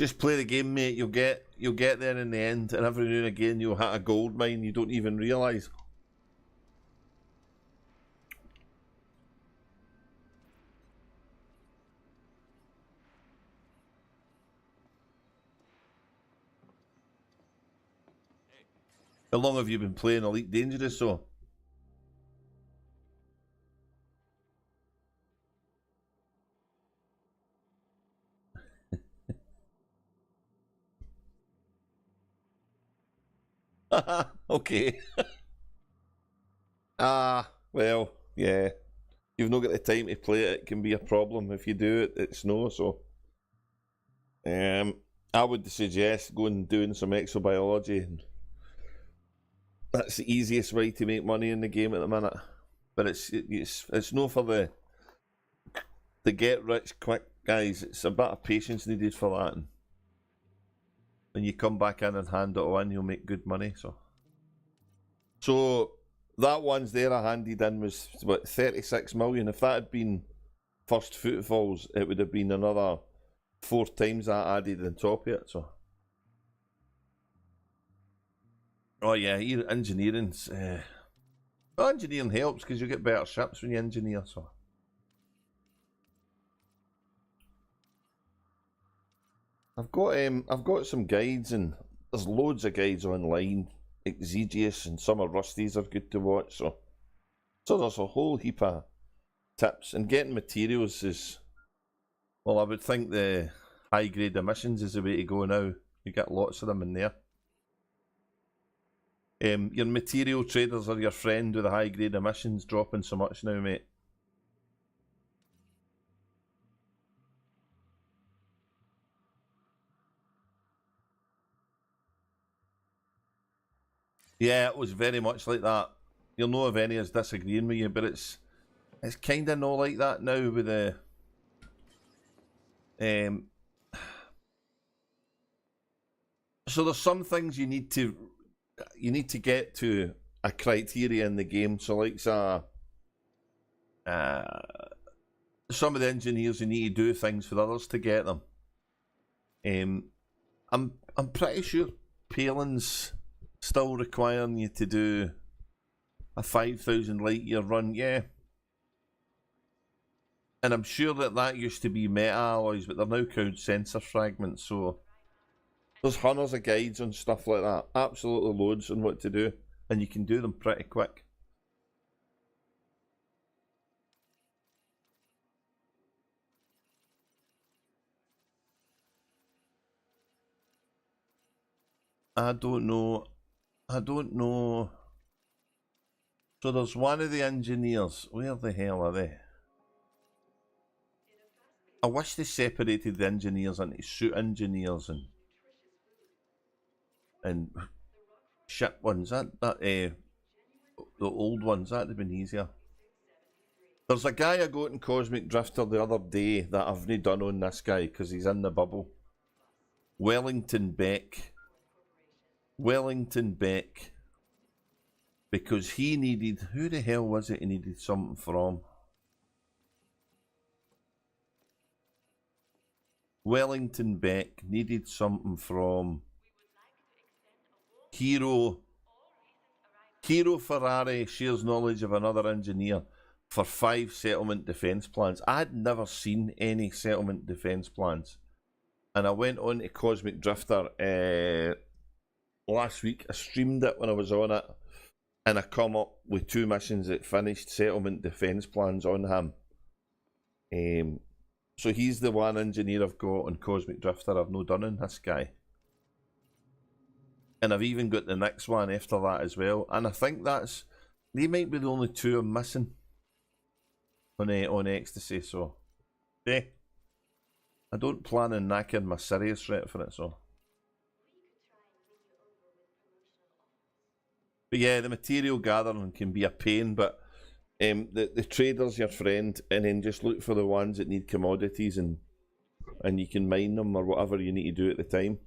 just play the game, mate. You'll get there in the end, and every now and again you'll hit a gold mine you don't even realise. How long have you been playing Elite Dangerous? So okay. Well, yeah. You've not got the time to play it. It can be a problem if you do it. It's no. So, I would suggest going and doing some exobiology. And that's the easiest way to make money in the game at the minute. But it's no for the get rich quick guys. It's a bit of patience needed for that. And when you come back in and hand it all in, you'll make good money. So that one's there I handed in was what, 36 million. If that had been first footfalls, it would have been another 4 times that added on top of it. So, oh yeah, engineering's well, engineering helps because you get better ships when you engineer. So, I've got some guides, and there's loads of guides online. Exegius and some of Rusty's are good to watch. So there's a whole heap of tips, and getting materials is, well, I would think the high grade emissions is the way to go now. You get lots of them in there. Your material traders are your friend with the high grade emissions dropping so much now, mate. Yeah, it was very much like that. You'll know if any is disagreeing with you, but it's kind of not like that now with the so there's some things you need to get to a criteria in the game. So like some of the engineers, you need to do things for others to get them. I'm pretty sure Palin's still requiring you to do a 5,000 light year run, yeah. And I'm sure that used to be meta alloys, but they're now called sensor fragments, so there's hundreds of guides on stuff like that. Absolutely loads on what to do, and you can do them pretty quick. I don't know. So there's one of the engineers. Where the hell are they? I wish they separated the engineers into suit engineers and shit ones. The old ones, that'd have been easier. There's a guy I got in Cosmic Drifter the other day that I've not done on this guy because he's in the bubble. Wellington Beck. Because he needed, who the hell was it he needed something from? Wellington Beck needed something from Hero Ferrari shares knowledge of another engineer for 5 settlement defence plans. I had never seen any settlement defence plans. And I went on to Cosmic Drifter last week. I streamed it when I was on it. And I come up with 2 missions that finished settlement defence plans on him. So he's the one engineer I've got on Cosmic Drifter I've no done on this guy. And I've even got the next one after that as well. And I think they might be the only 2 I'm missing on Ecstasy, so yeah. I don't plan on knacking my serious rate for it, so. But yeah, the material gathering can be a pain, but the trader's your friend, and then just look for the ones that need commodities and you can mine them or whatever you need to do at the time.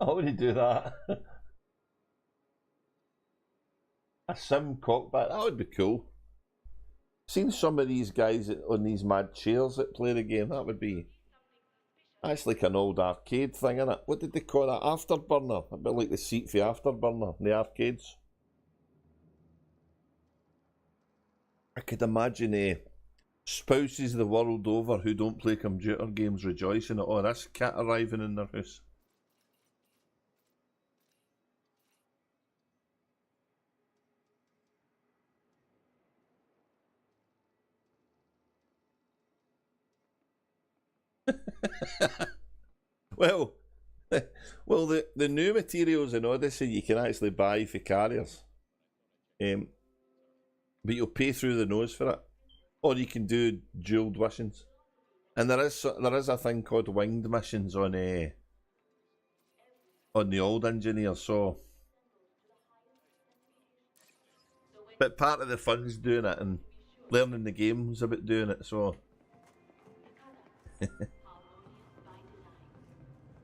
I would do that. A sim cockpit, that would be cool. Seen some of these guys on these mad chairs that play the game, that would be... That's like an old arcade thing, innit? What did they call that? Afterburner? A bit like the seat for Afterburner in the arcades. I could imagine spouses the world over who don't play computer games rejoicing at, oh, this cat arriving in their house. well, the new materials in Odyssey you can actually buy for carriers, but you'll pay through the nose for it, or you can do dual missions. And there is a thing called winged missions on the old engineer. So, but part of the fun's doing it and learning the games about doing it. So.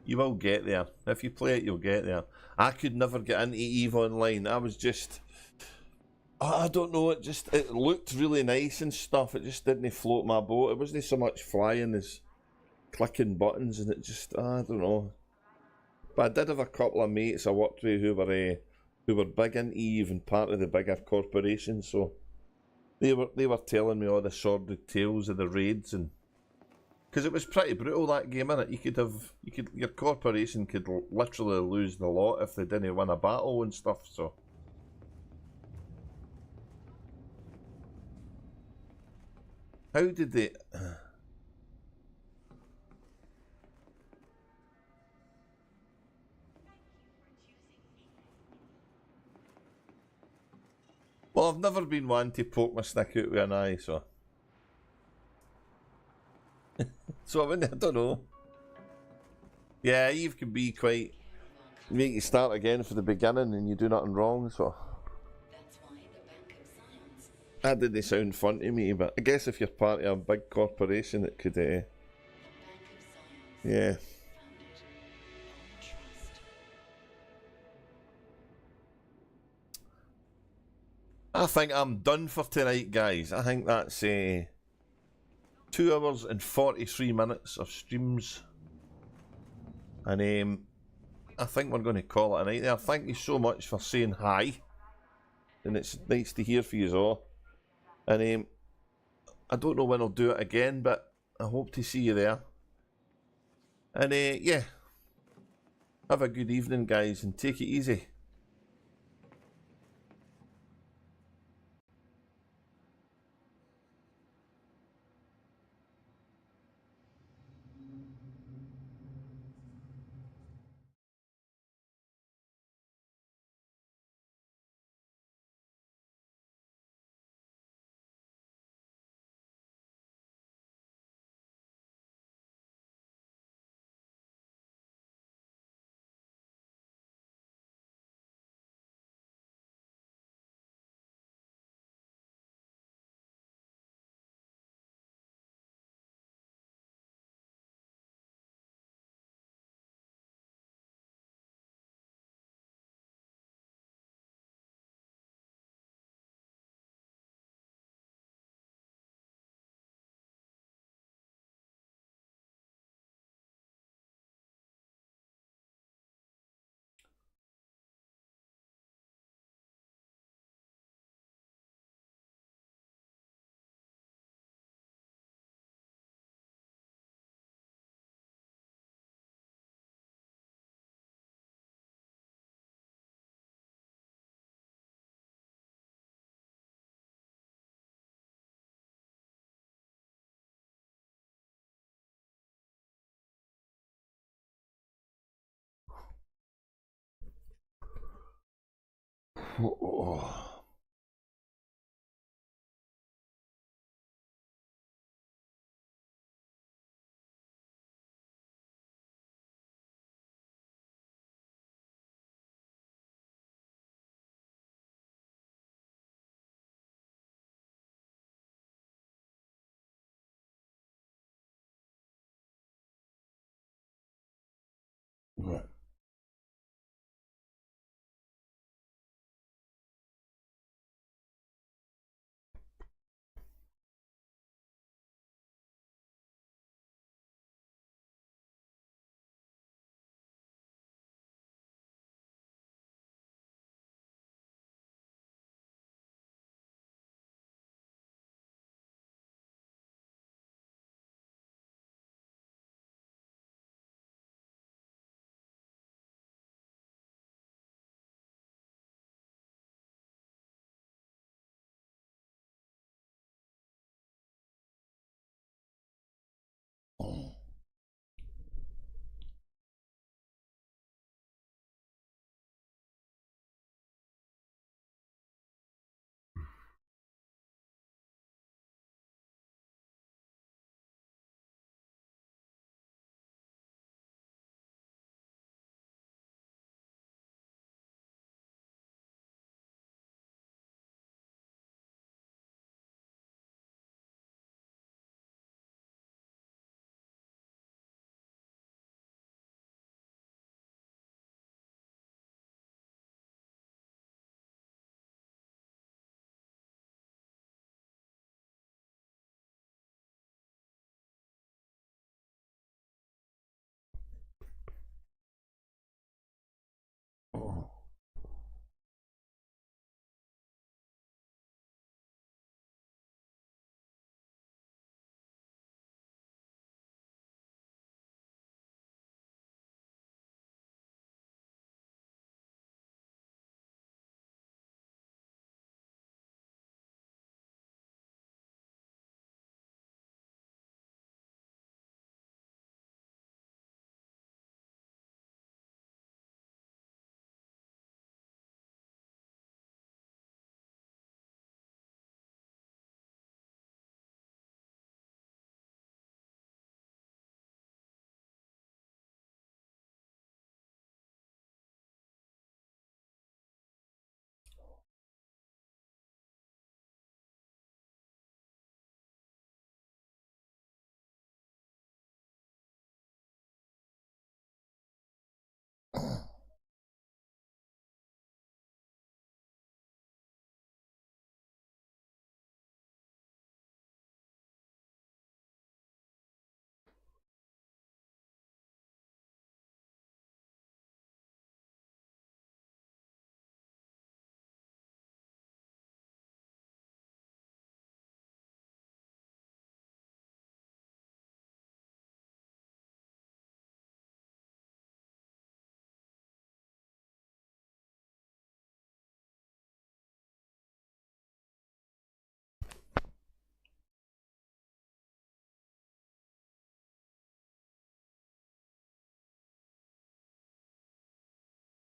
You will get there. If you play it, you'll get there. I could never get into EVE Online. I was just... I don't know, it looked really nice and stuff. It just didn't float my boat. It wasn't so much flying as clicking buttons, and it just... I don't know. But I did have a couple of mates I worked with who were big in EVE and part of the bigger corporations, so... They were telling me all the sordid tales of the raids and... Because it was pretty brutal, that game, innit? Your corporation could literally lose the lot if they didn't win a battle and stuff, so. How did they... Well, I've never been one to poke my stick out with an eye, so. So I don't know. Yeah, Eve can be quite... Make you start again for the beginning and you do nothing wrong, so... That didn't sound fun to me, but I guess if you're part of a big corporation it could... yeah. I think I'm done for tonight, guys. I think that's 2 hours and 43 minutes of streams. And I think we're going to call it a night there. Thank you so much for saying hi. And it's nice to hear from you all. And I don't know when I'll do it again, but I hope to see you there. And yeah, have a good evening, guys, and take it easy. Oh. Right.